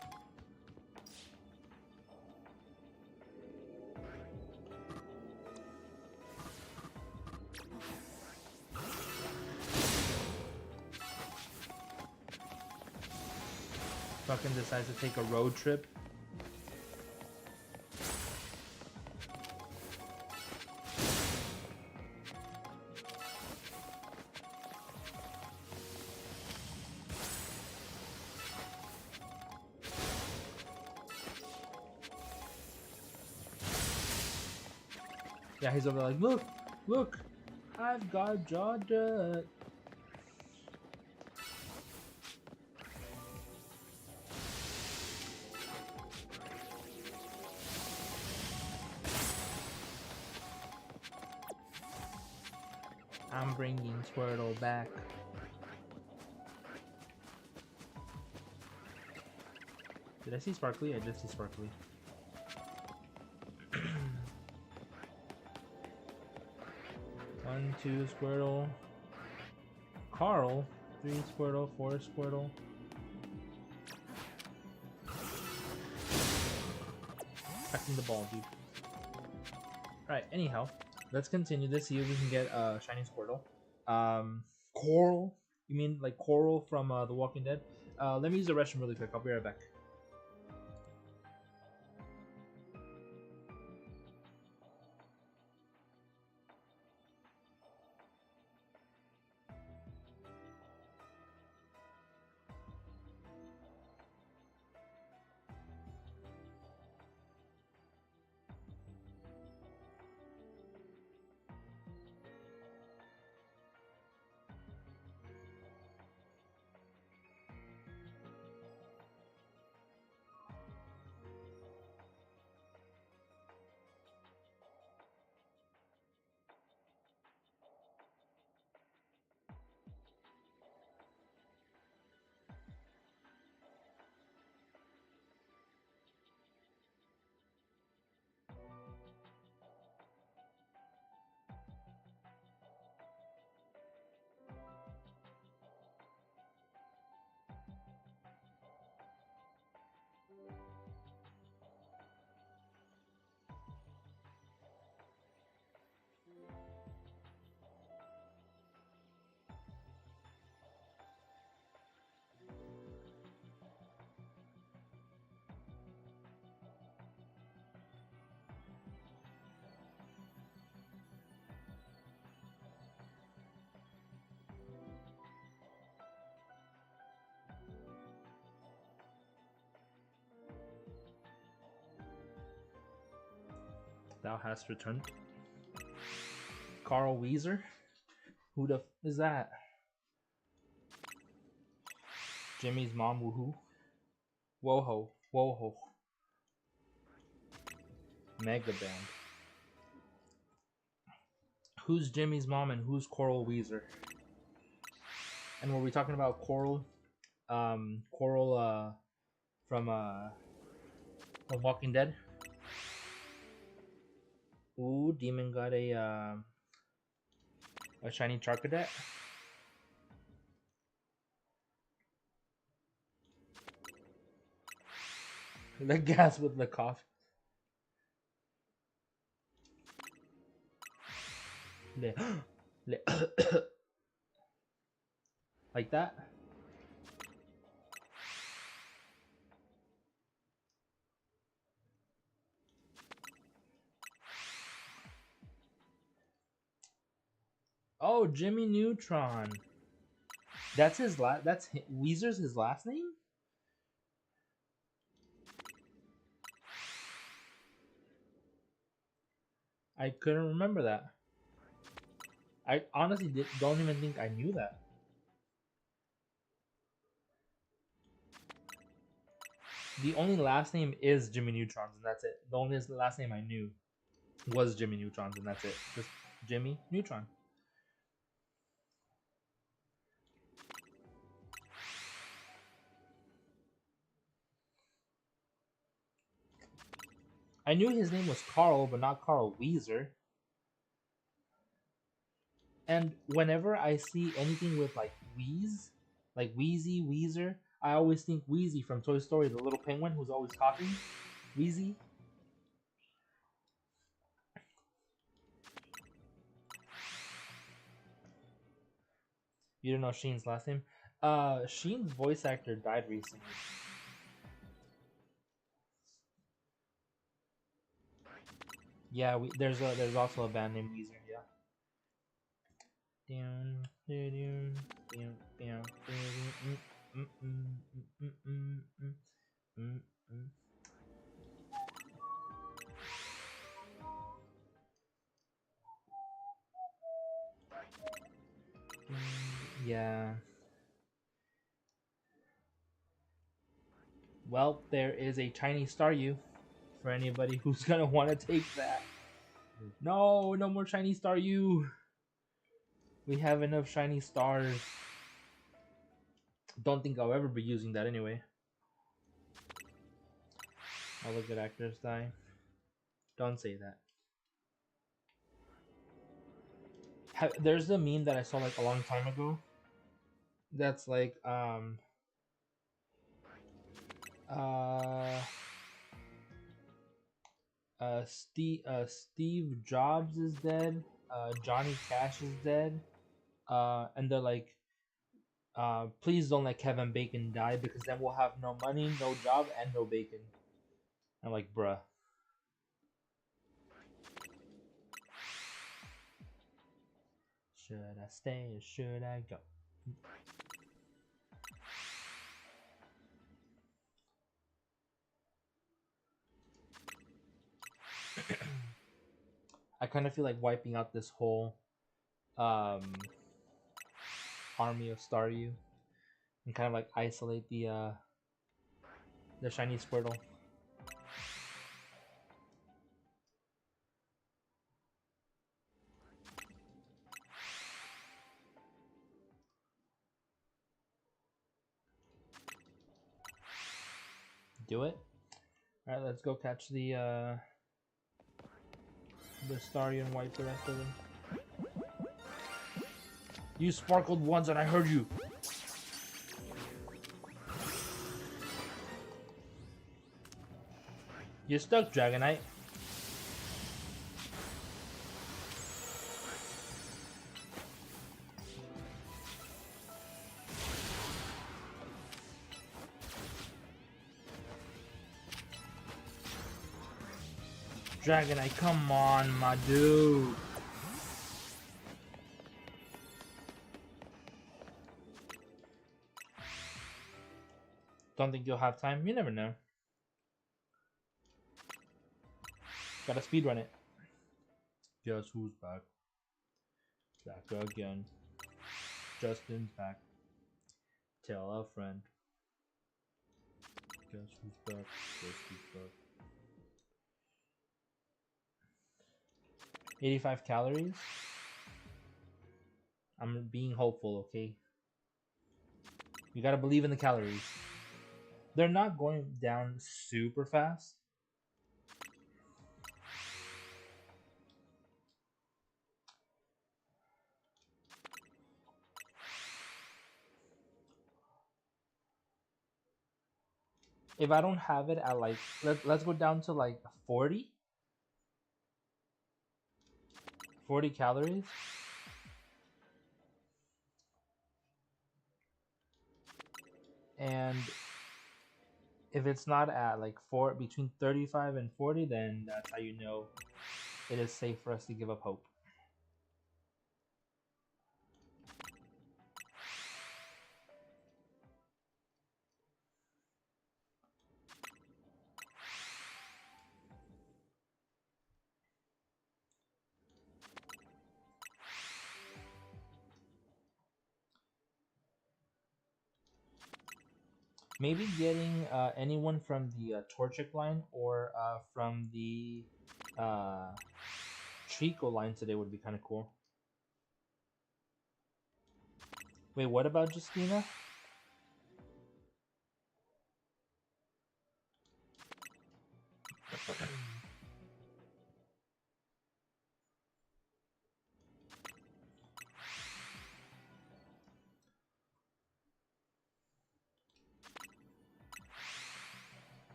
Fucking decides to take a road trip. Yeah, he's over there like, look, look, I've got jaw dirt. I'm bringing Squirtle back. Did I see Sparkly? I did see Sparkly. 1, 2 Squirtle. Carl. 3 Squirtle. 4 Squirtle. Catching the ball, dude. Alright, anyhow. Let's continue this. See if we can get Shiny Squirtle. Coral? You mean like Coral from The Walking Dead? Let me use the restroom really quick. I'll be right back. Thou hast returned. Carl Weezer? Who the f is that? Jimmy's mom, woohoo. Woho. Woho. Mega Band. Who's Jimmy's mom and who's Coral Weezer? And were we talking about Coral? Coral from Walking Dead? Ooh, Demon got a shiny Charcadet. The gas with the cough. Like that. Oh, Jimmy Neutron. That's his last. Weezer's his last name. I couldn't remember that. I honestly don't even think I knew that. The only last name is Jimmy Neutrons, and that's it. The only last name I knew was Jimmy Neutrons, and that's it. Just Jimmy Neutron. I knew his name was Carl, but not Carl Weezer. And whenever I see anything with like Wheeze, like Wheezy, Weezer, I always think Wheezy from Toy Story, the little penguin who's always talking. Wheezy. You don't know Sheen's last name? Sheen's voice actor died recently. Yeah, there's also a band named Weezer. Yeah. Yeah. Well, there is a Chinese Star U for anybody who's gonna want to take that. No, no more Chinese Star U. We have enough shiny stars. Don't think I'll ever be using that anyway. All the good actors die. Don't say that. There's a meme that I saw like a long time ago. That's like uh Steve Jobs is dead. Johnny Cash is dead. And they're like, please don't let Kevin Bacon die because then we'll have no money, no job, and no bacon. I'm like, bruh. Should I stay or should I go? I kind of feel like wiping out this whole um, army of Staryu and kind of like isolate the shiny Squirtle. Do it. All right, let's go catch the Staryu and wipe the rest of them. You sparkled once and I heard you. You're stuck, Dragonite. Dragonite, come on, my dude. Don't think you'll have time? You never know. Gotta speedrun it. Guess who's back? Back again. Justin's back. Tell a friend. Guess who's back? Guess who's back? 85 calories? I'm being hopeful, okay? You gotta believe in the calories. They're not going down super fast. If I don't have it at like, let's go down to like 40? 40 calories? And if it's not at like between 35 and 40, then that's how you know it is safe for us to give up hope. Maybe getting anyone from the Torchic line or from the uh, Trico line today would be kind of cool. Wait, what about Justina?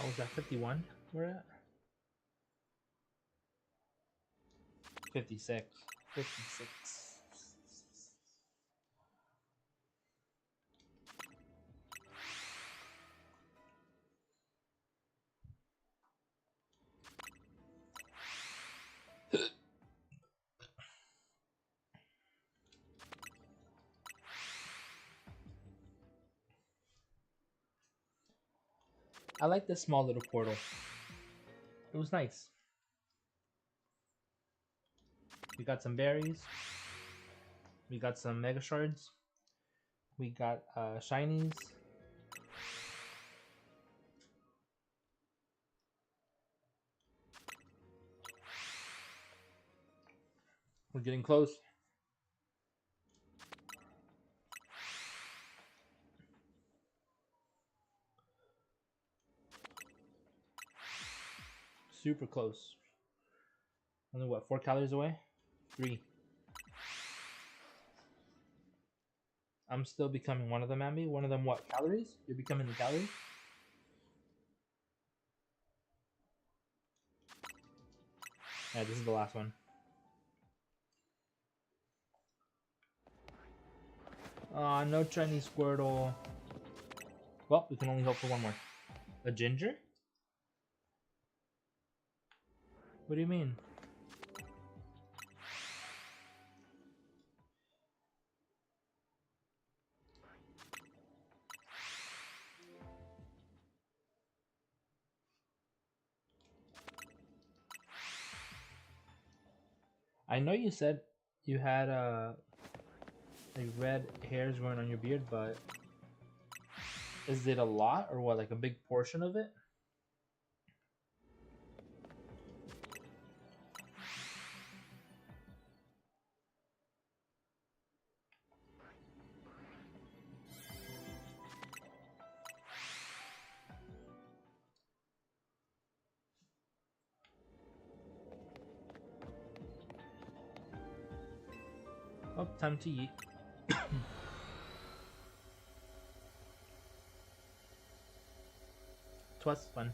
I was at 51. We're at 56. 56. I like this small little portal. It was nice. We got some berries. We got some mega shards. We got shinies. We're getting close. Super close. Only what, 4 calories away? 3. I'm still becoming one of them, Ambi. One of them what, calories? You're becoming the calorie? Yeah, this is the last one. Aw, no Chinese Squirtle. Well, we can only hope for one more. A ginger? What do you mean? I know you said you had like red hairs growing on your beard, but is it a lot or what? Like a big portion of it? Oh, time to eat. Twas fun.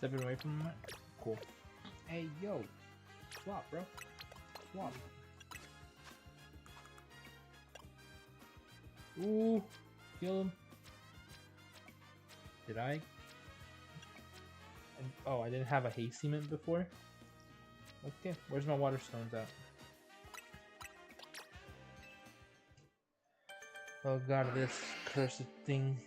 Stepping away from it. Cool. Hey, yo. Swap, bro. Swap. Ooh. Kill him. Did I? Oh, I didn't have a hasty mint before? Okay, where's my water stones at? Oh god, this cursed thing.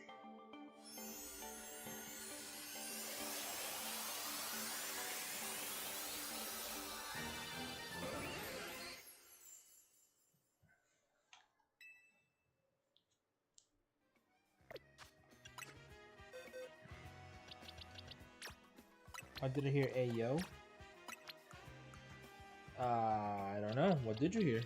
I did hear Ayo. I don't know. What did you hear?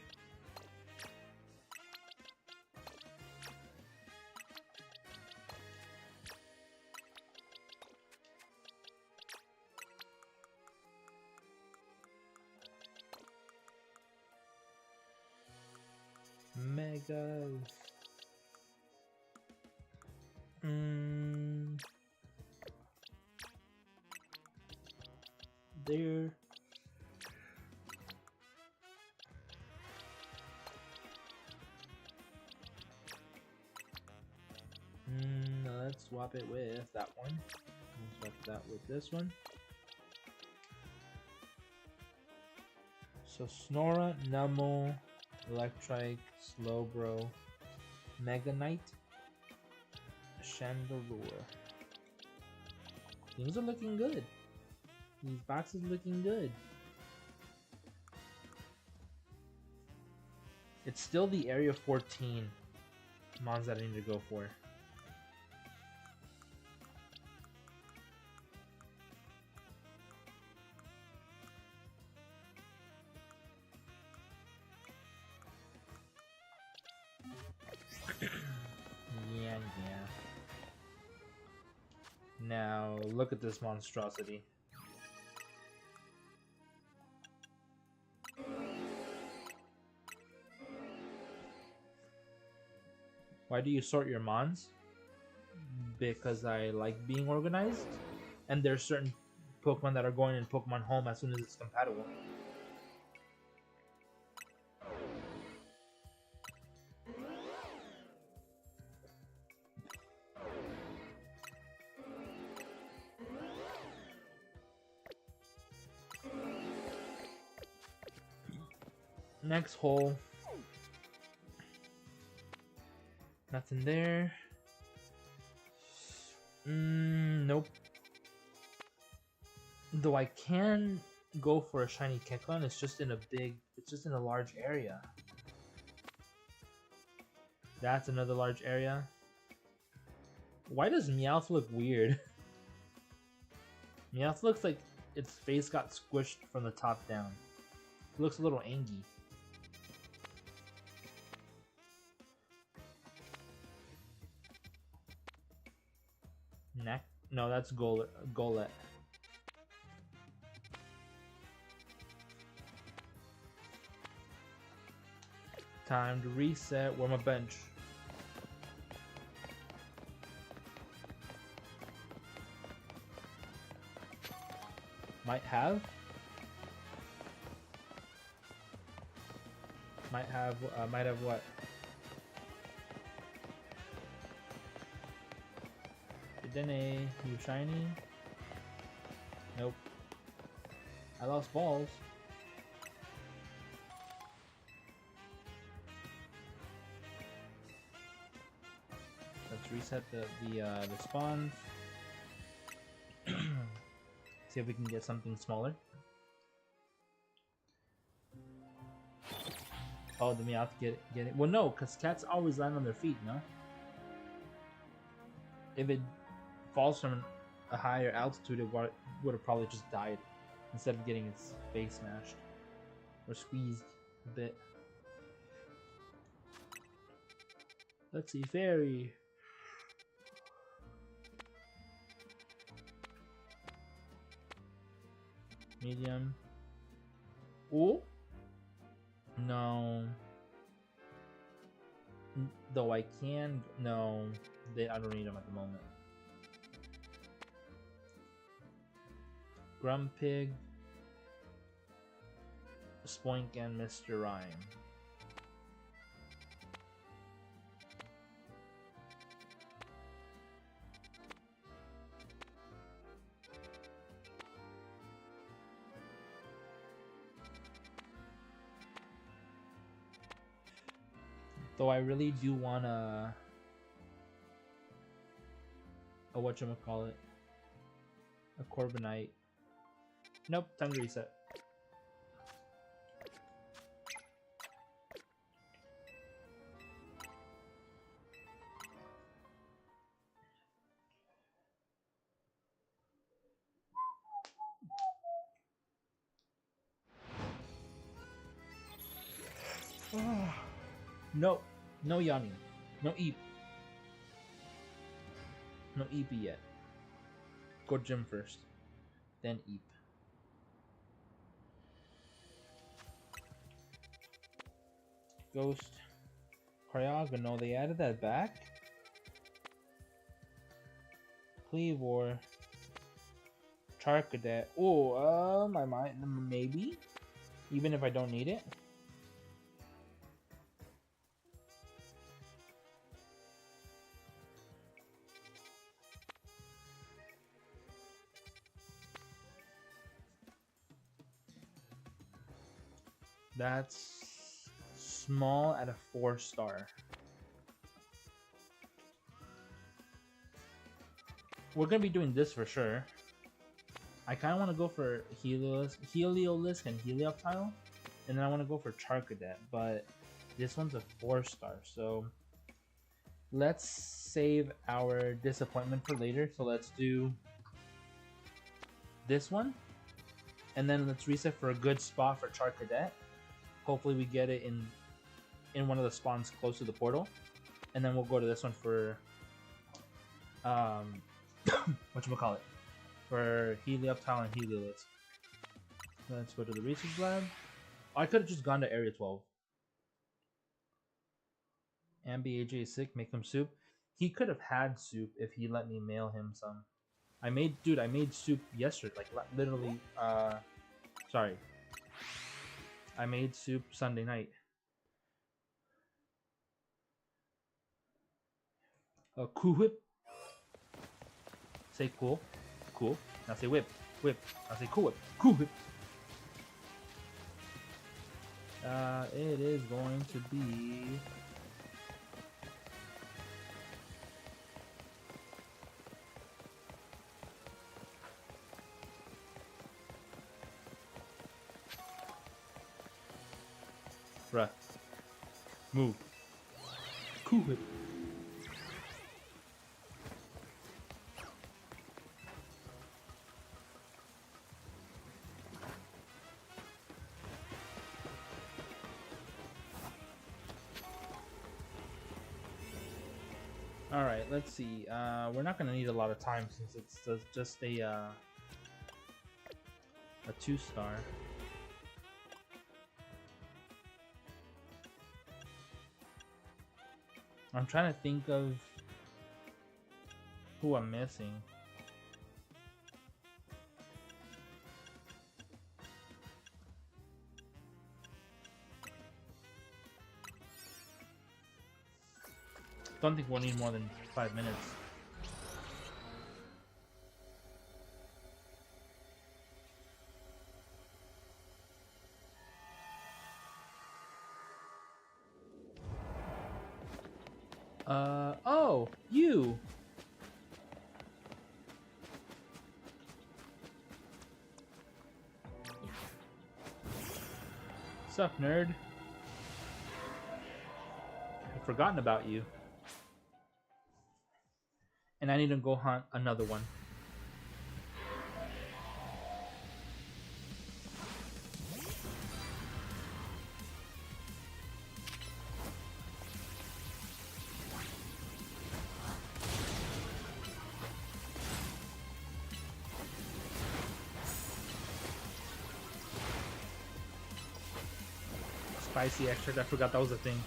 Megas. There. swap it with that one. And swap that with this one. So Snora, Numel, Electrike, Slowbro, Mega Knight, Chandelure. Things are looking good. These boxes looking good. It's still the Area 14 mons that I need to go for. Yeah. Now, look at this monstrosity. Why do you sort your mons? Because I like being organized, and there's certain Pokemon that are going in Pokemon Home as soon as it's compatible. Next hole. Nothing there. Nope. Though I can go for a shiny Kecleon, it's just in a large area. That's another large area. Why does Meowth look weird? Meowth looks like its face got squished from the top down. It looks a little angry. Neck? No, that's Golett. Time to reset. Where my bench? Might have what? Didn't you shiny? Nope. I lost balls. Let's reset the spawns. See if we can get something smaller. Oh, the Meowth get it. Well, no, because cats always land on their feet, no? If it falls from a higher altitude, it would have probably just died instead of getting its face smashed or squeezed a bit. Let's see, fairy. Medium. Ooh. No. Though I can. No. I don't need them at the moment. Grumpig. Spoink and Mr. Rhyme. Though I really do want a whatchamacallit, a Corbinite. Nope, time to reset. No, no Yanni, no Eep, no Eepy yet. Go gym first, then Eep. Ghost, Cryoga, no, they added that back. Cleavor, Charcadet. Oh, I might, maybe, even if I don't need it. That's small at a 4-star. We're gonna be doing this for sure. I kind of want to go for Heliolisk and Helioptile, and then I want to go for Charcadet, but this one's a 4-star, so let's save our disappointment for later. So let's do this one, and then let's reset for a good spot for Charcadet. Hopefully we get it in one of the spawns close to the portal, and then we'll go to this one for whatchamacallit, for Helioptile and Heliolisk. Let's go to the research lab. I could have just gone to Area 12. Ambi AJ is sick, make him soup. He could have had soup if he let me mail him some. I made soup yesterday, like literally, sorry. I made soup Sunday night. Cool whip. Say cool. Cool. Now say whip. Whip. Now say cool whip. Cool whip. It is going to be... Bruh. Move. Cool whip. Alright, let's see. We're not gonna need a lot of time since it's just a 2-star. I'm trying to think of who I'm missing. Don't think we'll need more than 5 minutes. Oh, you! Sup, nerd? I've forgotten about you. And I need to go hunt another one. Spicy extract, I forgot that was a thing.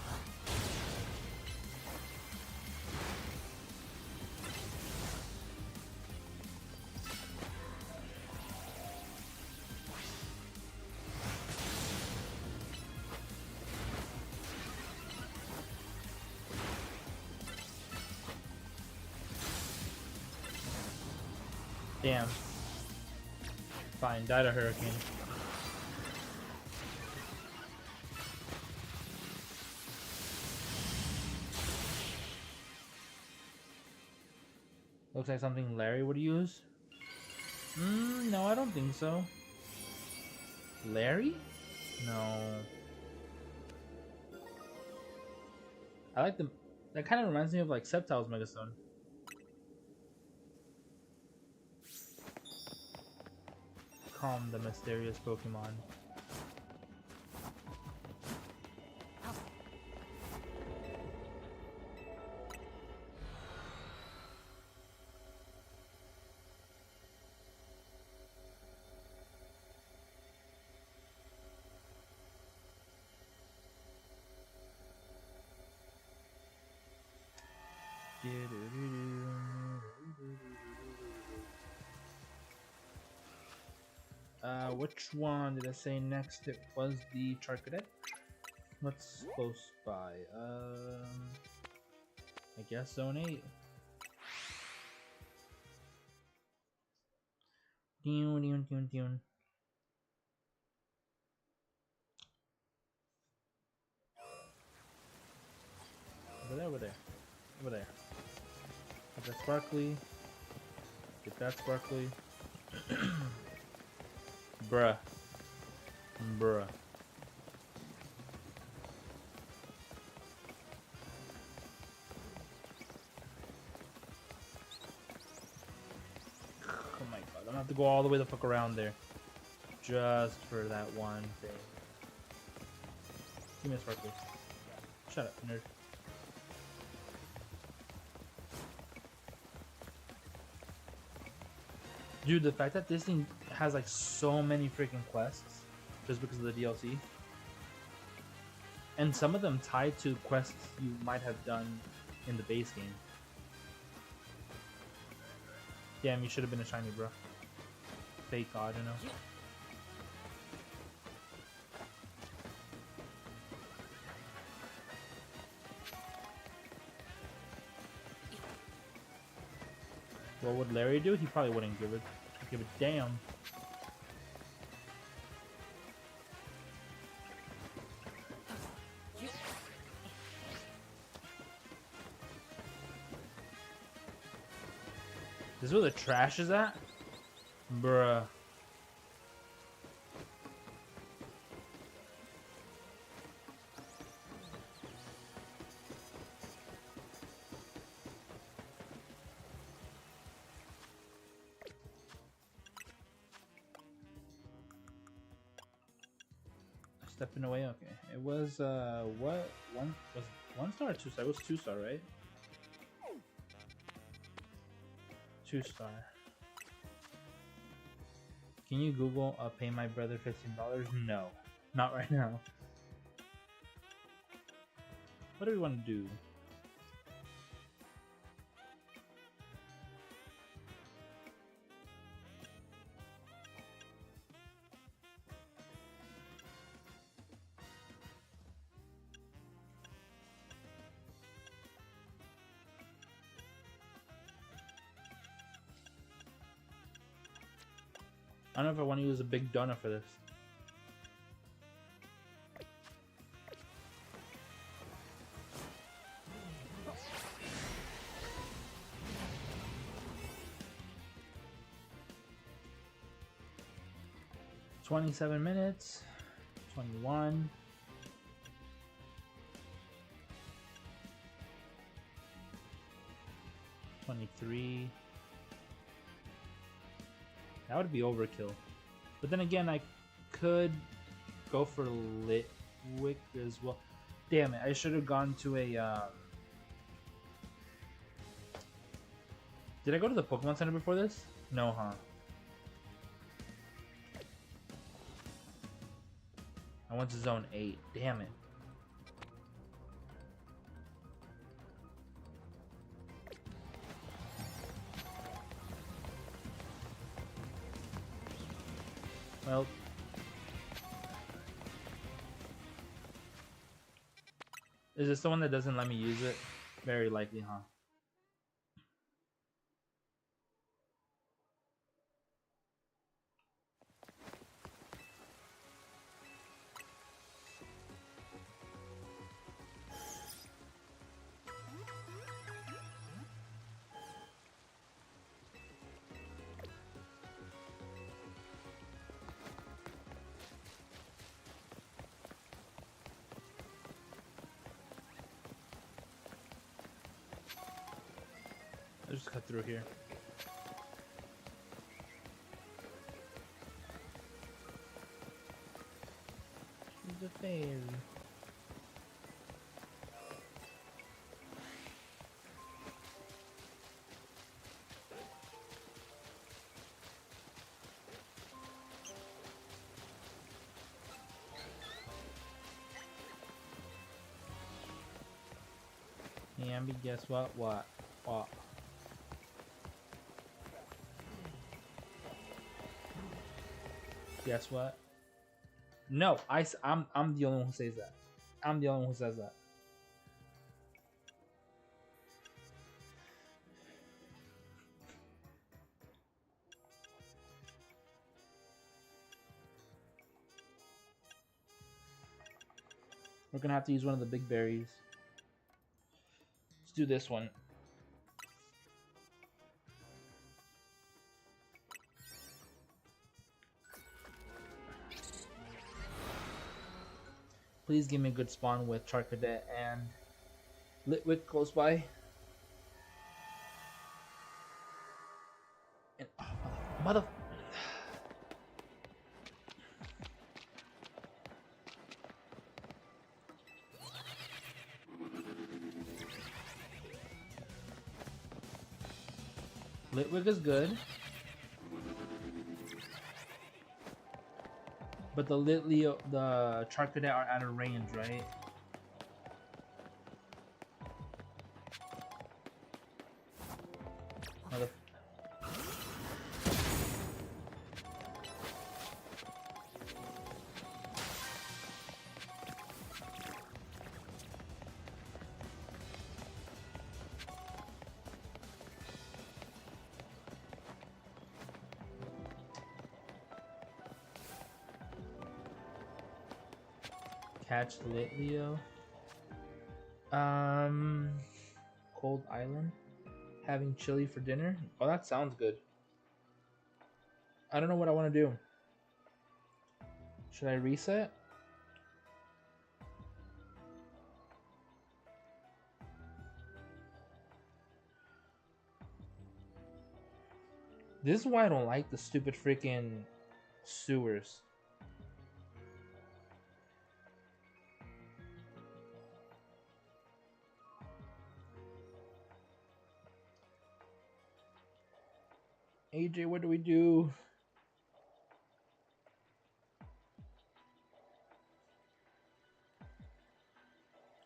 Damn. Fine, died a hurricane. Looks like something Larry would use. No, I don't think so. Larry? No. I like the... That kind of reminds me of like Sceptile's Megastone. Calm the mysterious Pokemon. Which one did I say next? It was the Charcadet. What's close by? I guess Zone 8. Dune. Over there, over there. Over there. Get that sparkly. Get that sparkly. Bruh. Bruh. Oh my god, I'm gonna have to go all the way the fuck around there. Just for that one thing. Give me a sparkly. Shut up, nerd. Dude, the fact that this thing has like so many freaking quests just because of the DLC. And some of them tied to quests you might have done in the base game. Damn, you should have been a shiny, bro. Fake god, you know? What would Larry do? He probably wouldn't give a damn. This is where the trash is at? Bruh. Stepping away, okay. It was what one was 1 star or 2 star? It was 2 star, right? 2 star. Can you Google pay my brother $15? No. Not right now. What do we want to do? I don't know if I want to use a big donut for this. $27, 21. $23. That would be overkill. But then again, I could go for Litwick as well. Damn it, I should have gone to a... Did I go to the Pokemon Center before this? No, huh? I went to Zone 8. Damn it. Well... Is this the one that doesn't let me use it? Very likely, huh? Let's just cut through here. She's a fairy. Ambi, guess what? What? Guess what? No, I'm the only one who says that. I'm the only one who says that. We're gonna have to use one of the big berries. do this one. Please give me a good spawn with Charcadet and Litwick close by. And, oh, mother. Litwick is good. But the Charcadet are out of range, right? Mother. Catch Litleo. Cold Island. Having chili for dinner. Oh, that sounds good. I don't know what I want to do. Should I reset? This is why I don't like the stupid freaking sewers. AJ, what do we do?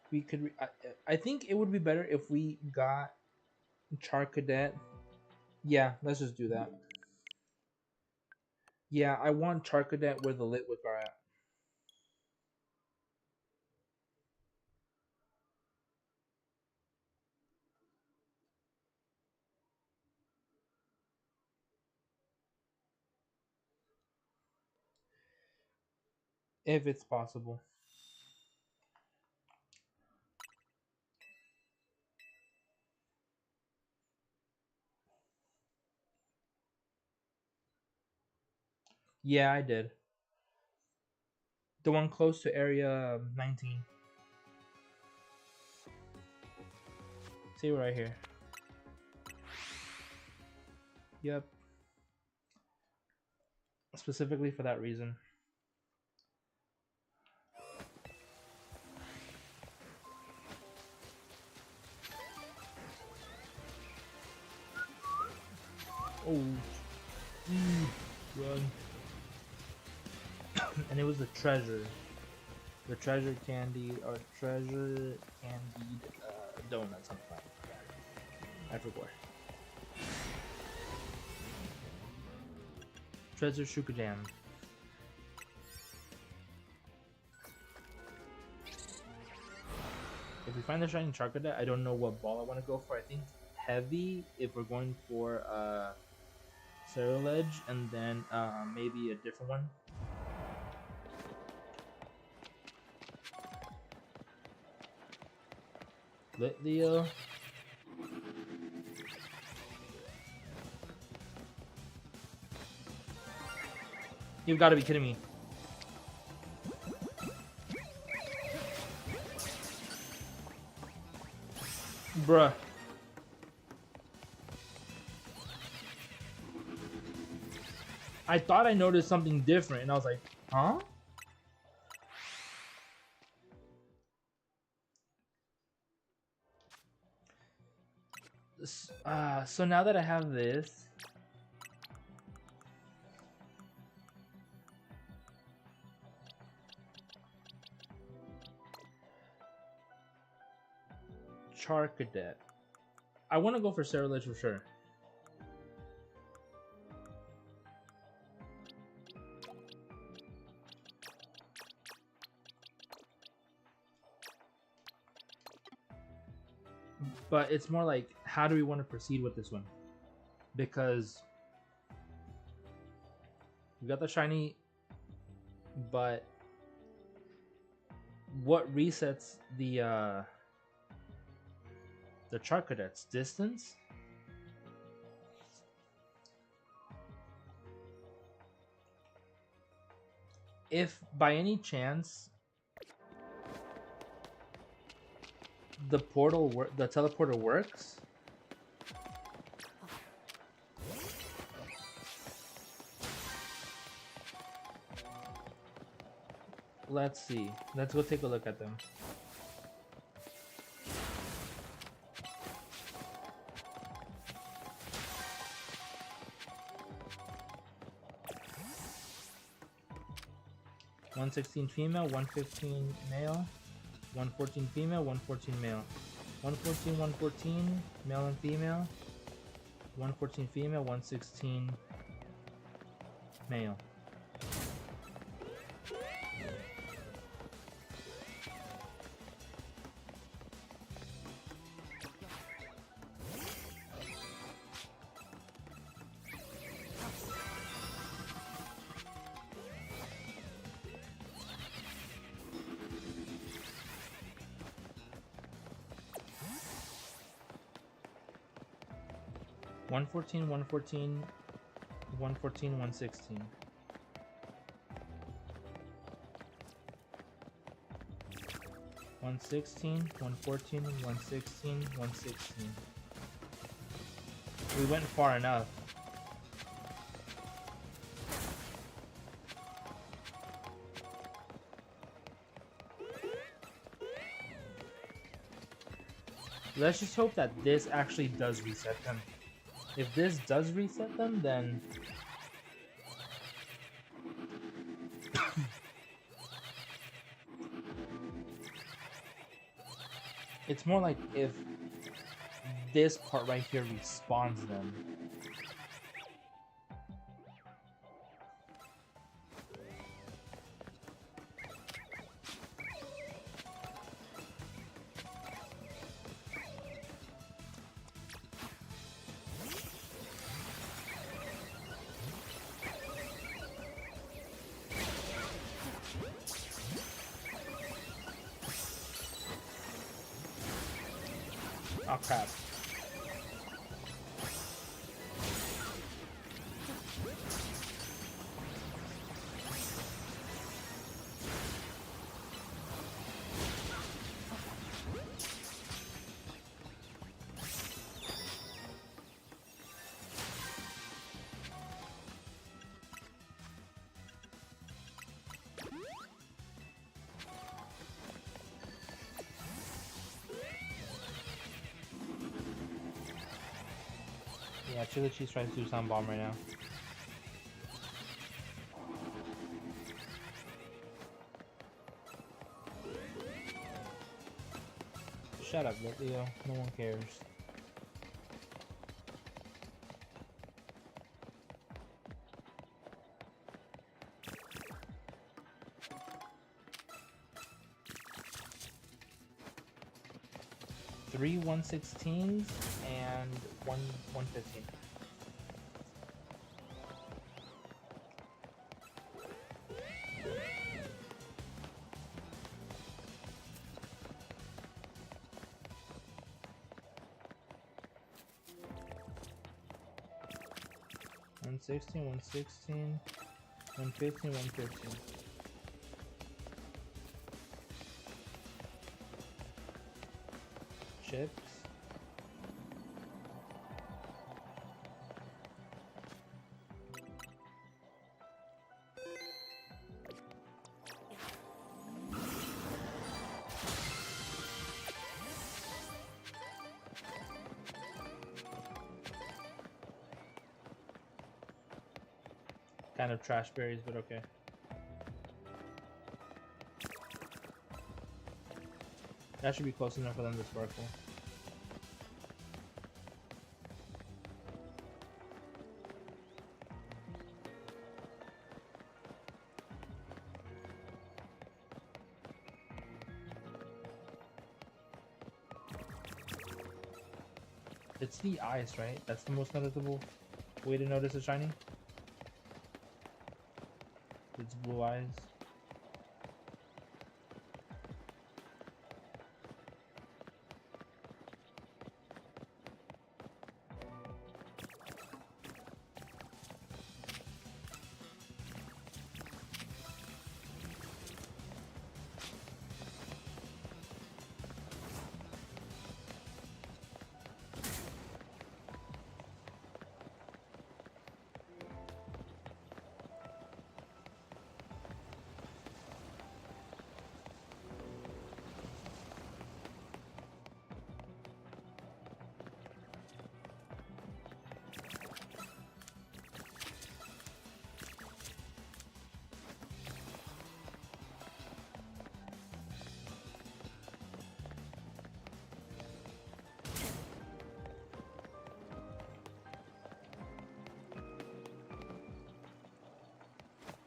We could. I think it would be better if we got Charcadet. Yeah, let's just do that. Yeah, I want Charcadet where the Litwick are at. If it's possible. Yeah, I did. The one close to area 19. See right here. Yep. Specifically for that reason. Oh. Run. And it was the treasure. The treasure candy or treasure candied donut, something like that. I forgot. Treasure Shuka Jam. If we find the shiny Charcadet, I don't know what ball I want to go for. I think heavy if we're going for Cerulege, and then maybe a different one. Litleo. You've got to be kidding me. Bruh. I thought I noticed something different, and I was like, huh? So now that I have this, Charcadet, I want to go for Cerulege for sure. But it's more like, how do we want to proceed with this one? Because we got the shiny, but what resets the The Charcadets. Distance? If by any chance the the teleporter works, let's see. Let's go take a look at them. (116) female, 115 male, 114 female, 114 male, 114, 114 male and female, 114 female, 116 male. One 114, 116. 116, 114, 116, 116. We went far enough. Let's just hope that this actually does reset them. If this does reset them, then it's more like if this part right here respawns them. Oh crap. Yeah, Chili Cheese tries to do some bomb right now. Shut up, Leo. No one cares. Three 116s and one 115. One 116, 115, 115. Chips. Kind of trash berries, but okay. That should be close enough for them to sparkle. It's the eyes, right? That's the most noticeable way to notice a shiny. It's blue eyes.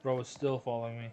Bro is still following me.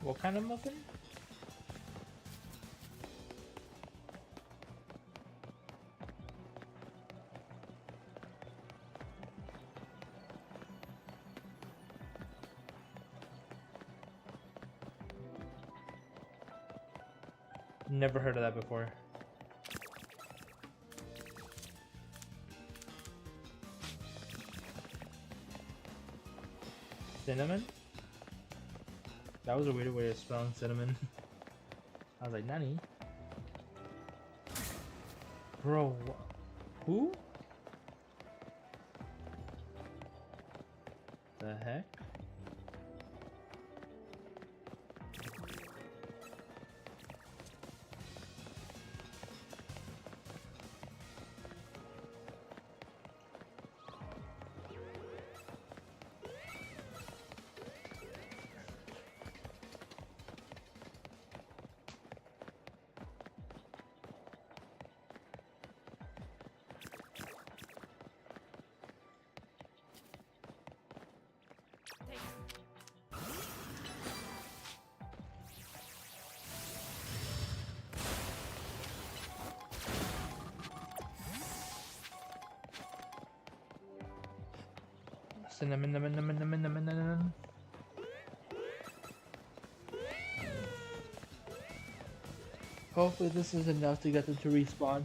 What kind of muffin? Never heard of that before. Cinnamon? That was a weird way of spelling cinnamon. I was like, Nani? Bro, who? The heck? Cinnamon, cinnamon, cinnamon, cinnamon, cinnamon, cinnamon. Hopefully this is enough to get them to respawn.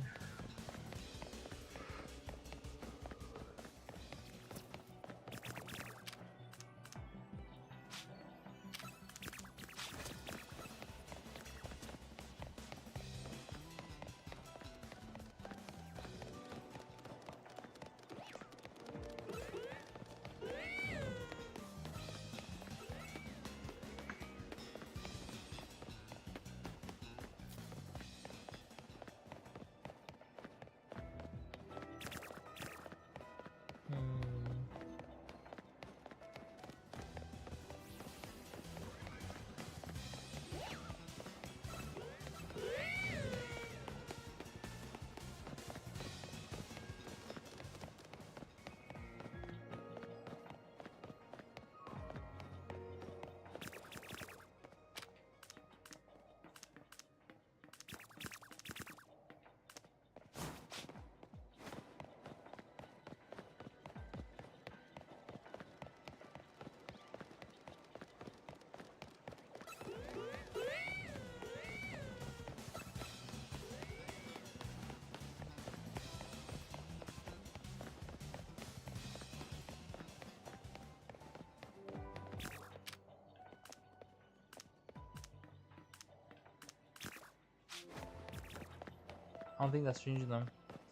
I don't think that's changing them.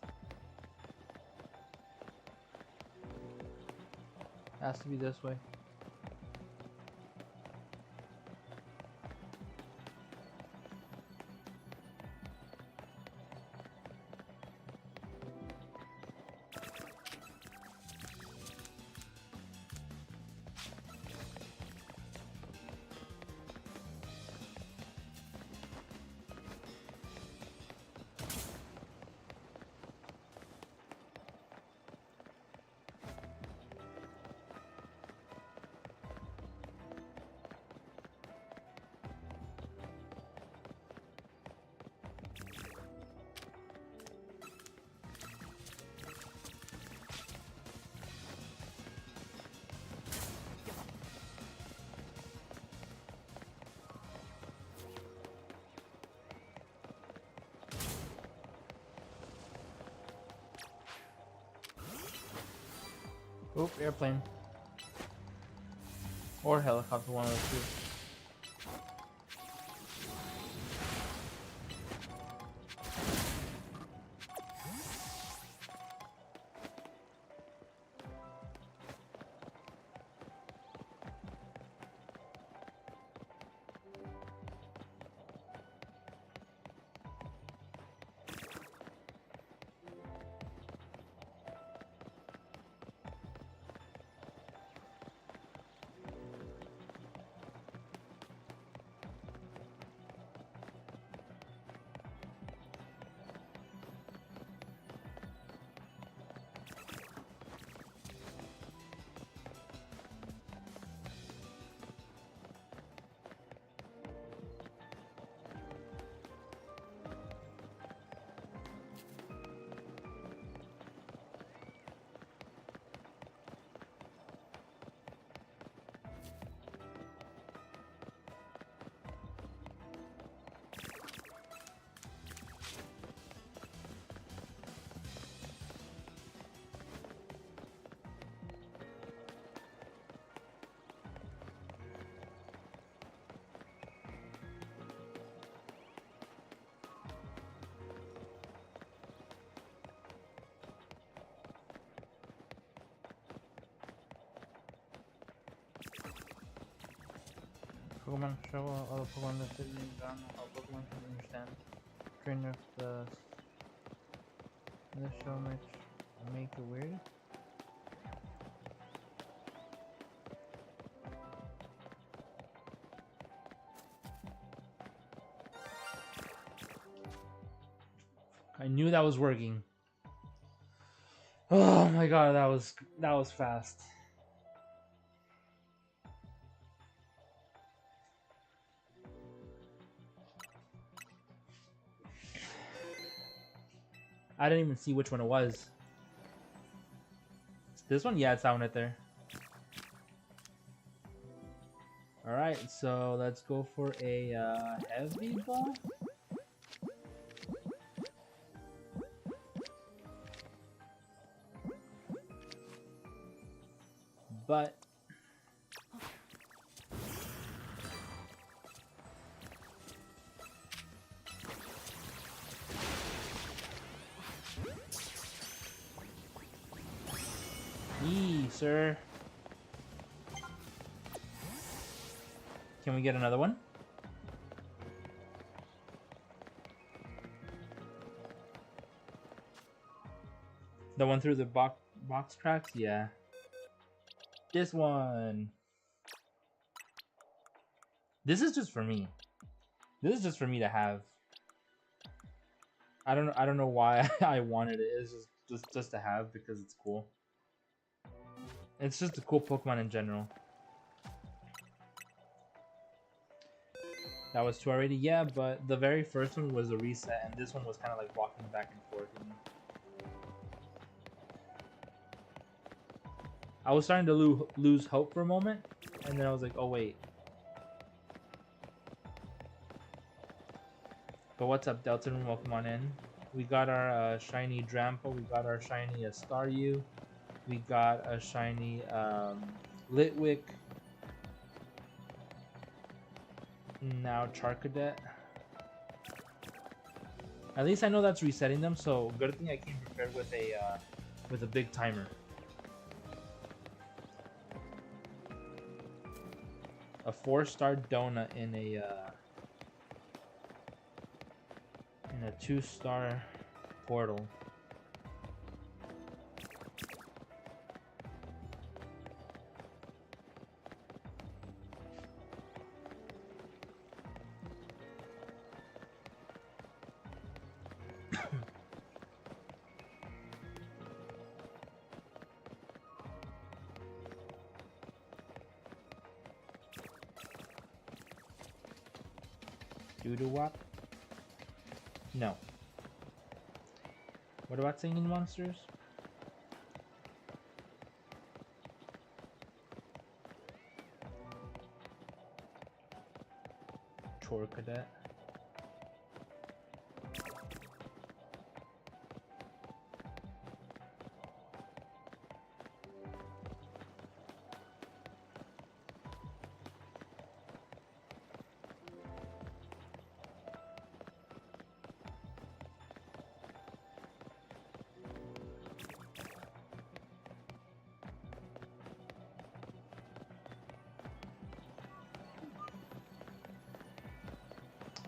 It has to be this way. Oop, airplane. Or helicopter, one of those two. Pokemon show other Pokemon that fit in ground how Pokemon can understand. Trainer of the show make it weird. I knew that was working. Oh my god, that was fast. I didn't even see which one it was. This one? Yeah, it's that one right there. Alright, so let's go for a heavy ball. But sir. Can we get another one? The one through the box tracks? Yeah. This one. This is just for me. This is just for me to have. I don't know why I wanted it. It's just to have because it's cool. It's just a cool Pokemon in general. That was 2 already, yeah, but the very first one was a reset, and this one was kind of like walking back and forth. You know? I was starting to lose hope for a moment, and then I was like, oh wait. But what's up, Delton? Welcome on in. We got our shiny Drampa, we got our shiny Staryu, we got a shiny Litwick, now Charcadet. At least I know that's resetting them, so good thing I came prepared with a big timer. A 4-star donut in a 2-star portal. Doodle-wop? No. What about singing monsters? Torcadet.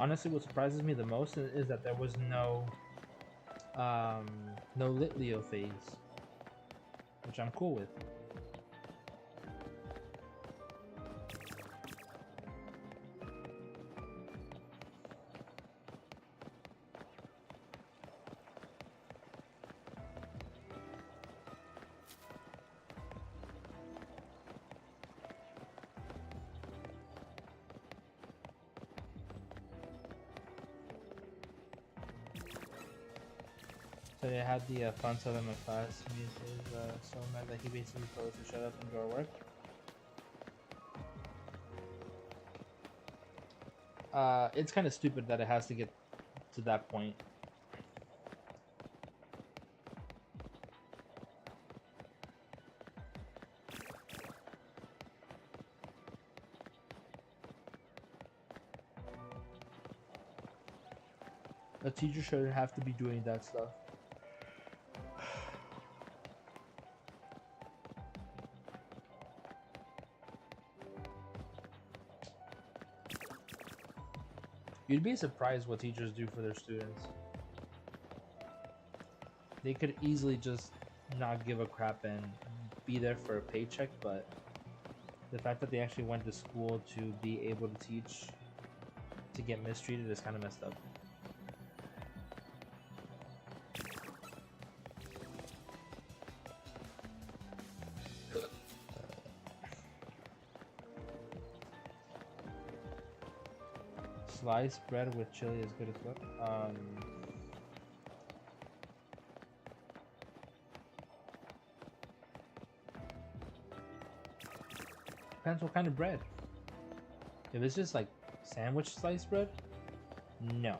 Honestly, what surprises me the most is that there was no lit Leo phase, which I'm cool with. So they had the fun stuff in my class. He was so mad that he basically told us to shut up and do our work. It's kind of stupid that it has to get to that point. A teacher shouldn't have to be doing that stuff. You'd be surprised what teachers do for their students. They could easily just not give a crap and be there for a paycheck, but the fact that they actually went to school to be able to teach to get mistreated is kind of messed up. Sliced bread with chili is good as well. Depends what kind of bread. If it's just like sandwich sliced bread, no.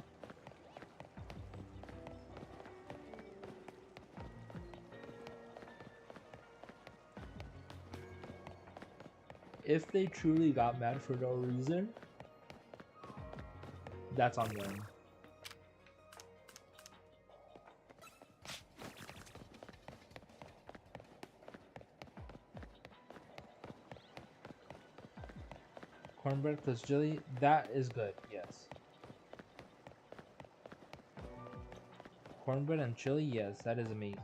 If they truly got mad for no reason, that's on them. Cornbread plus chili, that is good, yes. Cornbread and chili, yes, that is amazing.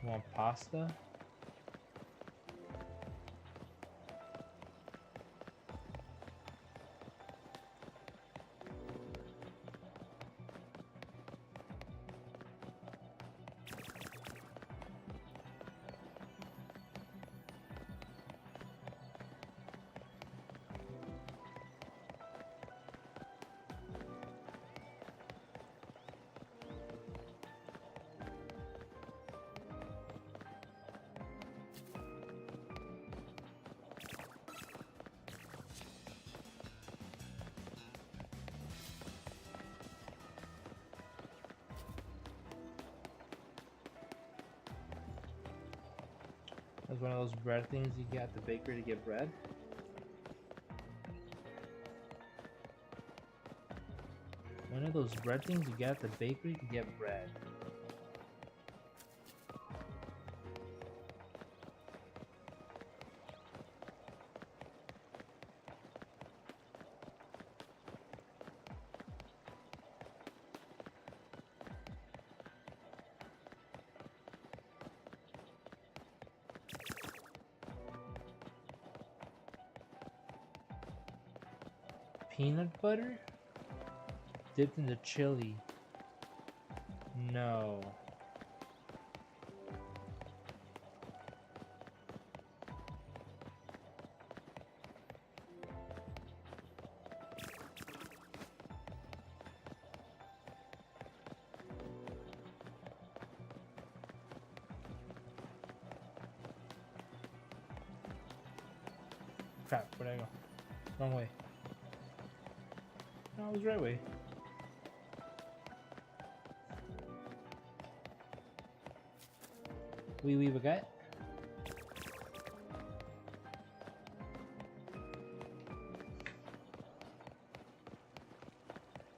You want pasta? That's one of those bread things you get at the bakery to get bread. One of those bread things you get at the bakery to get bread. Peanut butter? Dipped in the chili. No. Crap, where'd I go? Wrong way. No, it was right way. Oui, baguette.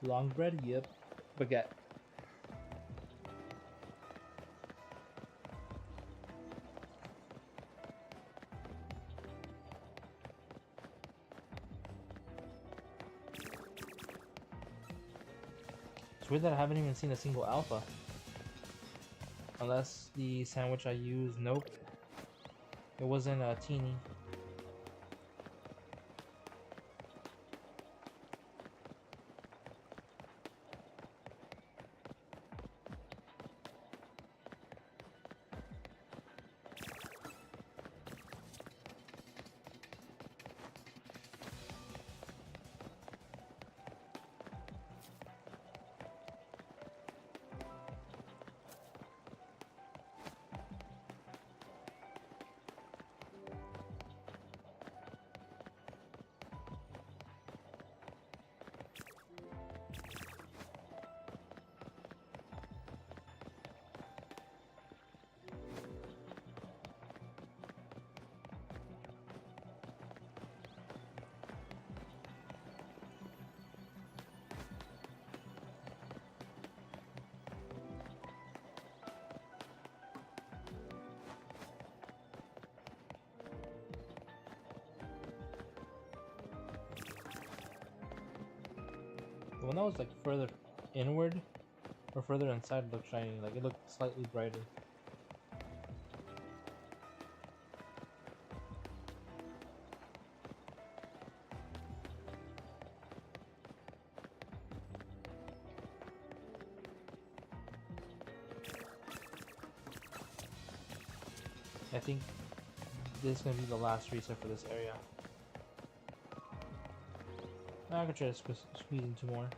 Long bread, yep. Baguette. It's weird that I haven't even seen a single alpha. Unless the sandwich I used, nope. It wasn't a teeny. The one that was like further inward or further inside looked shiny. Like it looked slightly brighter. I think this is gonna be the last reset for this area. I could try to squeeze in 2 more.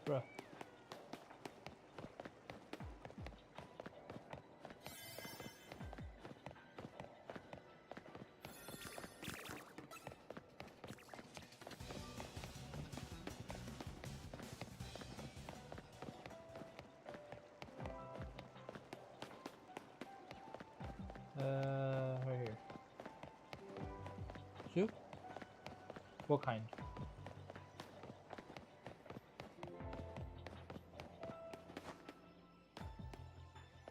Bruh. Right here. 2? What kind?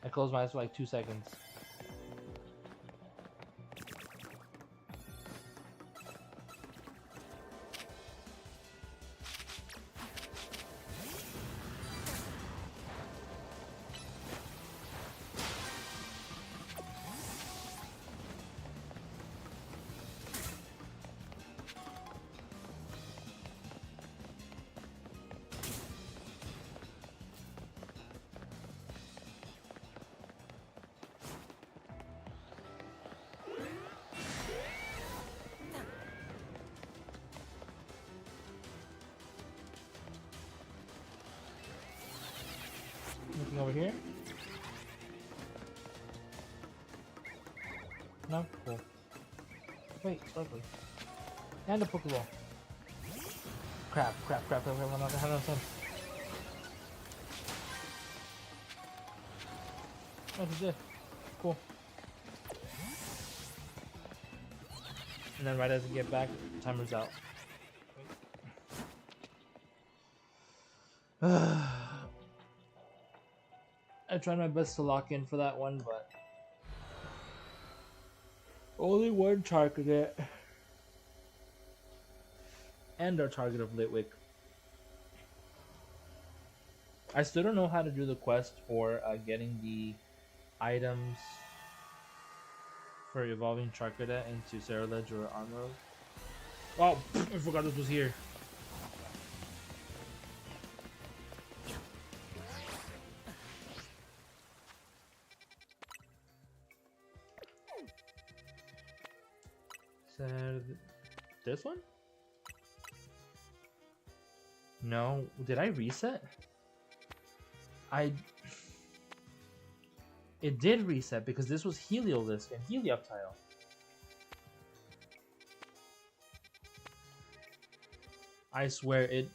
I closed my eyes for like 2 seconds. Anything over here? No? Cool. Wait, sparkly. And a Pokeball. Crap. I have no sense. Oh, he did. Cool. And then right as we get back, timer's out. I tried my best to lock in for that one, but only one target. And our target of Litwick. I still don't know how to do the quest for getting the items for evolving Charcadet into Cerulege or Armor. Oh, I forgot this was here. This one? No. Did I reset? It did reset because this was Heliolisk and Helioptile. I swear it.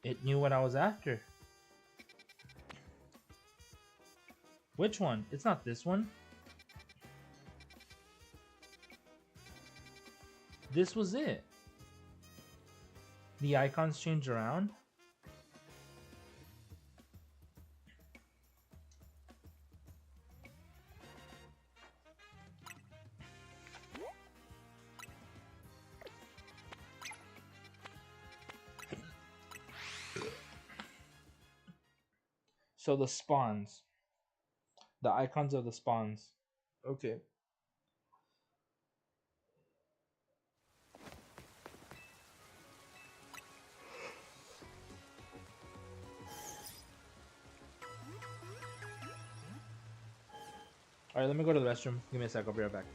It knew what I was after. Which one? It's not this one. This was it. The icons change around. So the spawns, the icons of the spawns. Okay. All right, let me go to the restroom. Give me a sec. I'll be right back.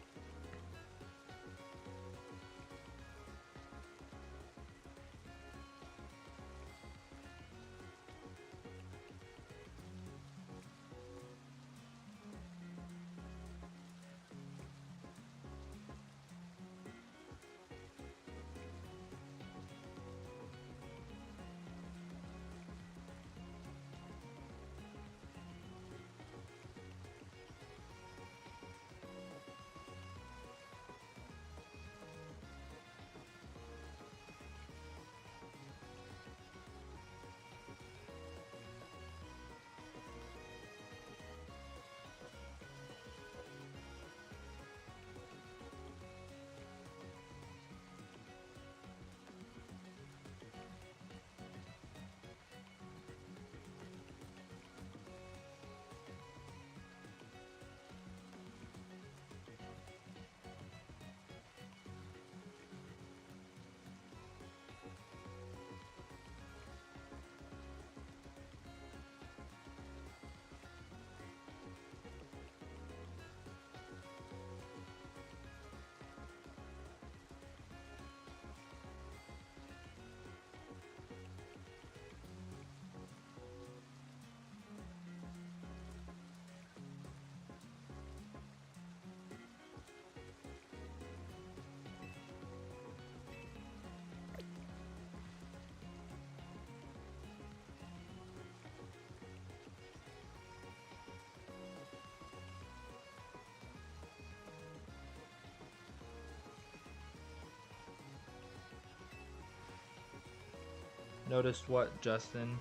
Noticed what, Justin?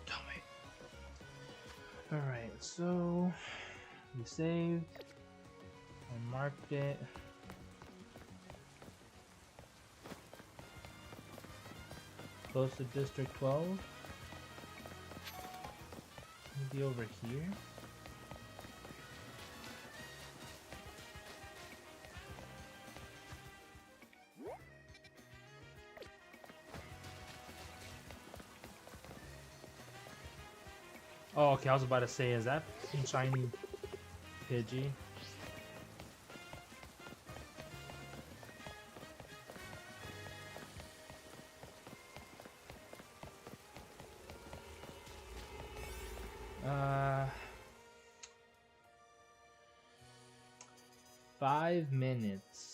Tell me. All right, so we saved and marked it. Close to District 12. Maybe over here. Oh, okay. I was about to say, is that shiny Pidgey? 5 minutes.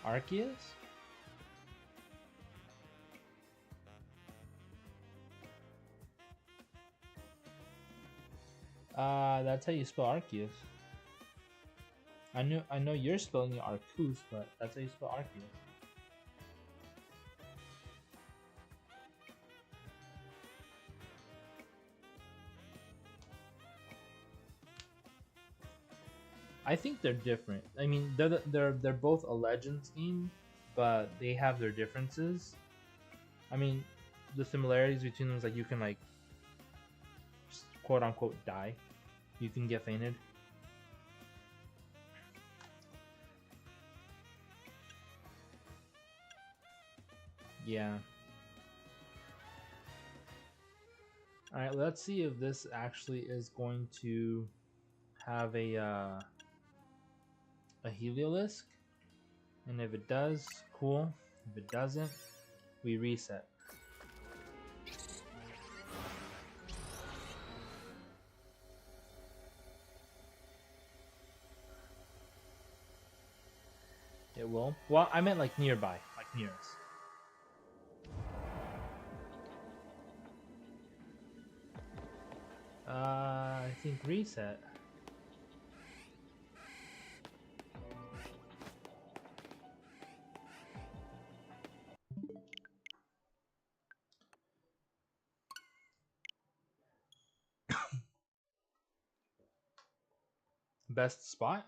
Arceus? That's how you spell Arceus. I know you're spelling it Arcus, but that's how you spell Arceus. I think they're different. I mean, they're both a Legends game, but they have their differences. I mean, the similarities between them is like you can like quote unquote die. You can get fainted. Yeah. All right. Let's see if this actually is going to have a Heliolisk, and if it does, cool. If it doesn't, we reset. It will. Well, I meant like nearby, like near us. I think reset. Best spot?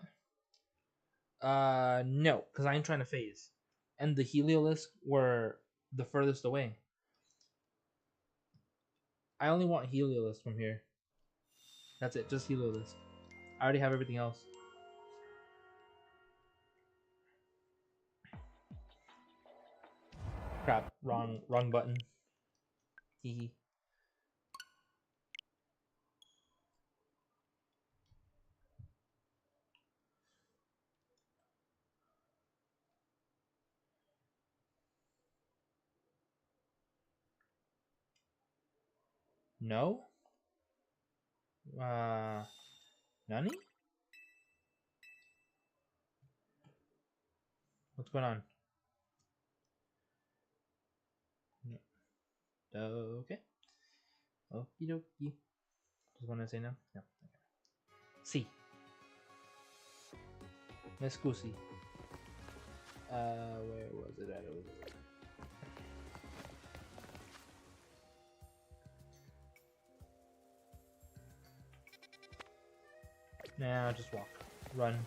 No, because I ain't trying to phase. And the Heliolisk were the furthest away. I only want Heliolisk from here. That's it, just Heliolisk. I already have everything else. Crap, wrong button. Hehe. No? Nani? What's going on? No. Okay. Okie dokie. Just want to say no? No. Okay. Si. Me scusi. Where was it at? Nah, just walk. Run.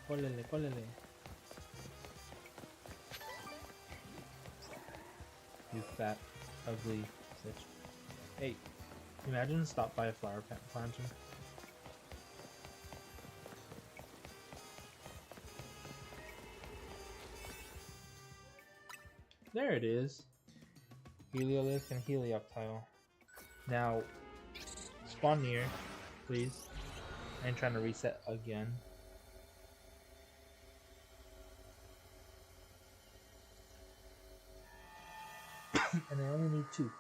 Colele, colele. You fat, ugly bitch. Hey, imagine stop by a flower planter. There it is. Heliolisk and Helioptile. Now, spawn near, please. I ain't trying to reset again. And I only need 2.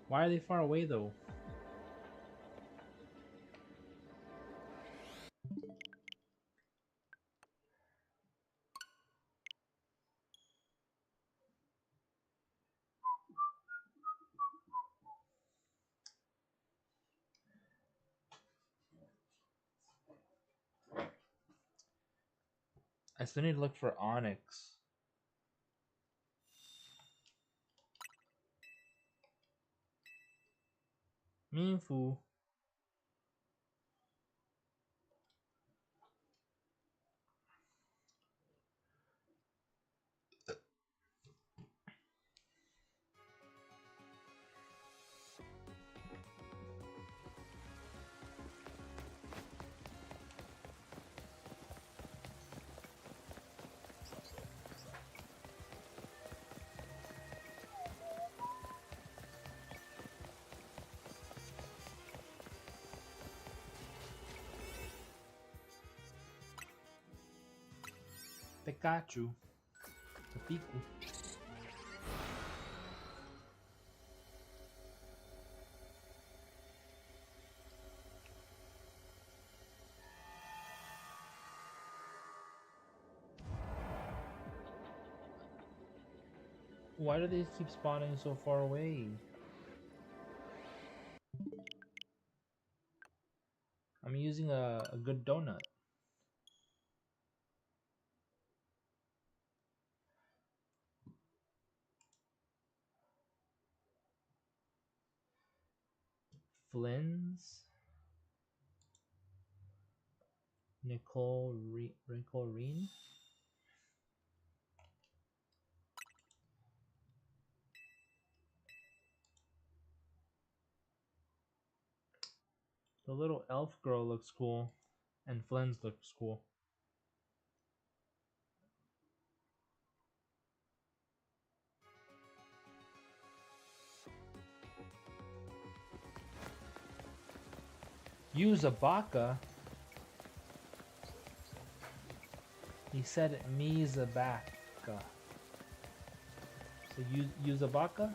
Why are they far away though? I still need to look for Onyx. Meanfu. Pikachu. Piku. Why do they keep spawning so far away? I'm using a good donut. Flynn's? Nicole Reen? The little elf girl looks cool. And Flynn's looks cool. Use a baka. He said Mizabaka. So use a baka?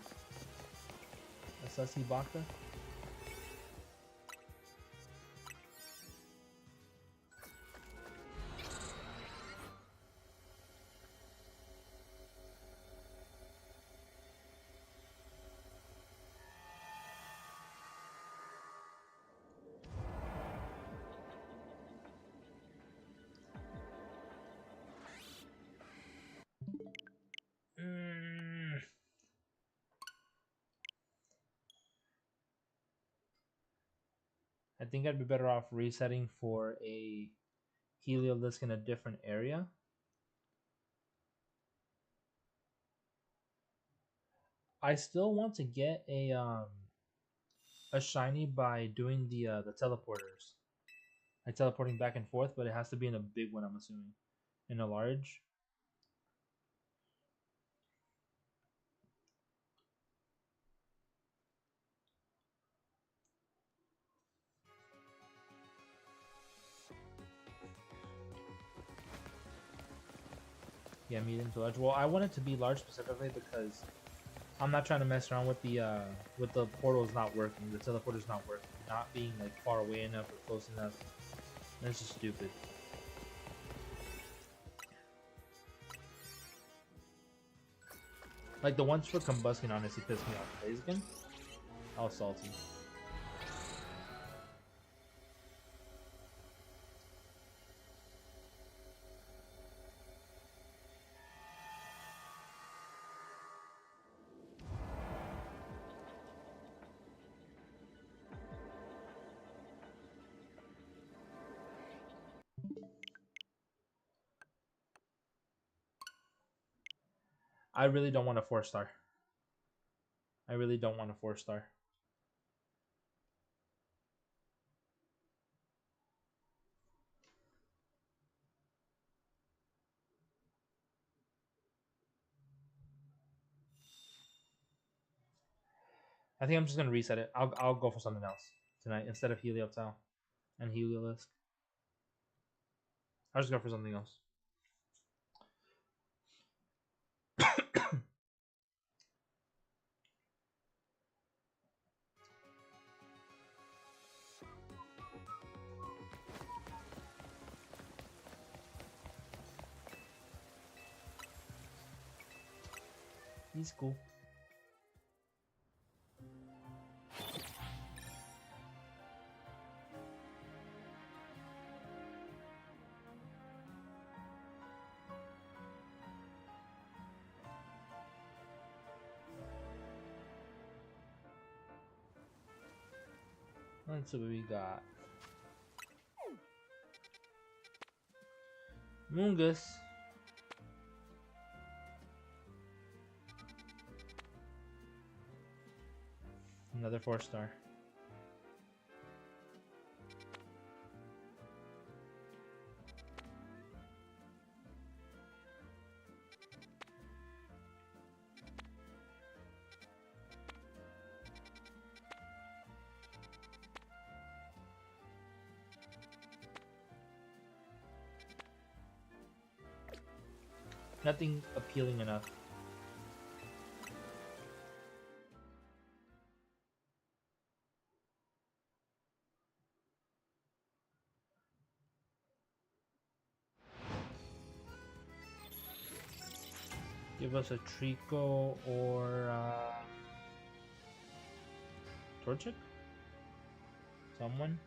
A sussy baka? think I'd be better off resetting for a Heliolisk in a different area. I still want to get a shiny by doing the teleporters, like teleporting back and forth, but it has to be in a big one. I'm assuming, in a large. Yeah, medium to large. Well, I want it to be large specifically because I'm not trying to mess around with the portals not working, the teleporters not working, not being like far away enough or close enough. That's just stupid. Like the ones for combustion honestly pissed me off. Blaze again? I was salty. I really don't want a 4-star. I really don't want a 4-star. I think I'm just gonna reset it. I'll go for something else tonight instead of Helioptile and Heliolisk. I'll just go for something else. He's cool. Let's see what we got. Mungus. Another 4-star. Nothing appealing enough. Give us a Trico or Torchic? Someone?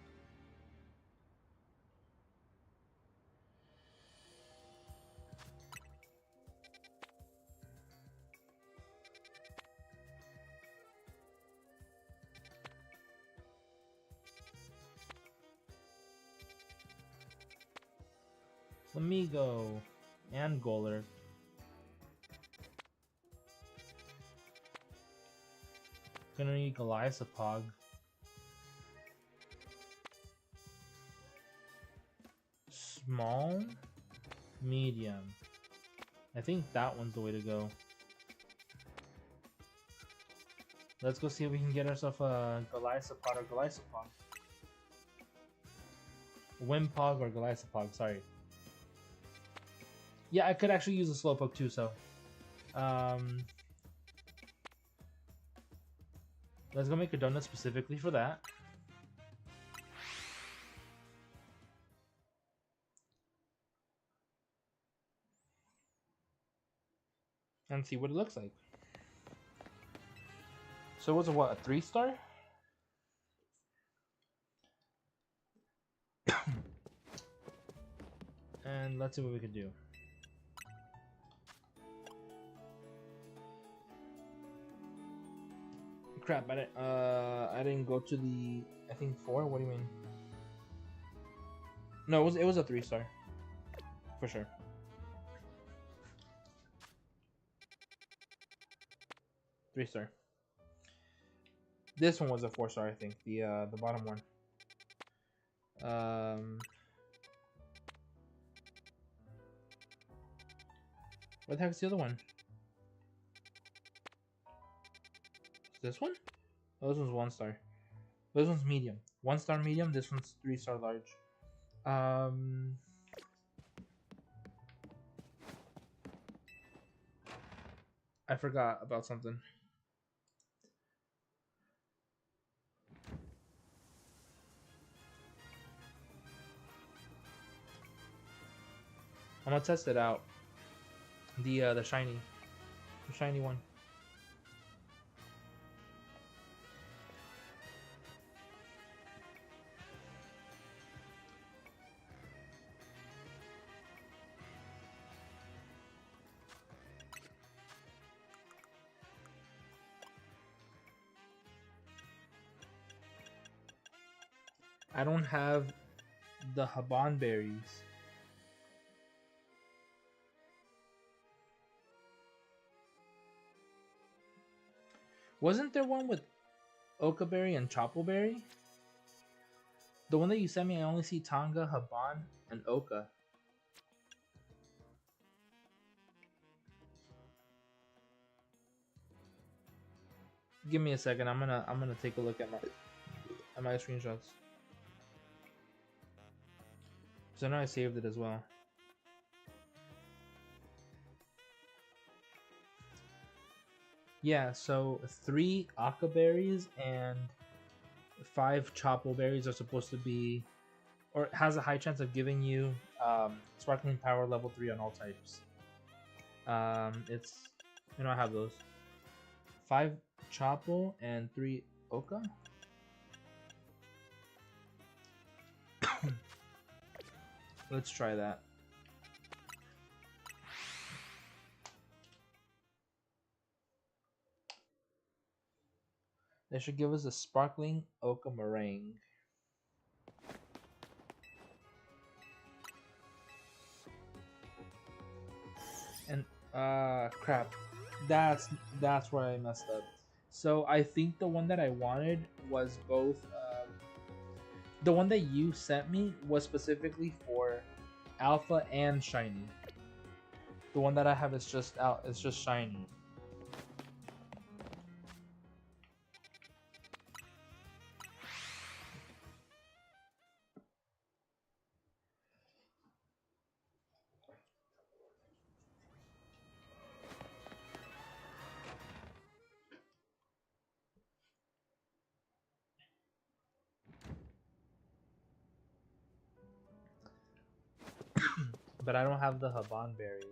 Flamigo and Golurk. Gonna need Goliathopog. Small? Medium. I think that one's the way to go. Let's go see if we can get ourselves a Goliathopod or Goliathopog. Wimpog or Goliathopog, sorry. Yeah, I could actually use a Slowpoke too, so... let's go make a donut specifically for that. And see what it looks like. So it was a what, a 3-star? And let's see what we can do. Crap, I didn't go to the, I think 4, what do you mean? No, it was a 3-star for sure. 3-star. This one was a 4-star, I think. The bottom one. Um, what the heck is the other one? This one? Oh, this one's 1-star. This one's medium. 1-star medium. This one's 3-star large. Um, I forgot about something. I'm gonna test it out. The shiny one. I don't have the Haban berries. Wasn't there one with Oka berry and Chople berry? The one that you sent me, I only see Tonga, Haban, and Oka. Give me a second. I'm gonna take a look at my screenshots. So now I saved it as well. Yeah, so 3 Aka berries and 5 Chople berries are supposed to be, or has a high chance of giving you Sparkling Power level 3 on all types. It's, I have those. 5 Chople and 3 Oka. Let's try that. They should give us a Sparkling Oka Meringue. And crap. That's where I messed up. So I think the one that I wanted was both. The one that you sent me was specifically for Alpha and Shiny. The one that I have is just out. It's just Shiny. But I don't have the Haban berries.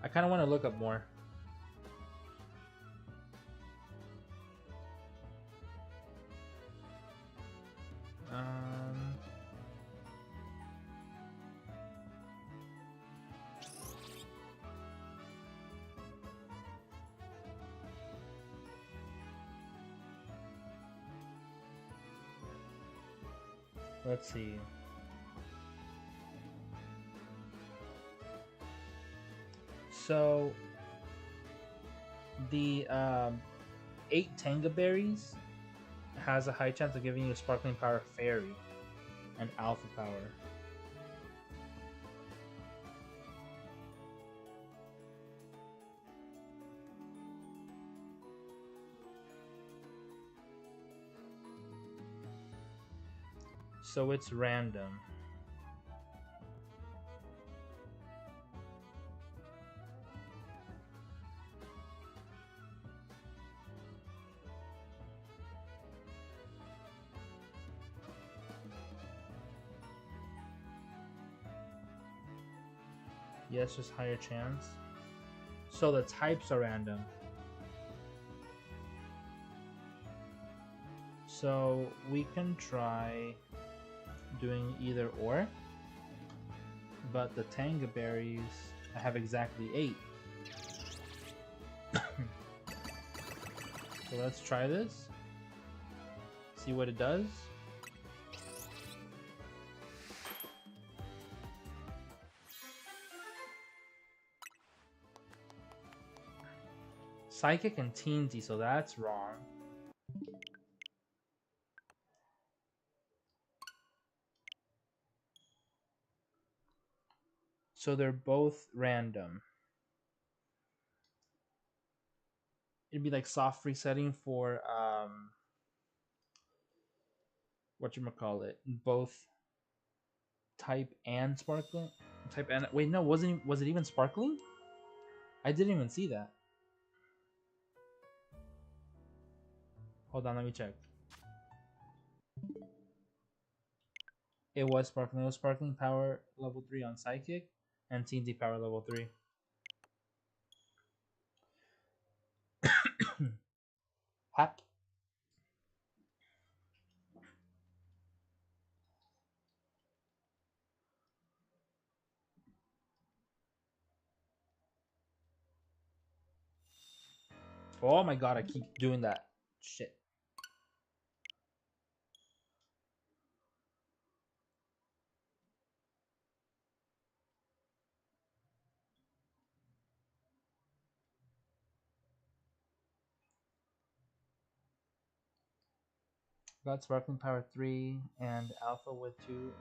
I kind of want to look up more. Let's see. So the 8 Tanga berries has a high chance of giving you Sparkling Power Fairy and Alpha Power. So it's random. Yes, just higher chance. So the types are random. So we can try doing either or, but the Tanga berries, I have exactly 8. So let's try this, see what it does. Psychic and Teensy, so that's wrong. So they're both random. It'd be like soft resetting for whatchamacallit, both type and sparkling. Type and wait, no, was it even sparkling? I didn't even see that. Hold on, let me check. It was sparkling. It was sparkling power level 3 on psychic and Teensy power level 3. Hap. Oh my god, I keep doing that. Shit. Got sparkling power 3 and alpha with 2.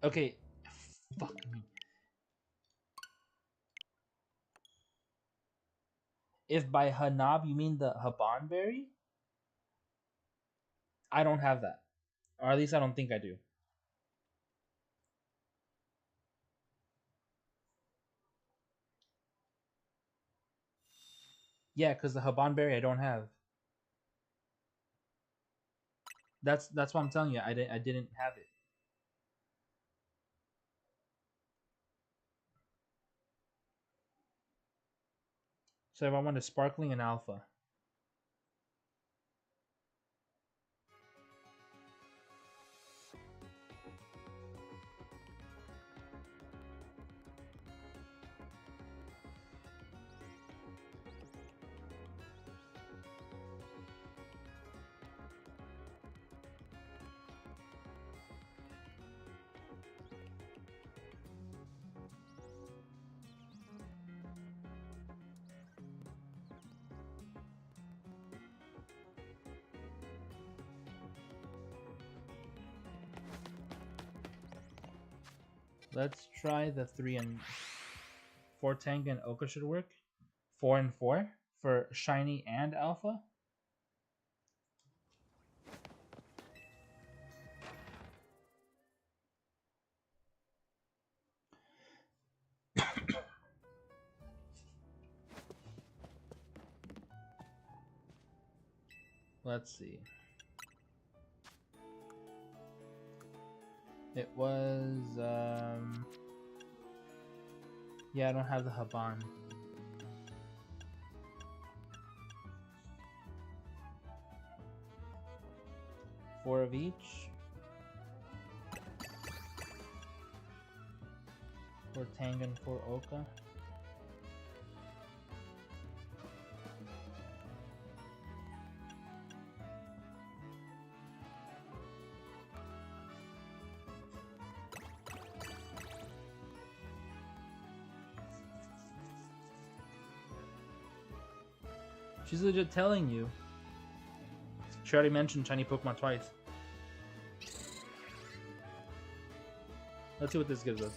Okay. Fuck me. If by Hanab you mean the Haban berry, I don't have that. Or at least I don't think I do. Yeah, because the Haban berry I don't have. That's what I'm telling you. I didn't have it. So if I want a sparkling and alpha. Let's try the 3 and 4 Tang and Oka should work. 4 and 4 for shiny and alpha. Let's see. It was yeah, I don't have the Haban. 4 of each. For Tang and 4 Oka. She's legit telling you. She already mentioned shiny Pokemon twice. Let's see what this gives us.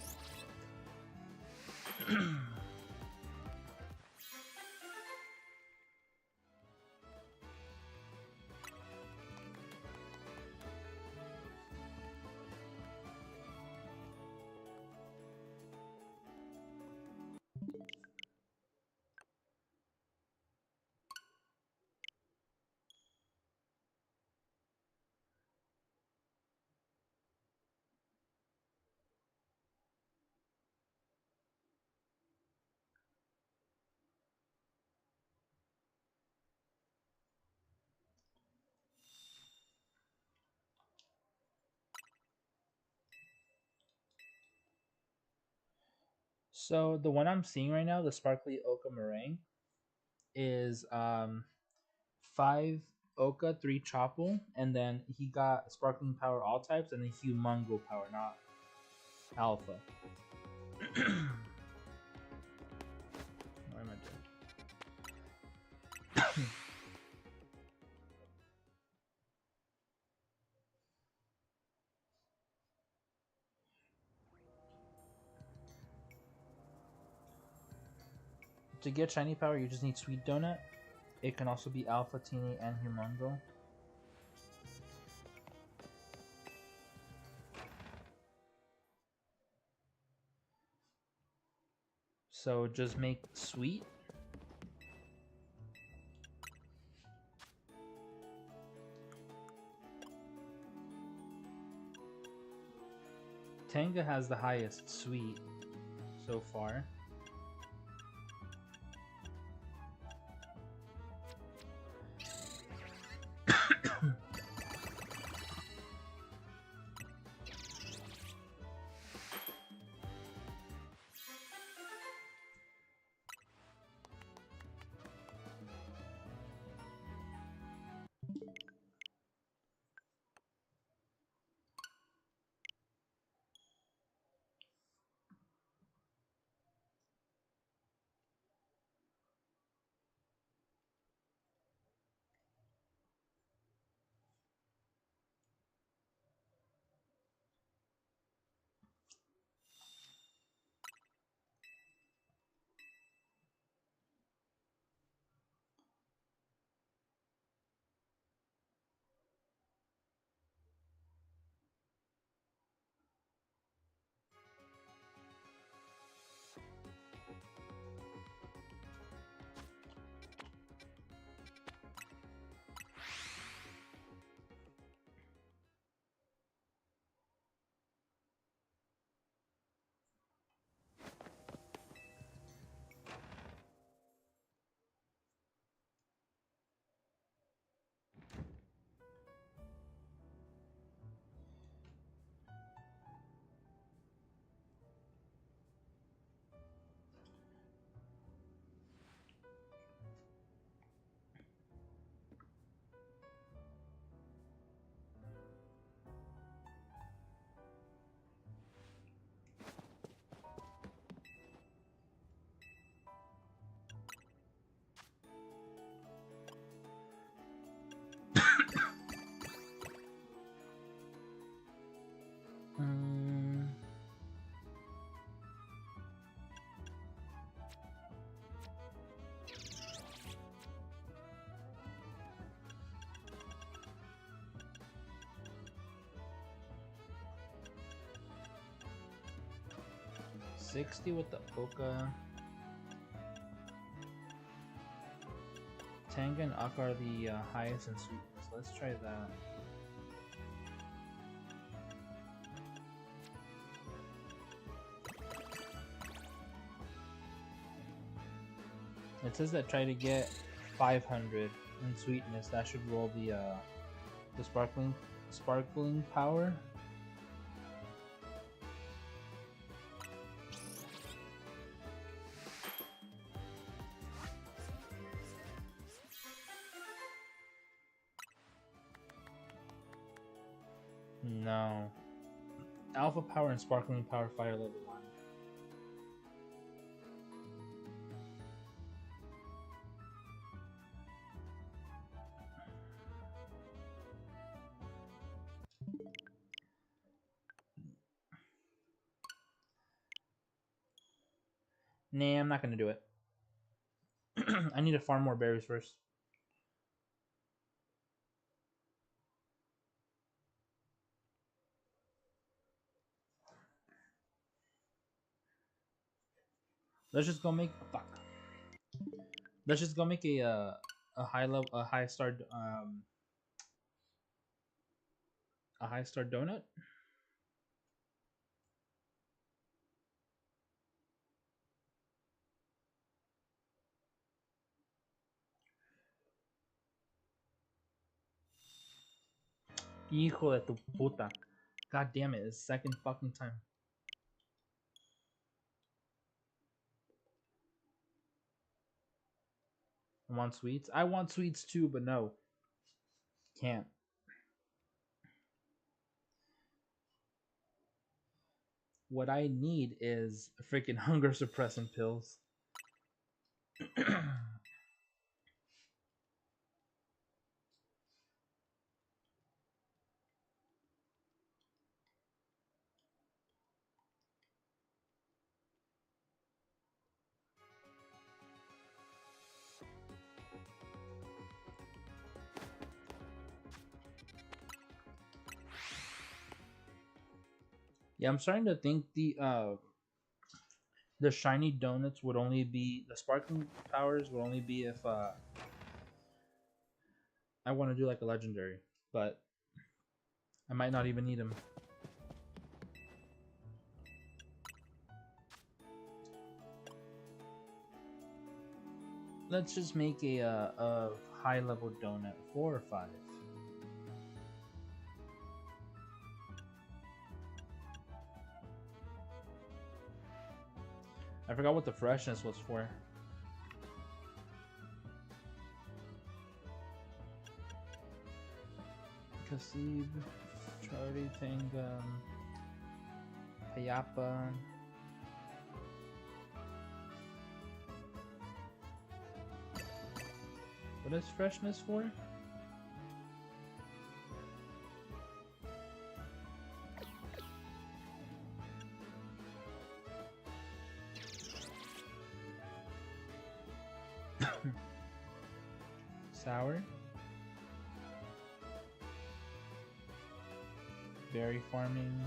So the one I'm seeing right now, the sparkly Oka meringue, is 5 Oka, 3 Chapel, and then he got sparkling power all types and then humongo power, not alpha. What am I doing? To get shiny power, you just need Sweet Donut. It can also be Alpha, Teeny, and Humongo. So just make Sweet. Tanga has the highest Sweet so far. Mm, 60 with the Oka. Tanga and Akka are the highest in sweetness. Let's try that. It says that try to get 500 in sweetness. That should roll the sparkling power. No. Alpha power and sparkling power fire level 1. Nah, I'm not gonna do it. I need to farm more berries first. Let's just go make fuck. Let's just go make a high star a high star donut. Hijo de tu puta. God damn it, it's second fucking time. I want sweets. I want sweets too, but no, can't. What I need is freaking hunger suppressant pills. Yeah, I'm starting to think the shiny donuts would only be the sparkling powers would only be if I want to do like a legendary, but I might not even need them. Let's just make a high level donut, 4 or 5. I forgot what the freshness was for. Kasib, Charlie Tangam, Payapa. What is freshness for? Sour. Berry farming.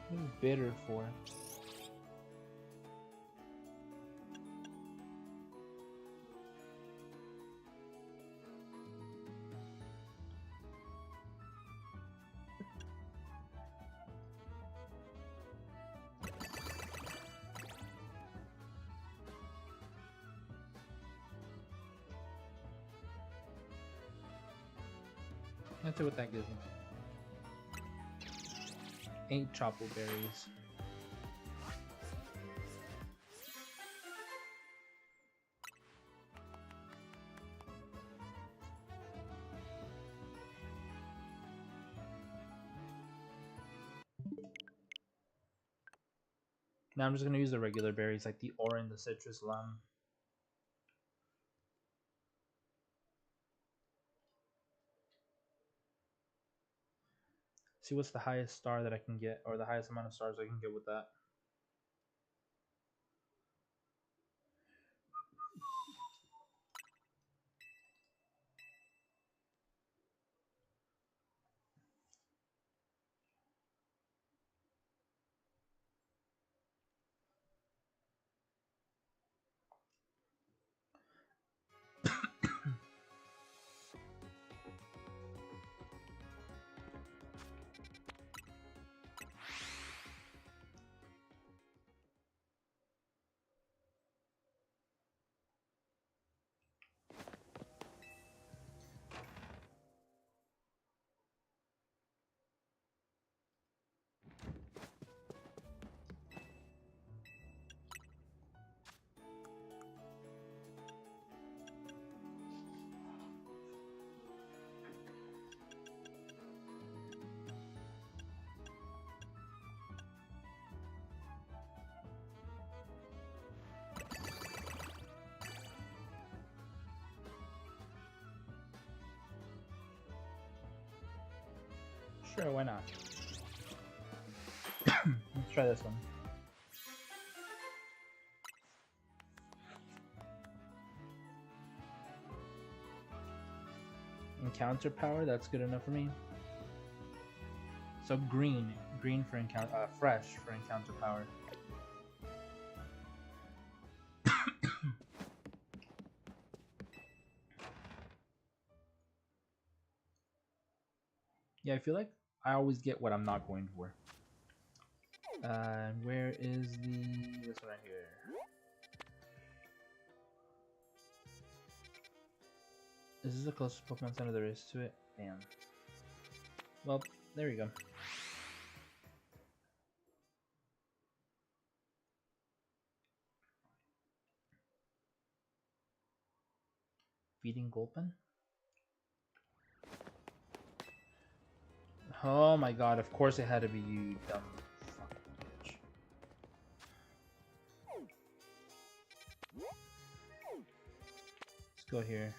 What is bitter for? Let's see what that gives me. 8 chople berries. Now I'm just gonna use the regular berries like the orange, the citrus, lime. See what's the highest star that I can get, or the highest amount of stars I can get with that. Sure, why not? Let's try this one. Encounter power, that's good enough for me. So green for encounter, fresh for encounter power. Yeah, I feel like I always get what I'm not going for. Where is this one right here? This is the closest Pokemon Center there is to it. Damn. Well, there we go. Beating Gulpin? Oh my god, of course it had to be you, dumb fucking bitch. Let's go here.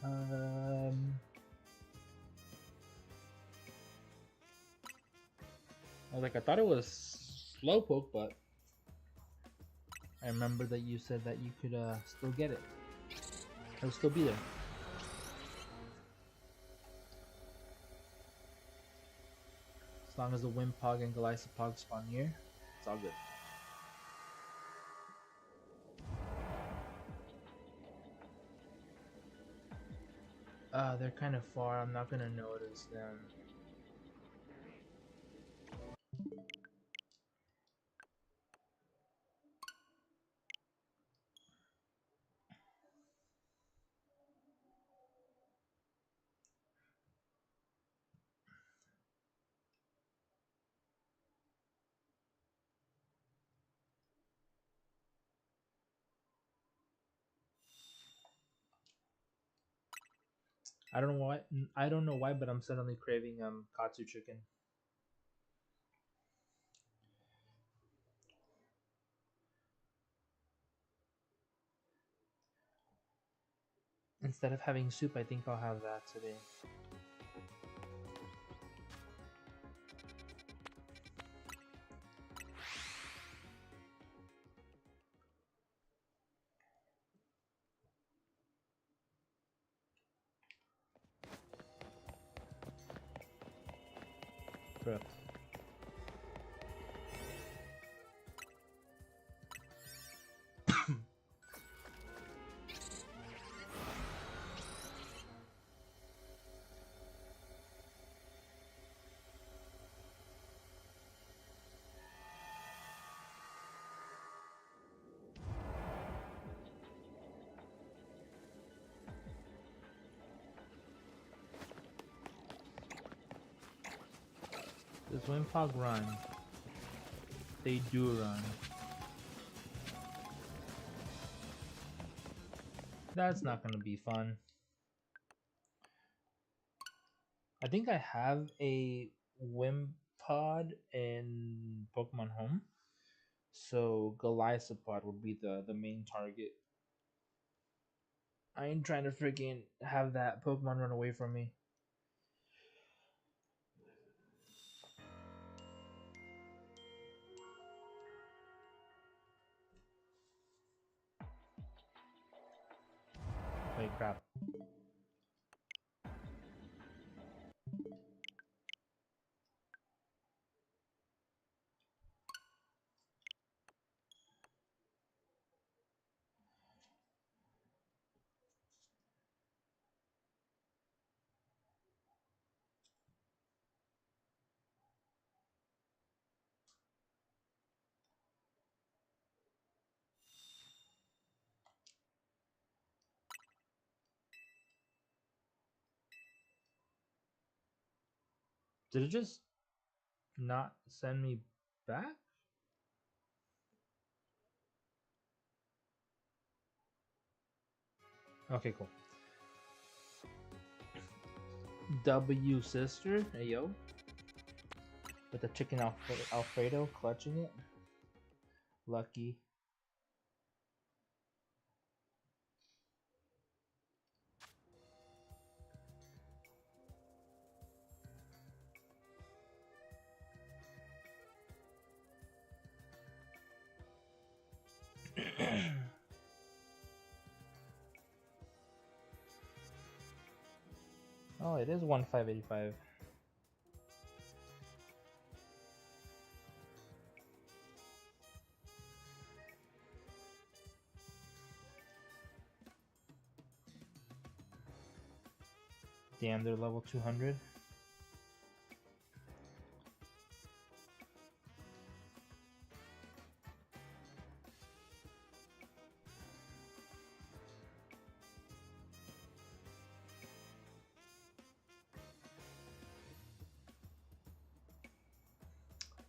um, I thought it was Slowpoke, but I remember that you said that you could still get it. It would still be there. As long as the Wimpog and Golisopog spawn here, it's all good. They're kind of far. I'm not gonna notice them. I don't know why. I don't know why, but I'm suddenly craving katsu chicken. Instead of having soup, I think I'll have that today. Correct. Does Wimpog run? They do run. That's not gonna be fun. I think I have a Wimpod in Pokemon Home, so Golisopod would be the main target. I ain't trying to freaking have that Pokemon run away from me. Wait, crap. Did it just not send me back? Okay, cool. W sister, hey yo. With the chicken Alfredo clutching it. Lucky. Oh, it is 1585. Damn, they're level 200.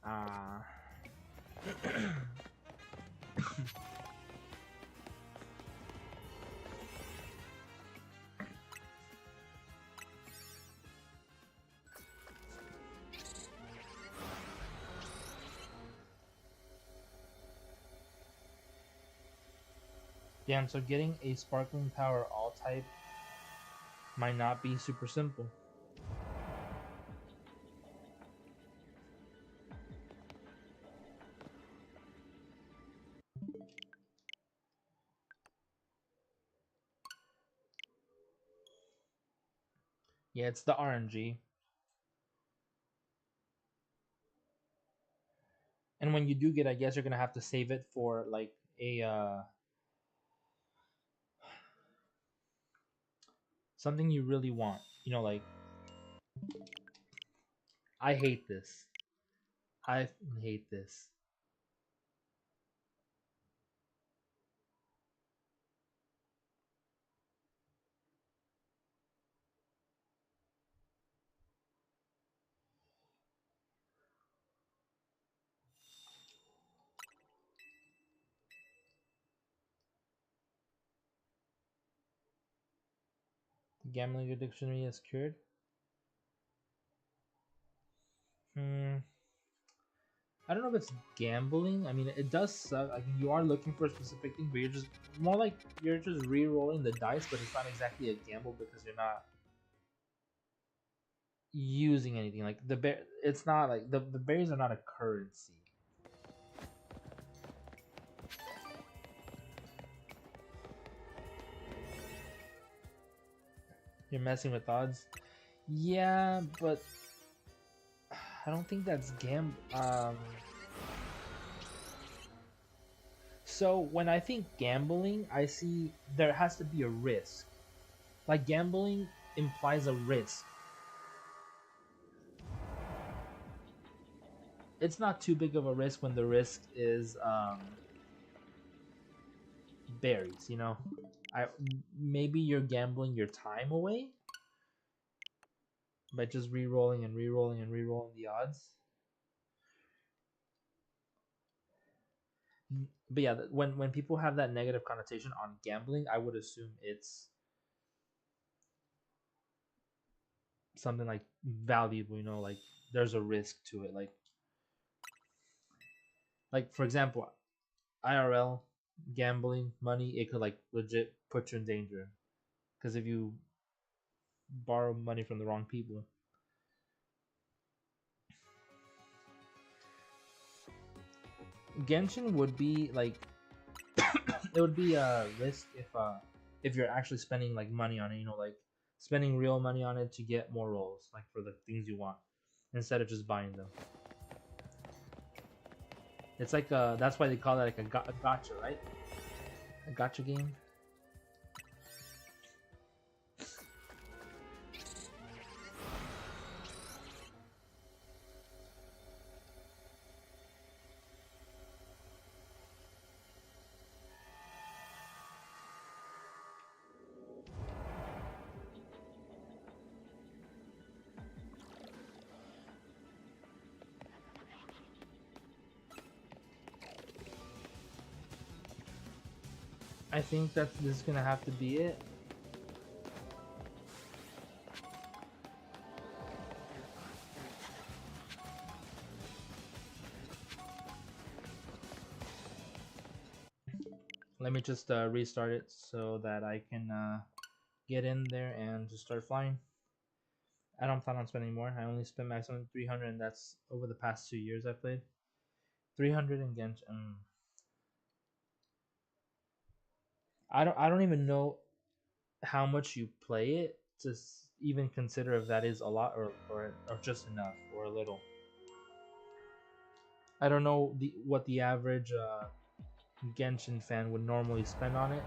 Ah. Damn, so getting a sparkling power all type might not be super simple. Yeah, it's the RNG. And when you do get, I guess you're gonna have to save it for like a something you really want. You know, like I hate this. I hate this. Gambling addiction is cured. Hmm. I don't know if it's gambling. I mean, it does suck. I mean, you are looking for a specific thing, but you're just more like you're just re-rolling the dice, but it's not exactly a gamble because you're not using anything. Like the bear, it's not like the berries are not a currency. You're messing with odds. Yeah, but I don't think that's So when I think gambling, I see there has to be a risk. Like gambling implies a risk. It's not too big of a risk when the risk is berries. You know, I maybe you're gambling your time away by just re-rolling and re-rolling and re-rolling the odds. But yeah, when people have that negative connotation on gambling, I would assume it's something like valuable. You know, like there's a risk to it. Like for example, IRL gambling money, it could like legit put you in danger because if you borrow money from the wrong people. Genshin would be like it would be a risk if you're actually spending like money on it, you know, like spending real money on it to get more rolls, like for the things you want, instead of just buying them. It's like that's why they call it like a gotcha, right? A gotcha game. I think that this is gonna have to be it. Let me just restart it so that I can get in there and just start flying. I don't plan on spending more. I only spent maximum 300, and that's over the past 2 years I played. 300 in Genshin. I don't even know how much you play it. Just even consider if that is a lot or just enough or a little. I don't know what the average Genshin fan would normally spend on it.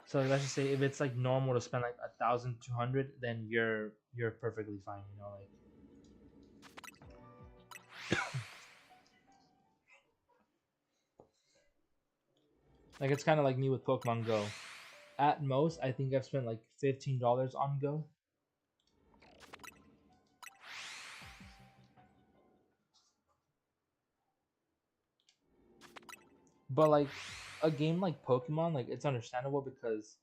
So let's just say if it's like normal to spend like 1,200, then you're perfectly fine. You know, like it's kind of like me with Pokemon Go. At most, I think I've spent like $15 on Go. But like a game like Pokemon, like it's understandable because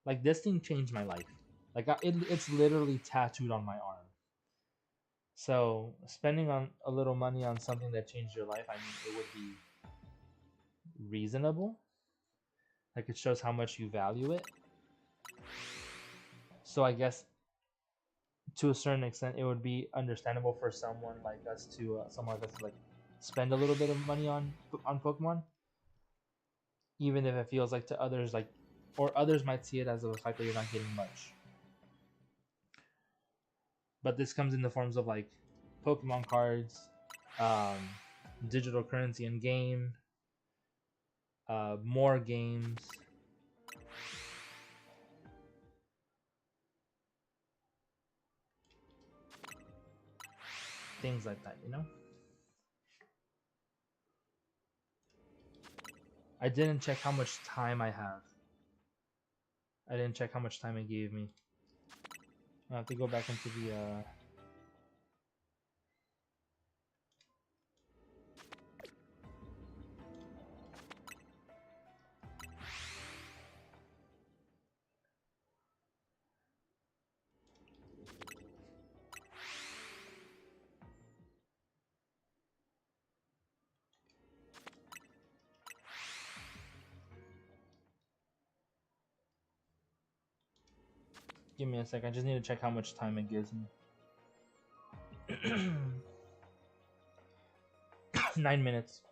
like this thing changed my life. Like it's literally tattooed on my arm. So spending on a little money on something that changed your life, I mean, it would be reasonable. Like it shows how much you value it. So I guess to a certain extent, it would be understandable for someone like us to like spend a little bit of money on Pokemon, even if it feels like to others like, or others might see it as the fact that you're not getting much. But this comes in the forms of like Pokemon cards, um, digital currency in game, more games, things like that. You know, I didn't check how much time I have. I didn't check how much time it gave me. I have to go back into the. Give me a sec. I just need to check how much time it gives me. 9 minutes.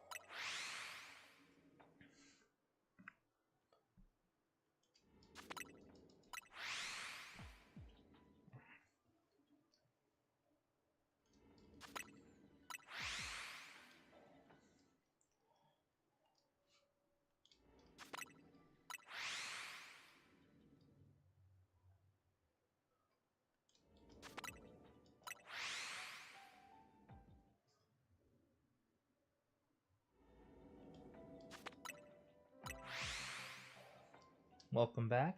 Welcome back.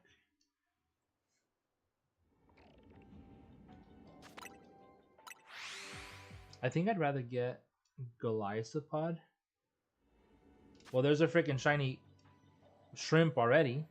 I think I'd rather get Goliathopod. Well, there's a freaking shiny shrimp already.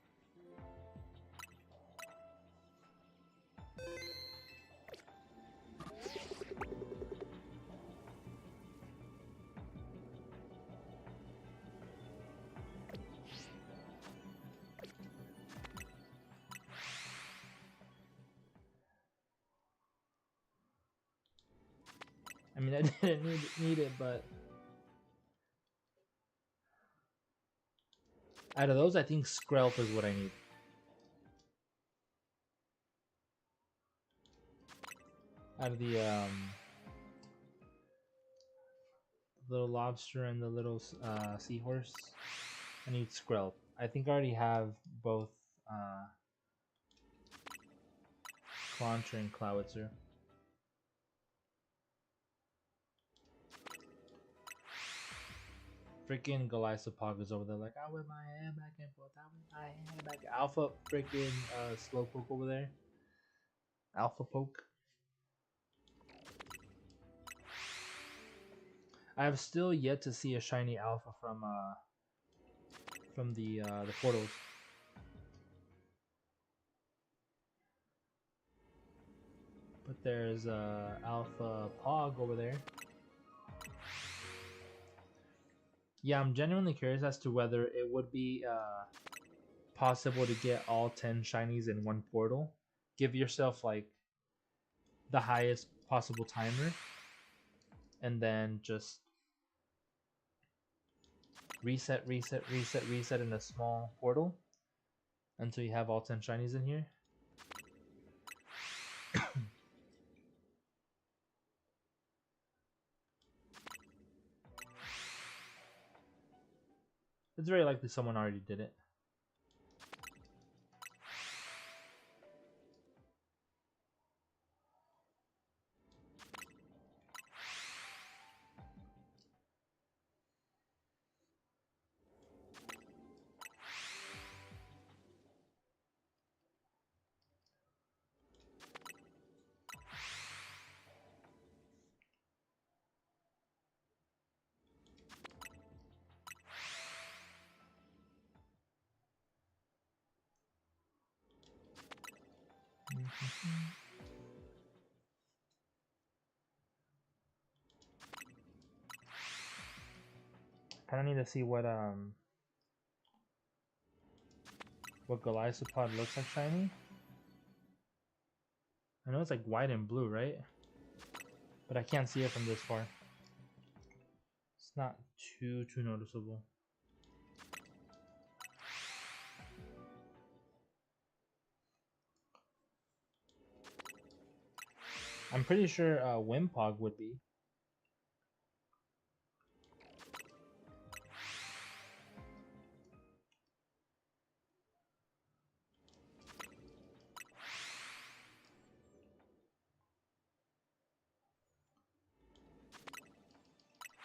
I mean, I didn't need it, but out of those, I think Skrelp is what I need. Out of the little lobster and the little seahorse, I need Skrelp. I think I already have both Clauncher and Clowitzer. Freaking Goliathopog is over there like, I whip my head back and forth, I whip my head back. Alpha freaking Slowpoke over there. Alpha Poke. I have still yet to see a shiny Alpha from the portals. But there's Alpha Pog over there. Yeah, I'm genuinely curious as to whether it would be possible to get all 10 shinies in one portal. Give yourself like the highest possible timer and then just reset in a small portal until you have all 10 shinies in here. It's very likely someone already did it. Kind of need to see what Goliathopod looks like shiny. I know it's like white and blue, right? But I can't see it from this far. It's not too noticeable. I'm pretty sure Wimpog would be.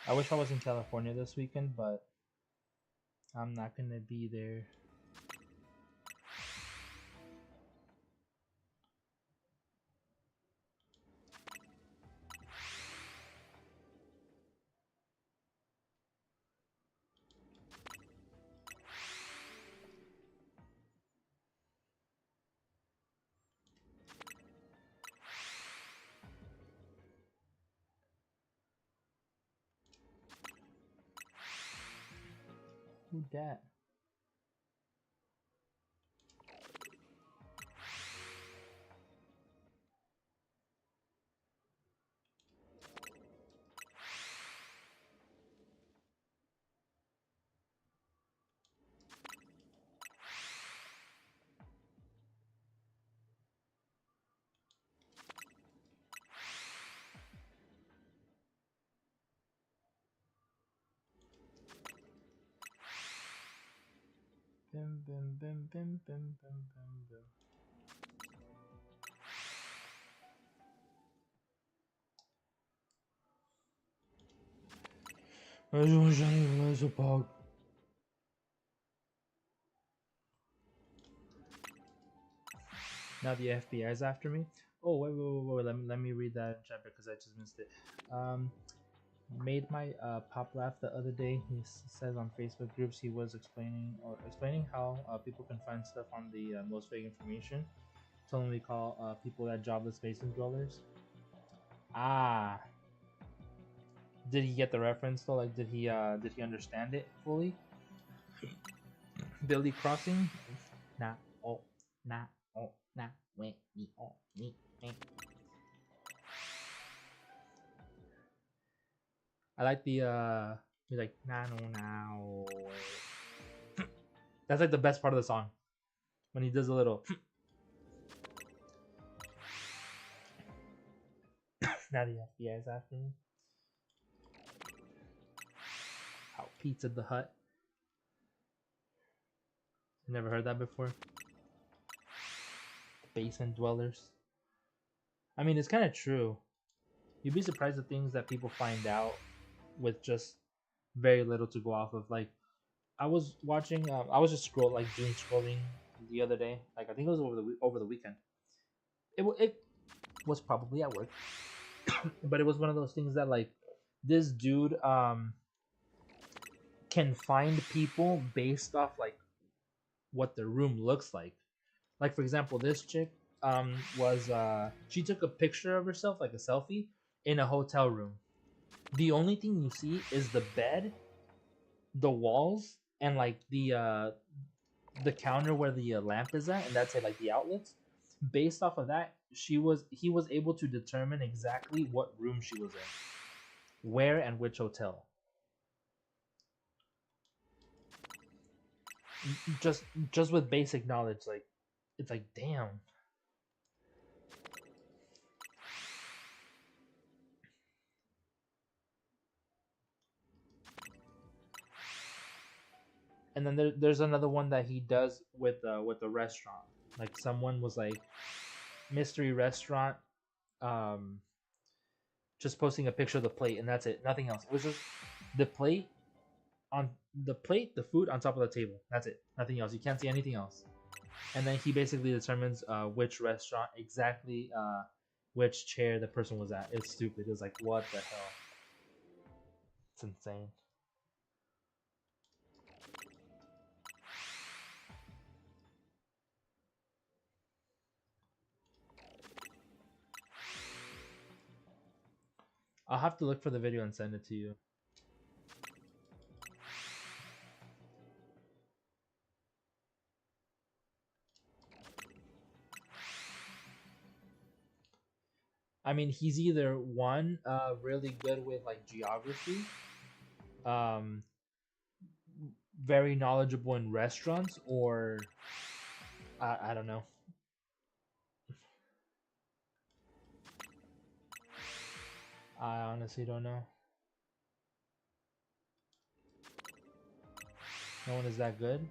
I wish I was in California this weekend, but I'm not gonna be there. Who dat? Bim bim bim bim bim bim bim bim. Where's the pog? Now the FBI's after me. Oh wait. Let me read that in chat because I just missed it. Made my pop laugh the other day. He says on Facebook groups he was explaining how people can find stuff on the most vague information. Told him we call people that jobless basement dwellers. Ah, did he get the reference though? Like, did he understand it fully? Billy Crossing. Nah, oh, nah, oh, nah, wait, me, oh, me, me. I like the he's like nah no now. That's like the best part of the song when he does a little. Now the FBI is after me. Oh, Pizza the Hut. Never heard that before. Basement dwellers. I mean, it's kind of true. You'd be surprised at things that people find out with just very little to go off of. Like, I was watching. I was just doing scrolling the other day. Like, I think it was over the weekend. It was probably at work, but it was one of those things that like this dude can find people based off like what their room looks like. Like for example, this chick was she took a picture of herself like a selfie in a hotel room. The only thing you see is the bed, the walls, and like the counter where the lamp is at, and that's it, like the outlets. Based off of that, he was able to determine exactly what room she was in, where and which hotel. Just just with basic knowledge, like it's like damn. And then there's another one that he does with the restaurant. Like someone was like mystery restaurant, um, just posting a picture of the plate, and that's it. Nothing else. It was just the plate on the plate, the food on top of the table. That's it. Nothing else. You can't see anything else. And then he basically determines which restaurant exactly, which chair the person was at. It's stupid. It was like, what the hell? It's insane. I'll have to look for the video and send it to you. I mean, he's either one, really good with like geography, um, very knowledgeable in restaurants, or I don't know. I honestly don't know. No one is that good.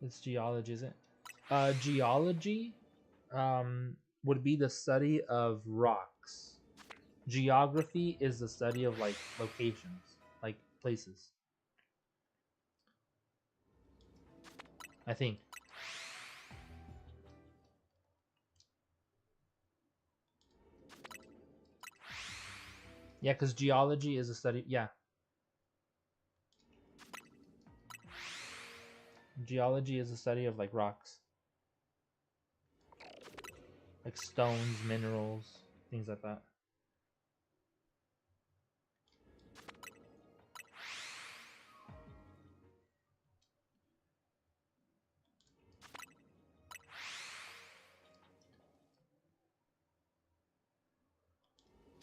It's geology, isn't it? Geology, would be the study of rocks. Geography is the study of like locations, like places. I think. Yeah, because geology is a study. Yeah, geology is a study of like rocks, like stones, minerals, things like that.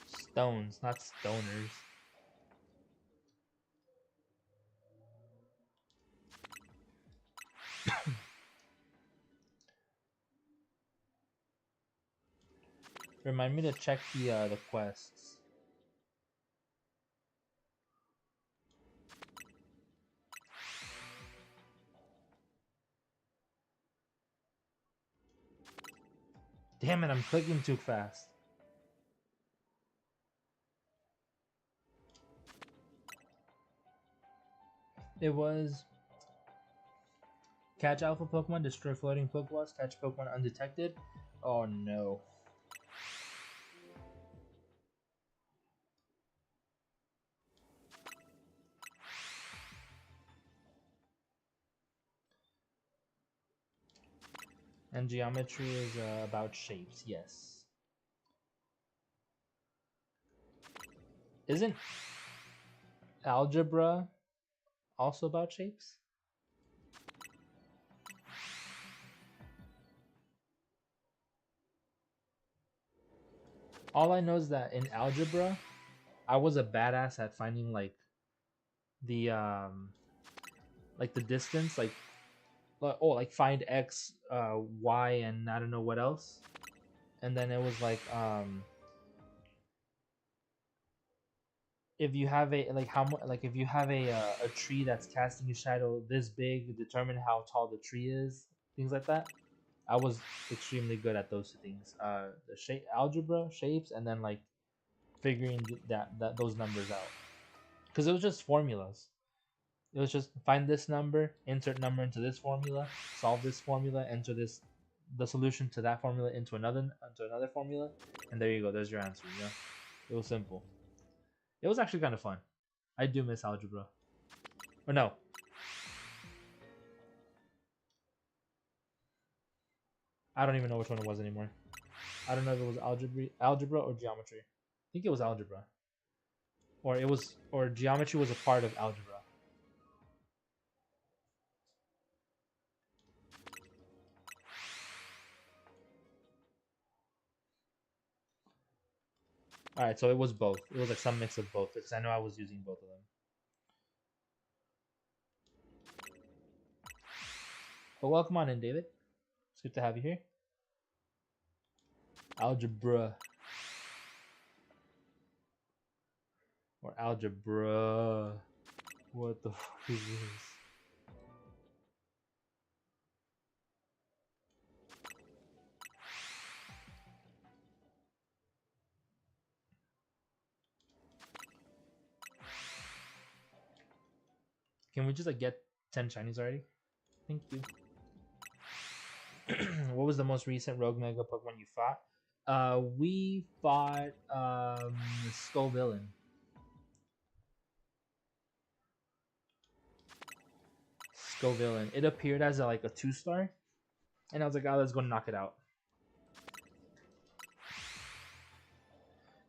Stones, not stoners. Remind me to check the quests. Damn it, I'm clicking too fast. It was catch alpha Pokemon, destroy floating Pokeballs, catch Pokemon undetected. Oh no. And geometry is about shapes, yes. Isn't algebra also about shapes? All I know is that in algebra, I was a badass at finding the like the distance, oh, like find x, y, and I don't know what else. And then it was like, if you have a like how much, like if you have a tree that's casting a shadow this big, determine how tall the tree is, things like that. I was extremely good at those two things. The shape algebra, shapes, and then like figuring that those numbers out. Because it was just formulas. It was just find this number, insert number into this formula, solve this formula, enter this the solution to that formula into another formula, and there you go. There's your answer. You know, it was simple. It was actually kind of fun. I do miss algebra. Or no, I don't even know which one it was anymore. I don't know if it was algebra or geometry. I think it was algebra, or geometry was a part of algebra. All right, so it was both. It was like some mix of both because I know I was using both of them. But welcome on in, David. It's good to have you here. Algebra. Or algebra. What the fuck is this? Can we just like get 10 Chinese already? Thank you. What was the most recent Rogue Mega Pokemon you fought? We fought Skull Villain. Skull Villain. It appeared as like a 2-star, and I was like, oh, let's go knock it out.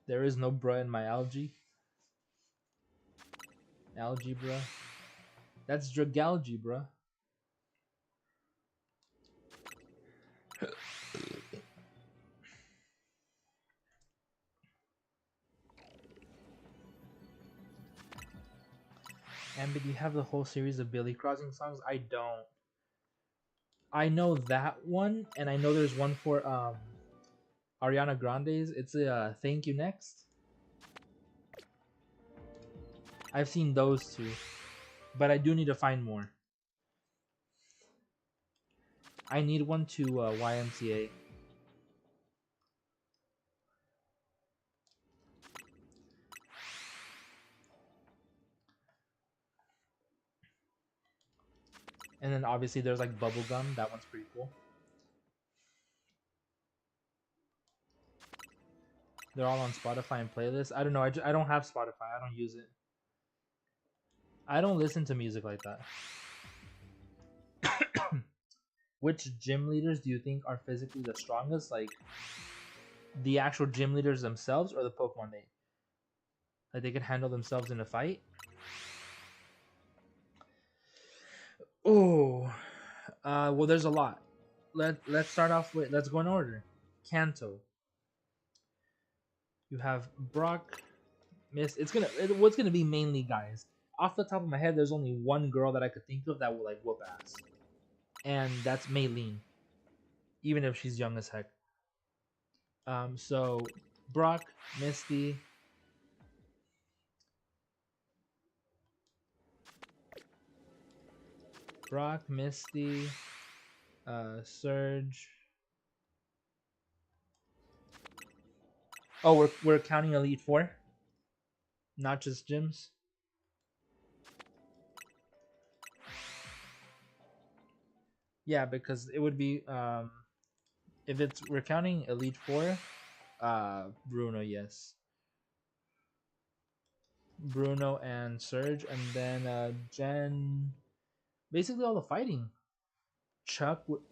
There is no bruh in my algae. Algae, bruh. That's Dragalge, bruh. Amber, do you have the whole series of Billy Crossing songs? I don't. I know that one, and I know there's one for Ariana Grande's. It's a Thank You Next. I've seen those two, but I do need to find more. I need one to YMCA. And then obviously there's like Bubblegum. That one's pretty cool. They're all on Spotify and playlists. I don't know. I don't have Spotify. I don't use it. I don't listen to music like that. Which gym leaders do you think are physically the strongest? Like the actual gym leaders themselves, or the Pokemon they could handle themselves in a fight? Oh, well, there's a lot. Let's start off with, let's go in order. Kanto. You have Brock, Miss. What's gonna be mainly guys. Off the top of my head, there's only one girl that I could think of that will like whoop ass, and that's Maylene, even if she's young as heck. So Brock, Misty, Surge. Oh, we're counting Elite Four, not just gyms. Yeah, because it would be if it's we're counting Elite Four, Bruno, yes. Bruno and Surge, and then Gen, basically all the fighting. Chuck would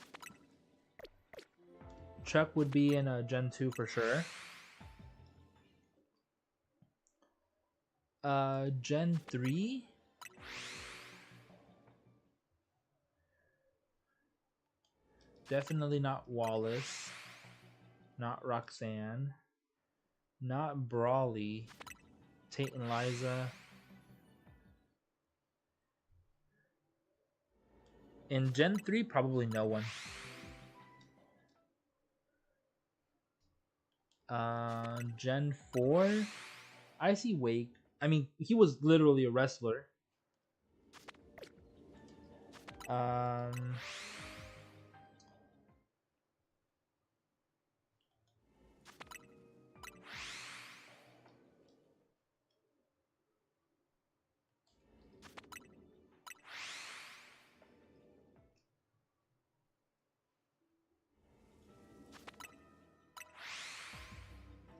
Chuck would be in Gen 2 for sure. Gen 3, definitely not Wallace, not Roxanne, not Brawly, Tate and Liza. In Gen 3, probably no one. Gen 4, I see Wake. I mean, he was literally a wrestler. Um,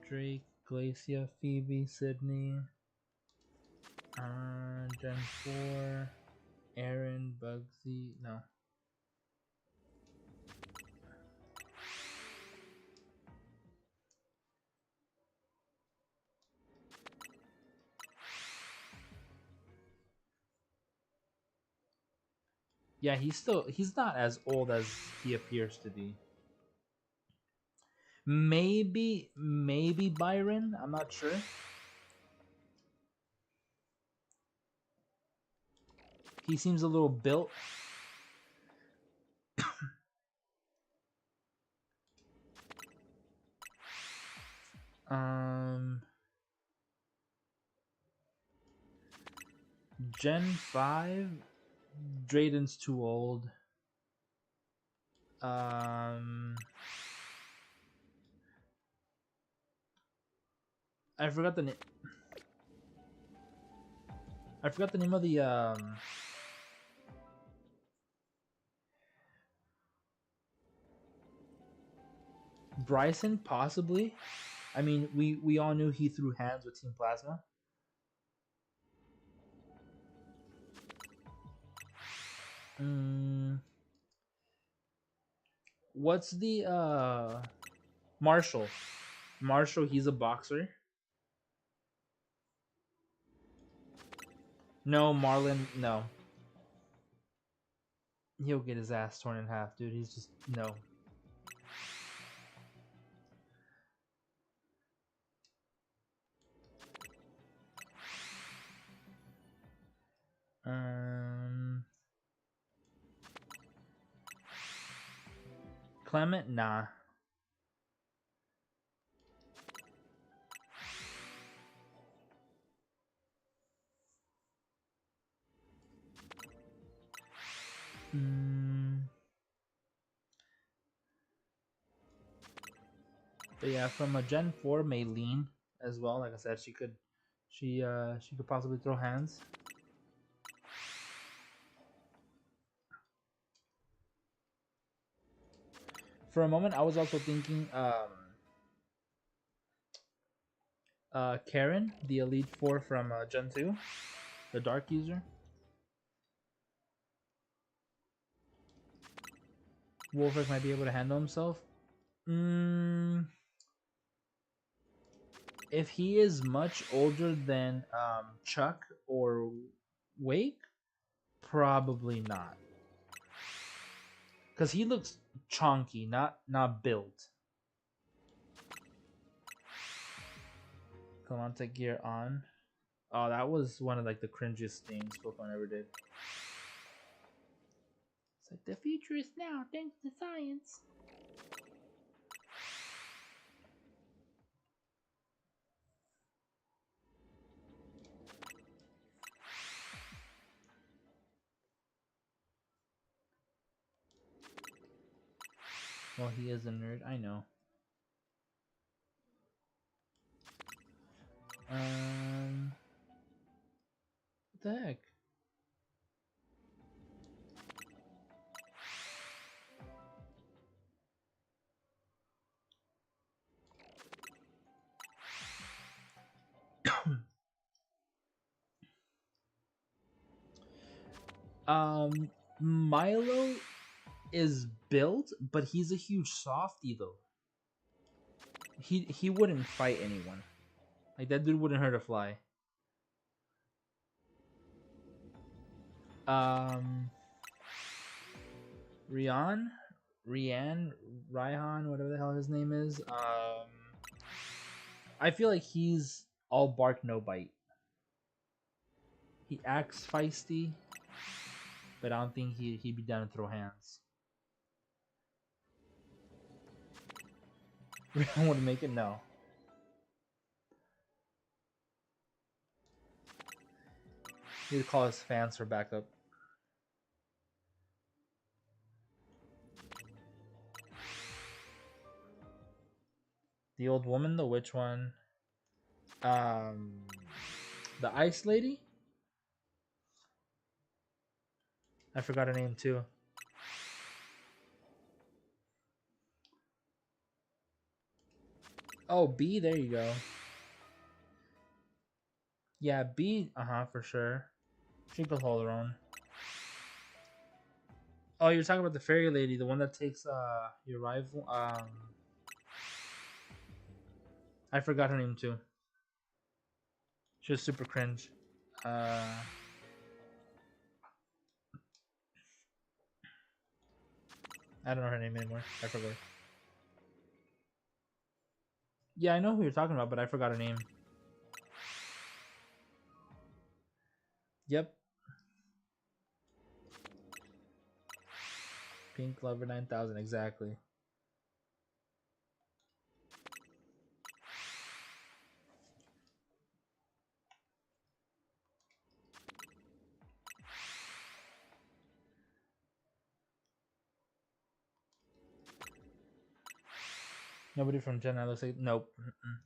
Drake, Glacia, Phoebe, Sydney. Gen 4, Aaron, Bugsy. No. Yeah, he's not as old as he appears to be. Maybe Byron. I'm not sure. He seems a little built. Um, Gen 5, Drayden's too old. Um, I forgot the name. I forgot the name of the Bryson, possibly. I mean, we all knew he threw hands with Team Plasma. Mm, what's the Marshall? Marshall, he's a boxer. No, Marlon, no. He'll get his ass torn in half, dude. He's just no. Um, Clement, nah. Mm, but yeah, from a Gen 4, Maylene as well. Like I said, she could possibly throw hands. For a moment, I was also thinking Karen, the Elite Four from Gen 2, the Dark user. Wolfric might be able to handle himself. Mm, if he is much older than Chuck or Wake, probably not. Because he looks chonky, not built. Kalanta gear on. Oh, that was one of like the cringiest things Pokemon ever did. It's like the future is now thanks to science. Well, he is a nerd, I know. What the heck? Milo is built, but he's a huge softy though. He wouldn't fight anyone. Like that dude wouldn't hurt a fly. Um, Rian, Rian, Raihan, whatever the hell his name is. I feel like he's all bark no bite. He acts feisty, but I don't think he'd be down to throw hands. Rian would make it no. He'd call his fans for backup. The old woman, the which one? Um, the ice lady. I forgot her name too. Oh, B. There you go. Yeah, B. For sure. She could hold her own. Oh, you're talking about the fairy lady, the one that takes your rival. I forgot her name too. She was super cringe. I don't know her name anymore. I forgot. Yeah, I know who you're talking about, but I forgot her name. Yep. Pink Lover 9000, exactly. Nobody from Gen 9 looks like. Nope. Mm-mm.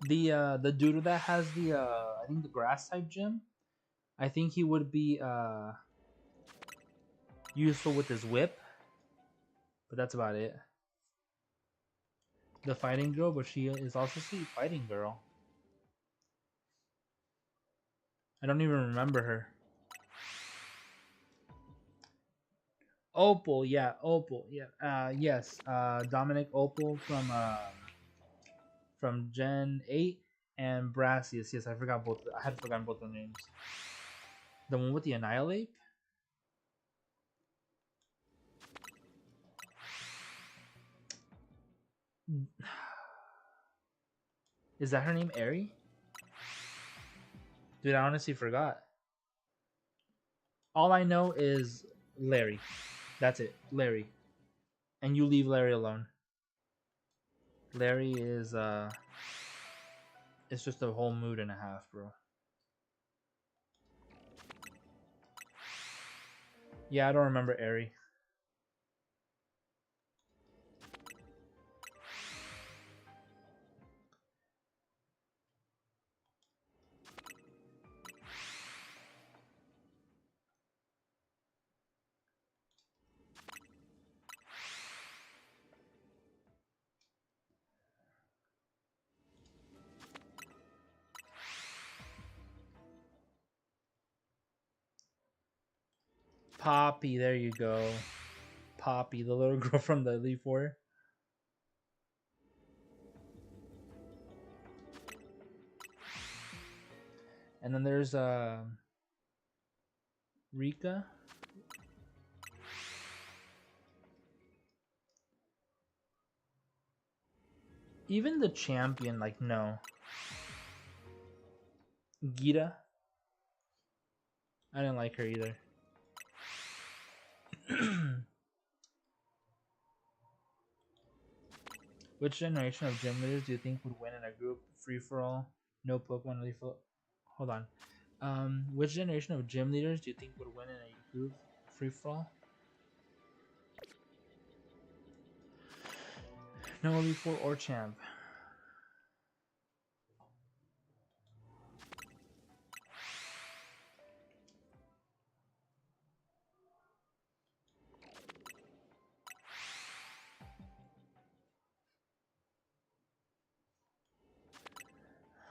The dude that has the I think the grass type gym. I think he would be useful with his whip, but that's about it. The fighting girl, but she is also sweet fighting girl. I don't even remember her. Opal, yeah, Opal, yeah, yes, Dominic Opal from Gen 8 and Brassius. Yes, I forgot both. I had forgotten both their names. The one with the Annihilate. Is that her name, Ari? Dude, I honestly forgot. All I know is Larry. That's it, Larry. And you leave Larry alone. Larry is it's just a whole mood and a half, bro. Yeah, I don't remember Ari. Poppy, there you go. Poppy, the little girl from the Elite Four. And then there's Rika. Even the champion, like no. Gita. I didn't like her either. Which generation of gym leaders do you think would win in a group free for all? No Pokemon Elite Four. Hold on. Which generation of gym leaders do you think would win in a group free for all? No Elite Four or champ.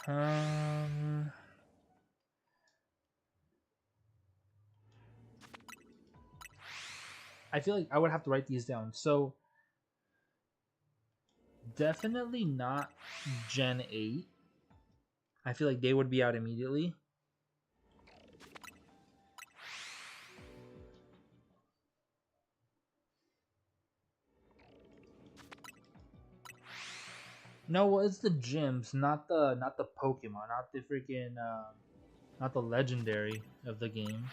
Um, I feel like I would have to write these down. So definitely not Gen 8. I feel like they would be out immediately. No, well, it's the gyms, not the Pokemon, not the freaking not the legendary of the game.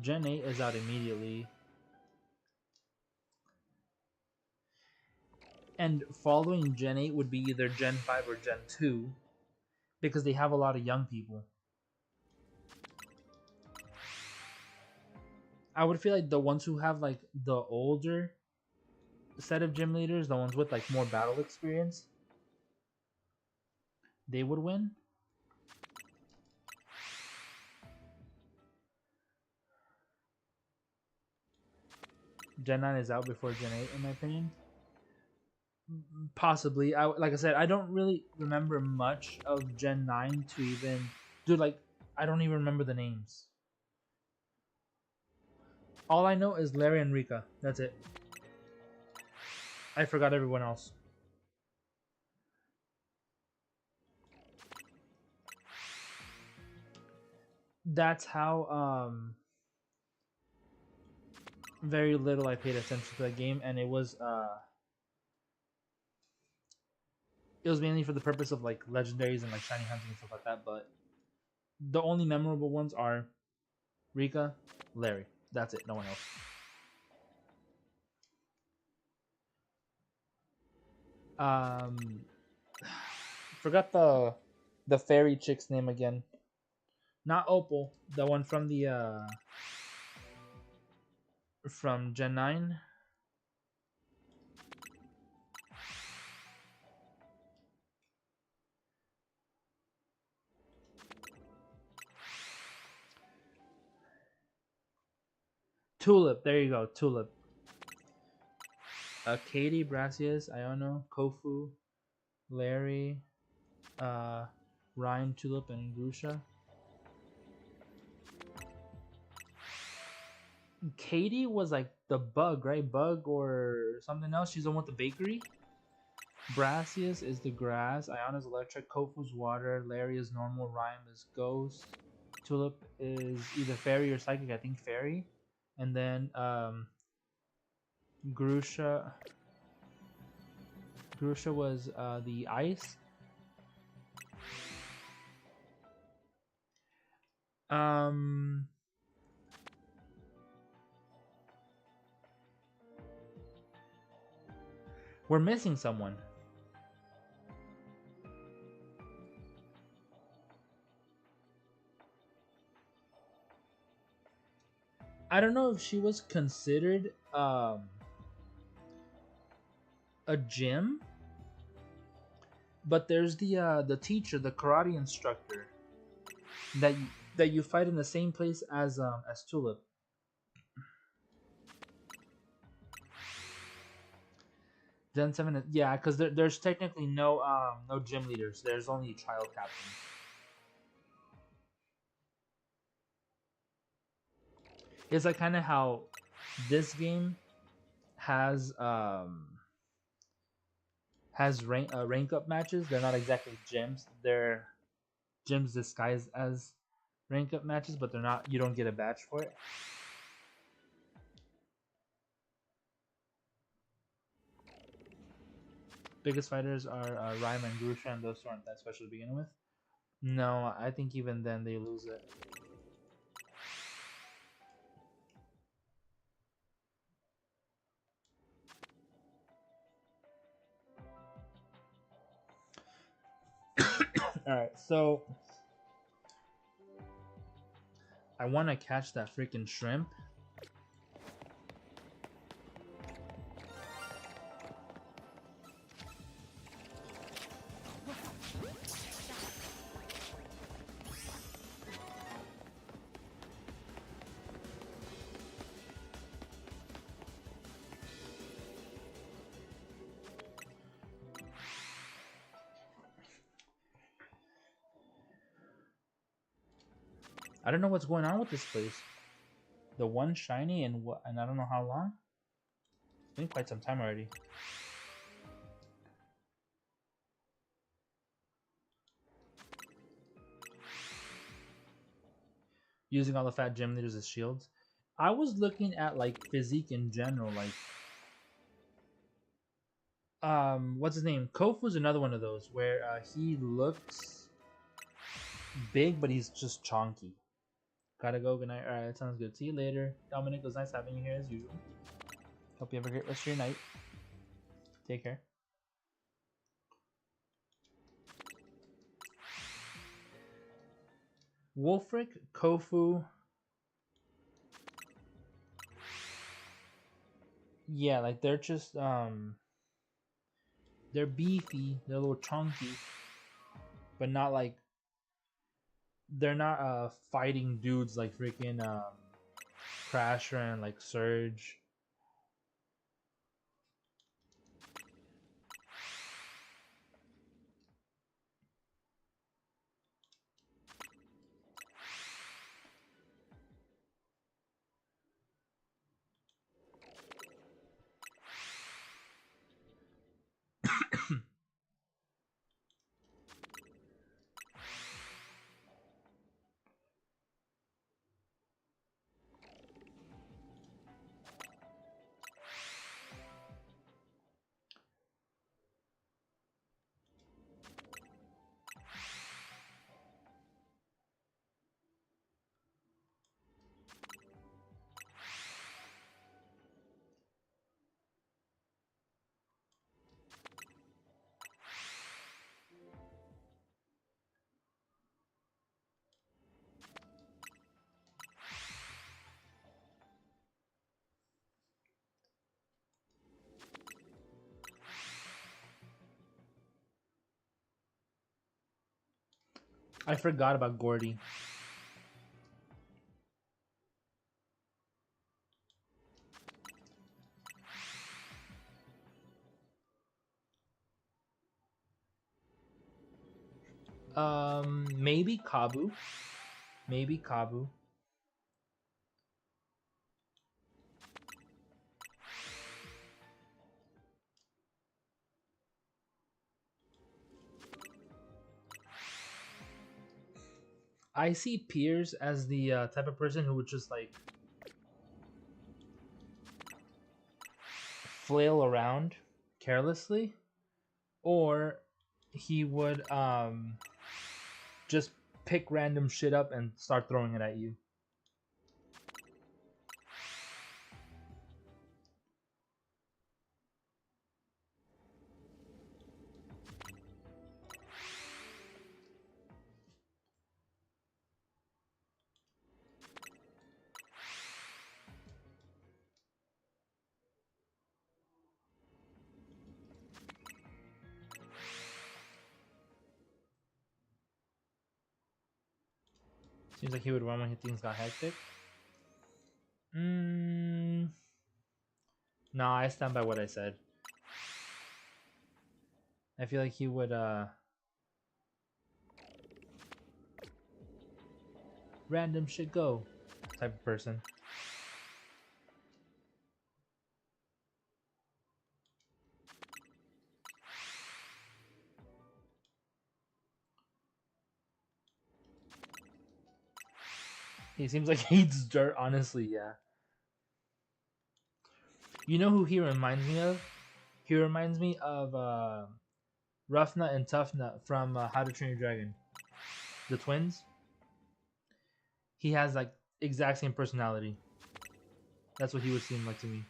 Gen 8 is out immediately. And following Gen 8 would be either Gen 5 or Gen 2 because they have a lot of young people. I would feel like the ones who have like the older set of gym leaders, the ones with like more battle experience, they would win. Gen 9 is out before Gen 8 in my opinion. Possibly. Like I said, I don't really remember much of Gen 9 to even dude like I don't even remember the names. All I know is Larry and Rika. That's it. I forgot everyone else. That's how very little I paid attention to the game, and it was mainly for the purpose of like legendaries and like shiny hunting and stuff like that. But the only memorable ones are Rika, Larry. That's it. No one else. Um, Forgot the fairy chick's name again. Not Opal, the one from Gen 9. Tulip. There you go. Tulip. Katie, Brassius, Iono, Kofu, Larry, uh, Ryan, Tulip, and Grusha. Katie was like the bug, right? Bug or something else. She's the one with the bakery. Brassius is the grass. Iona's electric. Kofu's water. Larry is normal. Rhyme is ghost. Tulip is either fairy or psychic. I think fairy. And then Grusha. Grusha was the ice. Um, we're missing someone. I don't know if she was considered a gym, but there's the teacher, the karate instructor that you fight in the same place as Tulip. Gen 7, yeah, because there's technically no gym leaders. There's only child captains. It's like kind of how this game has rank up matches. They're not exactly gyms. They're gyms disguised as rank up matches, but they're not. You don't get a badge for it. Biggest fighters are Rhyme and Grusha, and those aren't that special to begin with. No, I think even then they lose it. All right, so I want to catch that freaking shrimp. I don't know what's going on with this place. The one shiny and what? And I don't know how long. It's been quite some time already. Using all the fat gym leaders as shields. I was looking at like physique in general, like what's his name? Kofu's another one of those where he looks big but he's just chonky. Gotta go, good night. Alright, sounds good. See you later. Dominic, it was nice having you here as usual. Hope you have a great rest of your night. Take care. Wolfric, Kofu. Yeah, like they're just they're beefy, they're a little chunky, but not like they're not fighting dudes like freaking Crasher and like Surge. I forgot about Gordy. Maybe Kabu. Maybe Kabu. I see Piers as the type of person who would just like flail around carelessly, or he would just pick random shit up and start throwing it at you. Seems like he would run when things got hectic. No, I stand by what I said. I feel like he would random shit go type of person. He seems like he eats dirt, honestly, yeah. You know who he reminds me of? He reminds me of Rough Nut and Tough Nut from How to Train Your Dragon. The twins. He has like exact same personality. That's what he would seem like to me.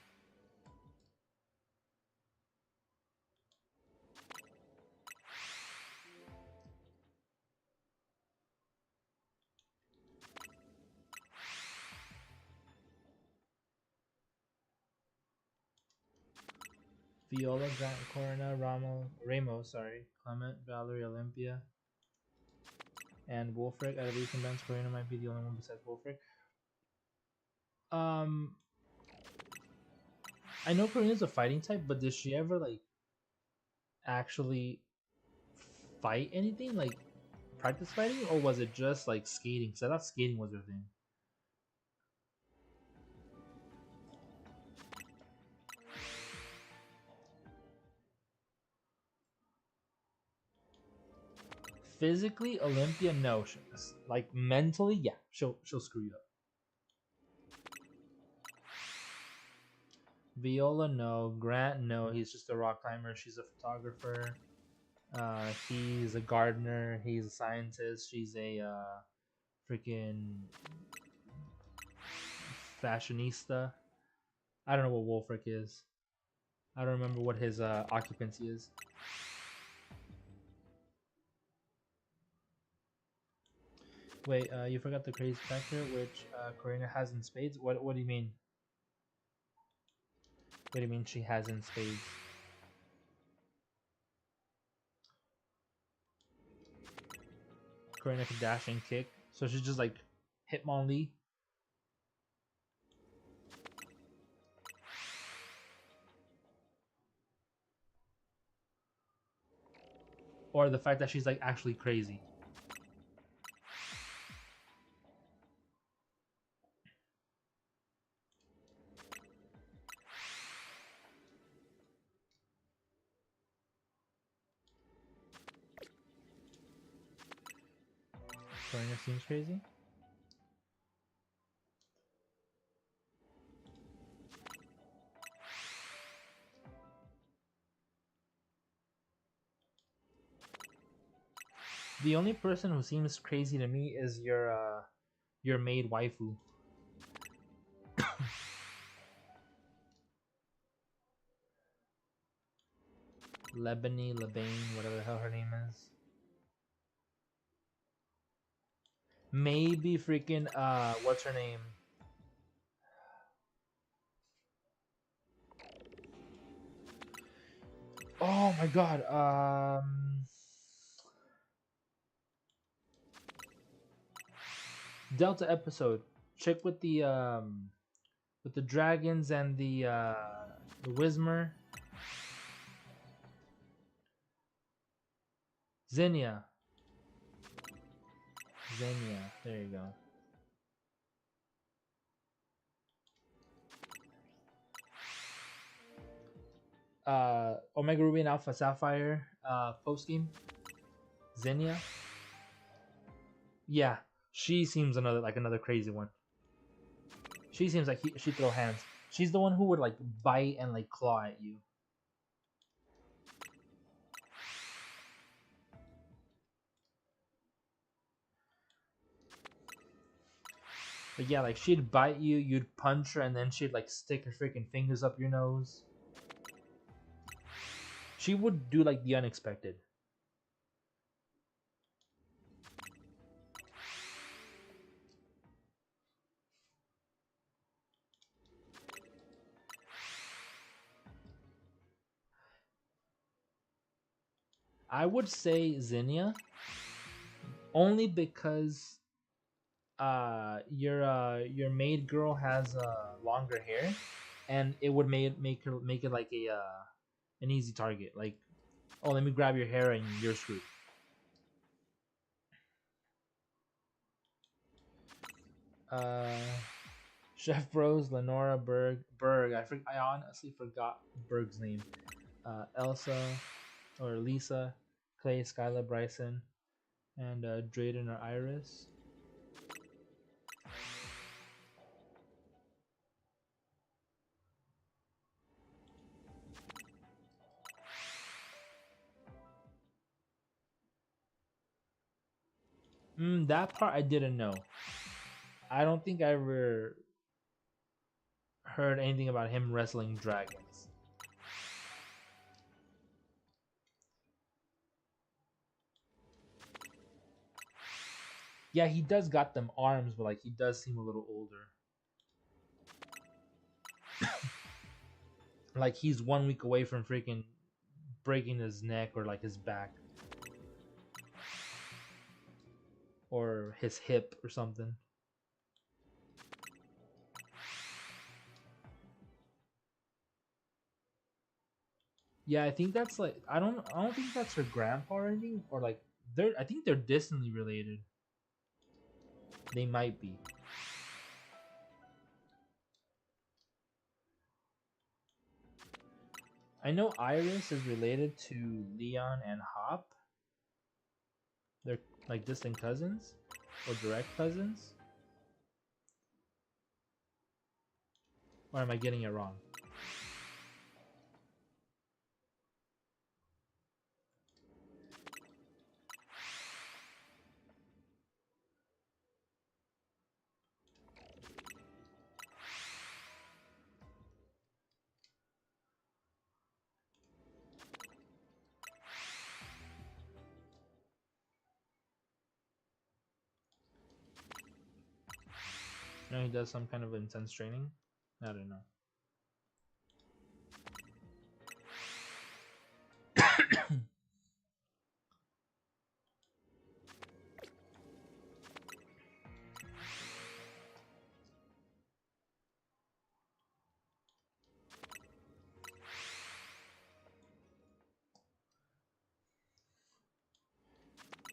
Viola, Grant, Corona, Ramos, sorry, Clement, Valerie, Olympia, and Wolfric. Out of these combats, Corona might be the only one besides Wolfric. Um, I know Corena's a fighting type, but did she ever like actually fight anything, like practice fighting, or was it just like skating? Because I thought skating was her thing. Physically, Olympia, no. Like mentally, yeah, she'll screw you up. Viola, no. Grant, no. He's just a rock climber. She's a photographer. He's a gardener. He's a scientist. She's a freaking fashionista. I don't know what Wolfric is. I don't remember what his occupancy is. Wait, you forgot the crazy factor, which Karina has in spades. What do you mean? What do you mean she has in spades? Karina can dash and kick, so she's just like Hitmonlee. Or the fact that she's like actually crazy. Karina seems crazy. The only person who seems crazy to me is your maid waifu. Lebane, whatever the hell her name is. Maybe freaking what's her name? Oh my god. Delta episode. Check with the dragons and the Whismer. Xenia. Xenia. There you go. Omega Ruby and Alpha Sapphire post game. Xenia. Yeah, she seems another crazy one. She seems like she throw hands. She's the one who would like bite and like claw at you. But yeah, like she'd bite you, you'd punch her, and then she'd like stick her freaking fingers up your nose. She would do like the unexpected. I would say Zinnia only because your maid girl has longer hair, and it would make it like a an easy target. Like, oh, let me grab your hair and you're screwed. Uh, Chef Bros, Lenora, Berg. I honestly forgot Berg's name. Elsa or Lisa, Clay, Skyla, Bryson, and Drayden or Iris. That part I didn't know. I don't think I ever heard anything about him wrestling dragons. Yeah, he does got them arms, but like he does seem a little older. Like he's 1 week away from freaking breaking his neck or like his back or his hip or something. Yeah, I think that's like I don't think that's her grandpa or anything or like they're I think they're distantly related. They might be. I know Iris is related to Leon and Hop. They're like distant cousins or direct cousins. Or am I getting it wrong? No, he does some kind of intense training. I don't know.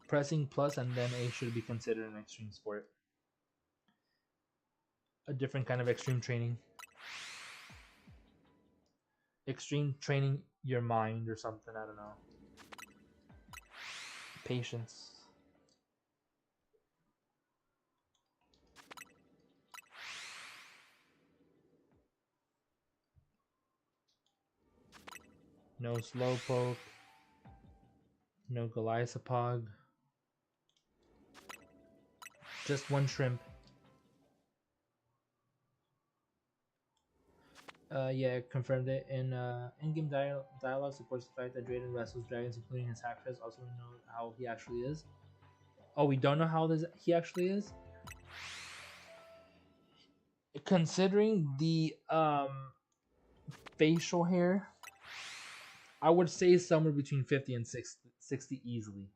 Pressing plus and then A should be considered an extreme sport. A different kind of extreme training. Extreme training your mind or something, I don't know. Patience. No slowpoke. No Goliathopog. Just one shrimp. Yeah, confirmed it. In-game dialogue supports the fact that Drayden wrestles dragons, including his hack test. Also, we know how he actually is. Oh, we don't know how he actually is. Considering the facial hair, I would say somewhere between 50 and 60 easily.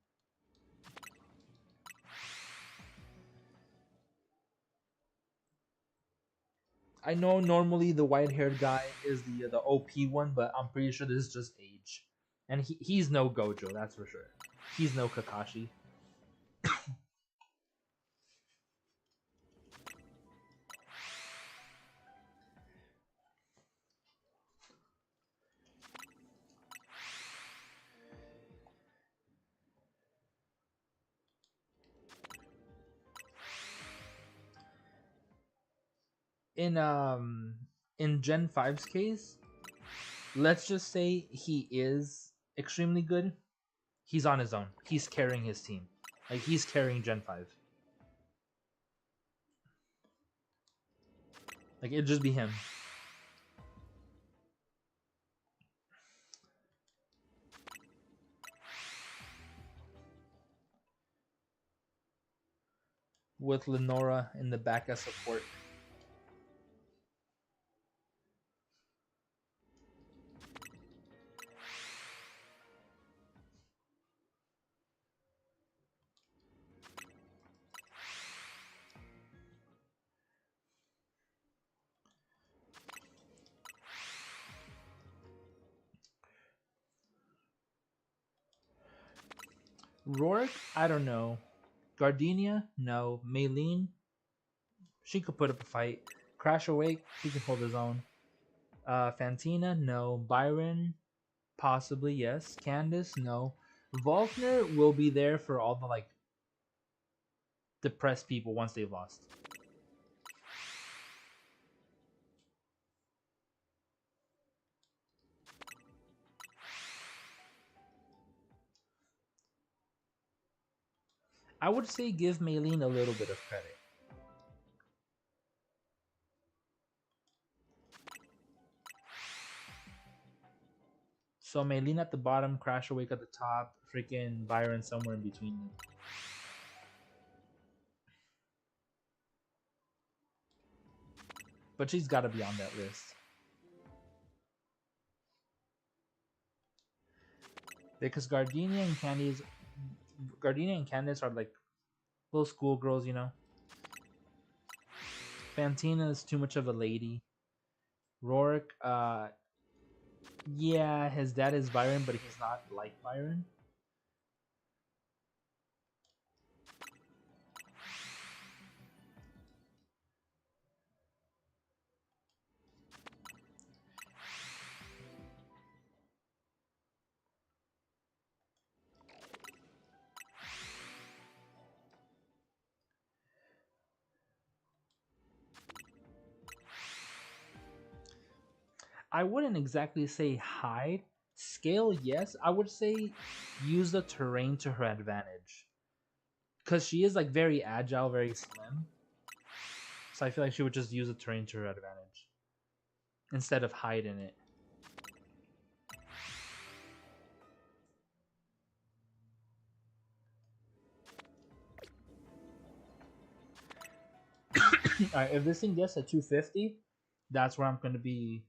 I know normally the white haired guy is the OP one, but I'm pretty sure this is just age. And he's no Gojo, that's for sure. He's no Kakashi. In in Gen 5's case, let's just say he is extremely good. He's on his own. He's carrying his team. Like he's carrying Gen 5. Like it'd just be him. With Lenora in the back as support. Rourke, I don't know. Gardenia, no. Maylene, she could put up a fight. Crash Awake, he can hold his own. Fantina, no. Byron, possibly, yes. Candace, no. Volkner will be there for all the like depressed people once they've lost. I would say give Maylene a little bit of credit. So Maylene at the bottom, Crash Awake at the top, freaking Byron somewhere in between them. But she's got to be on that list. Because Gardenia and Candice are like little schoolgirls, you know. Fantina is too much of a lady. Rourke, yeah, his dad is Byron, but he's not like Byron. I wouldn't exactly say hide. Scale, yes. I would say use the terrain to her advantage. Because she is like very agile, very slim. So I feel like she would just use the terrain to her advantage. Instead of hide in it. Alright, if this thing gets to 250, that's where I'm going to be.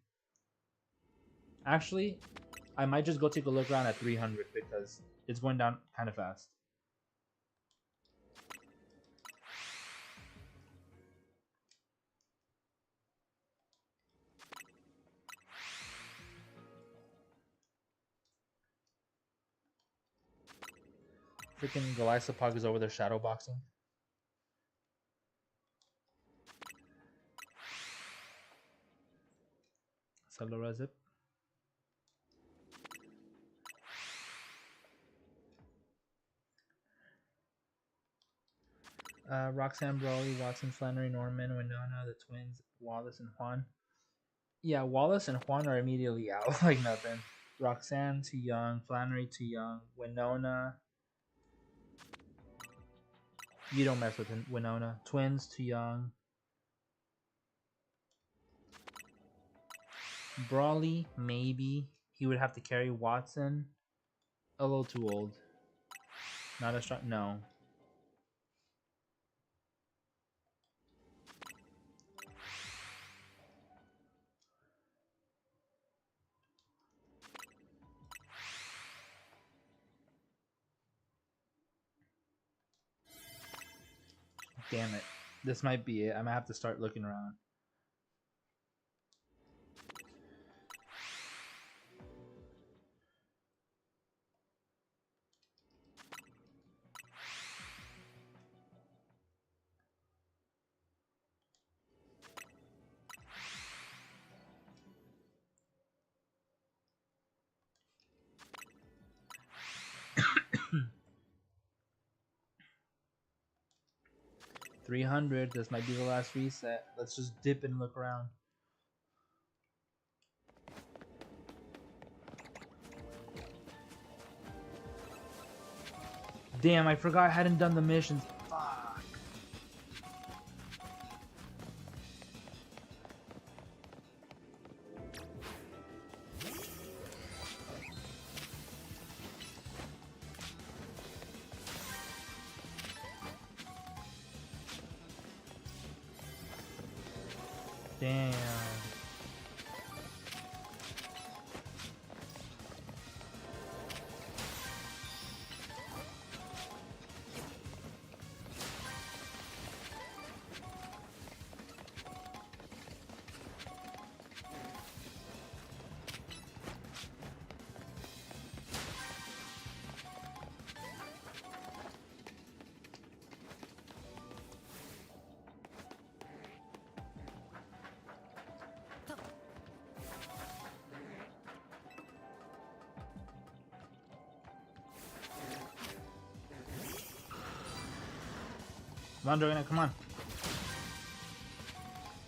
Actually, I might just go take a look around at 300 because it's going down kind of fast. Freaking Galisapog is over there shadow boxing. Salora Zip. Roxanne, Brawley, Watson, Flannery, Norman, Winona, the twins, Wallace, and Juan. Yeah, Wallace and Juan are immediately out like nothing. Roxanne, too young. Flannery, too young. Winona, you don't mess with Winona. Twins, too young. Brawley, maybe. He would have to carry Watson. A little too old. Not as strong. No. Damn it. This might be it. I'm gonna have to start looking around. 300. This might be the last reset. Let's just dip and look around. Damn, I forgot I hadn't done the missions. Fuck. Damn. Come on, Dragon, come on.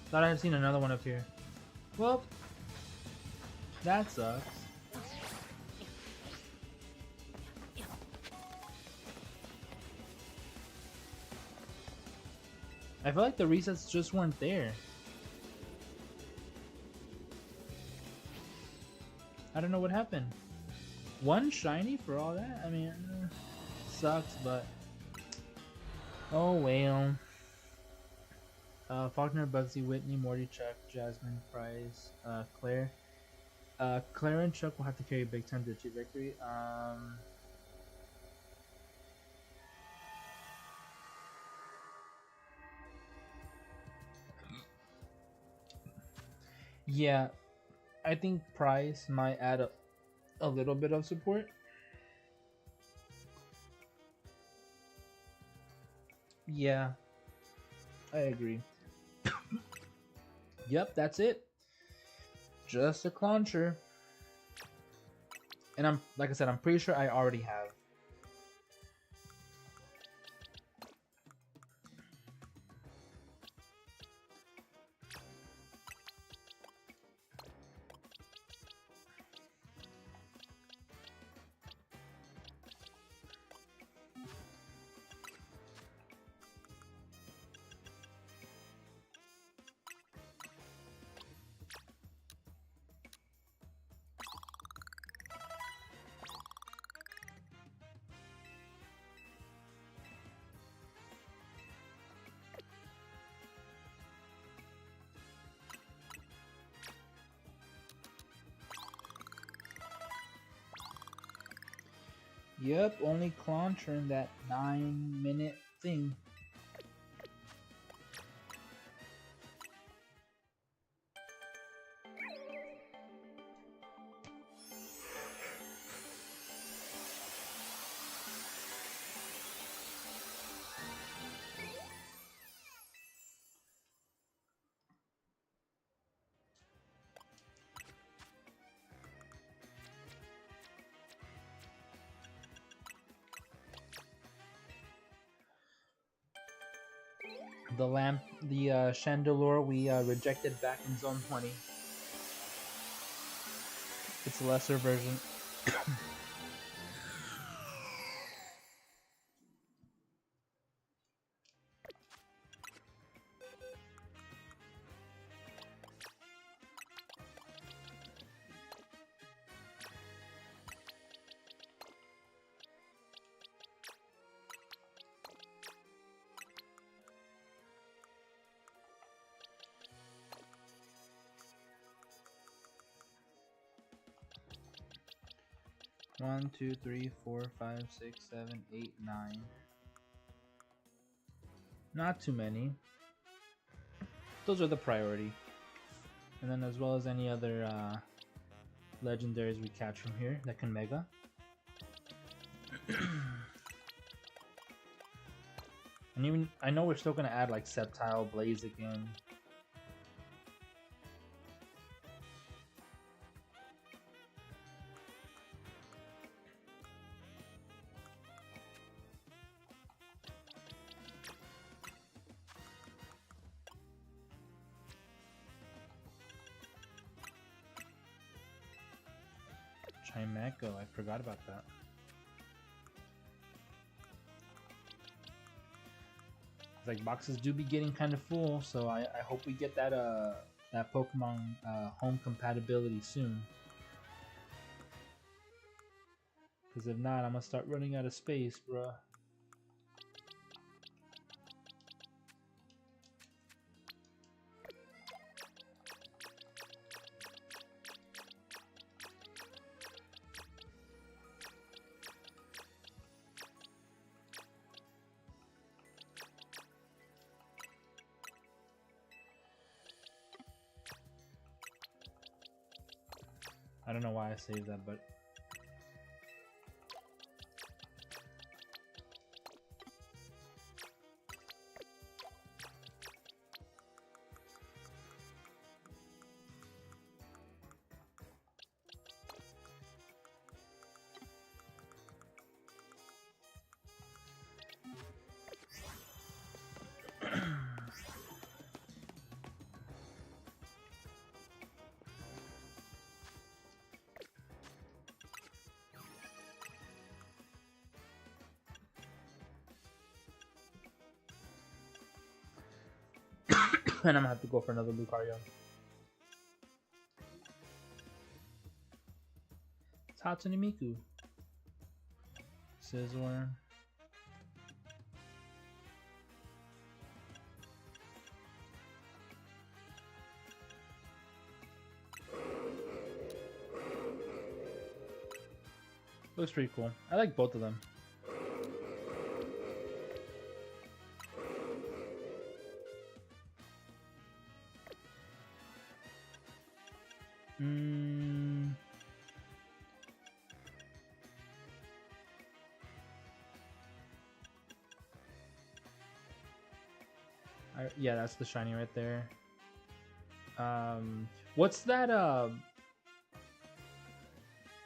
Thought I had seen another one up here. Well, that sucks. I feel like the resets just weren't there. I don't know what happened. One shiny for all that? I mean, sucks, but oh well. Faulkner, Bugsy, Whitney, Morty, Chuck, Jasmine, Price, Claire. Claire and Chuck will have to carry big time to achieve victory. Yeah, I think Price might add a little bit of support. Yeah, I agree. Yep, that's it. Just a launcher. And I'm, like I said, I'm pretty sure I already have. Yep, only Clauncher in that 9-minute thing. The lamp, the Chandelure we rejected back in Zone 20. It's a lesser version. 1, 2, 3, 4, 5, 6, 7, 8, 9. Not too many. Those are the priority. And then as well as any other legendaries we catch from here that can mega. And even, I know we're still gonna add like Sceptile, Blaze again. Chimecho, I forgot about that. Like boxes do be getting kind of full, so I hope we get that that Pokemon home compatibility soon. Because if not, I'm gonna start running out of space, bruh. I don't know why I saved that, but and I'm gonna have to go for another Lucario. It's Hatsune Miku. Scizor. Looks pretty cool. I like both of them. Yeah, that's the shiny right there. What's that?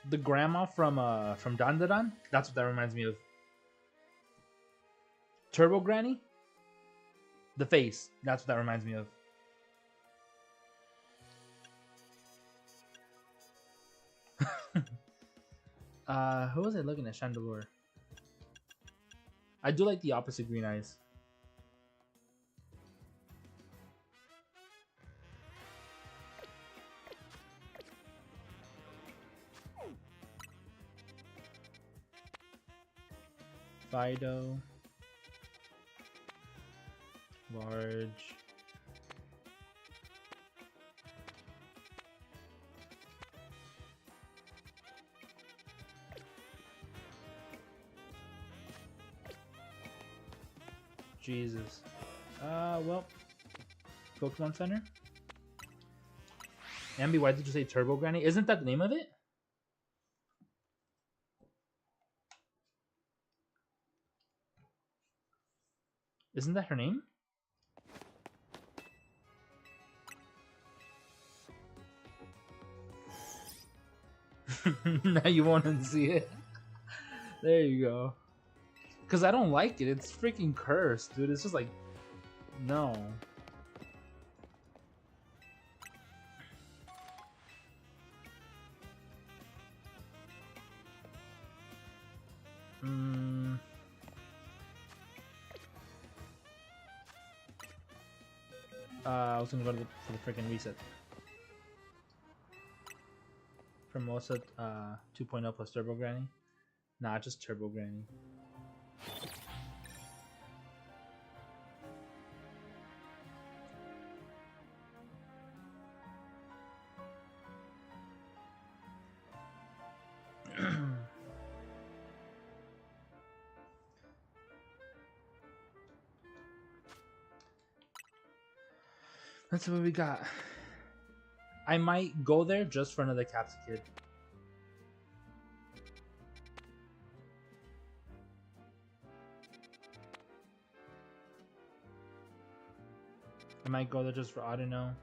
The grandma from Dandadan? That's what that reminds me of. Turbo Granny? The face. That's what that reminds me of. Who was I looking at? Chandelure. I do like the opposite green eyes. Fido. Large. Jesus. Well. Pokemon Center? Ambi, why did you say Turbo Granny? Isn't that the name of it? Isn't that her name? Now you want to see it. There you go. Because I don't like it. It's freaking cursed, dude. It's just like... No. I was gonna go to for the freaking reset. Formosa 2.0 plus Turbo Granny? Nah, just Turbo Granny. That's what we got. I might go there just for another Caps Kid. I might go there just for Audino.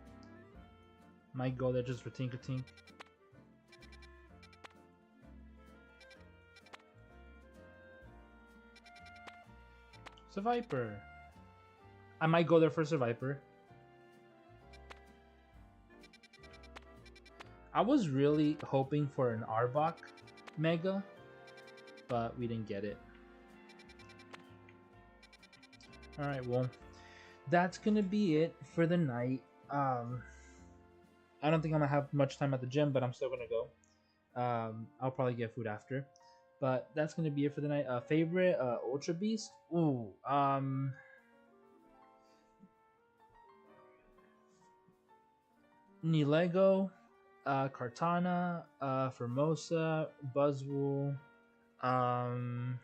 Might go there just for Tinkertink. Survivor. I might go there for Survivor. I was really hoping for an Arbok Mega, but we didn't get it. All right, well, that's gonna be it for the night. I don't think I'm gonna have much time at the gym, but I'm still gonna go. I'll probably get food after, but that's gonna be it for the night. Favorite Ultra Beast? Ooh, Nilego, Cartana, Formosa, Buzzwool. Um,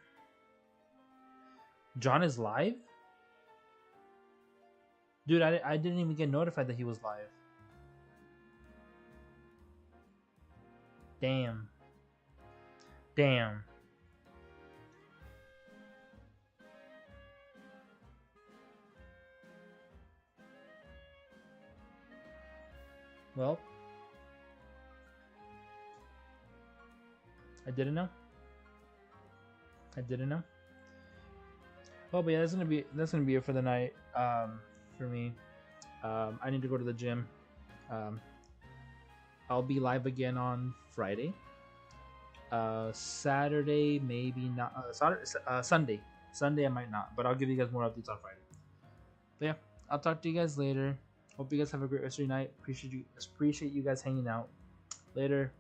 John is live, dude. I didn't even get notified that he was live. Damn, damn. Well, I didn't know. I didn't know. Well, but yeah, that's gonna be it for the night. For me, I need to go to the gym. Um, I'll be live again on Friday. Saturday maybe not. Sunday. Sunday I might not, but I'll give you guys more updates on Friday. But yeah, I'll talk to you guys later. Hope you guys have a great rest of your night. Appreciate you guys hanging out. Later.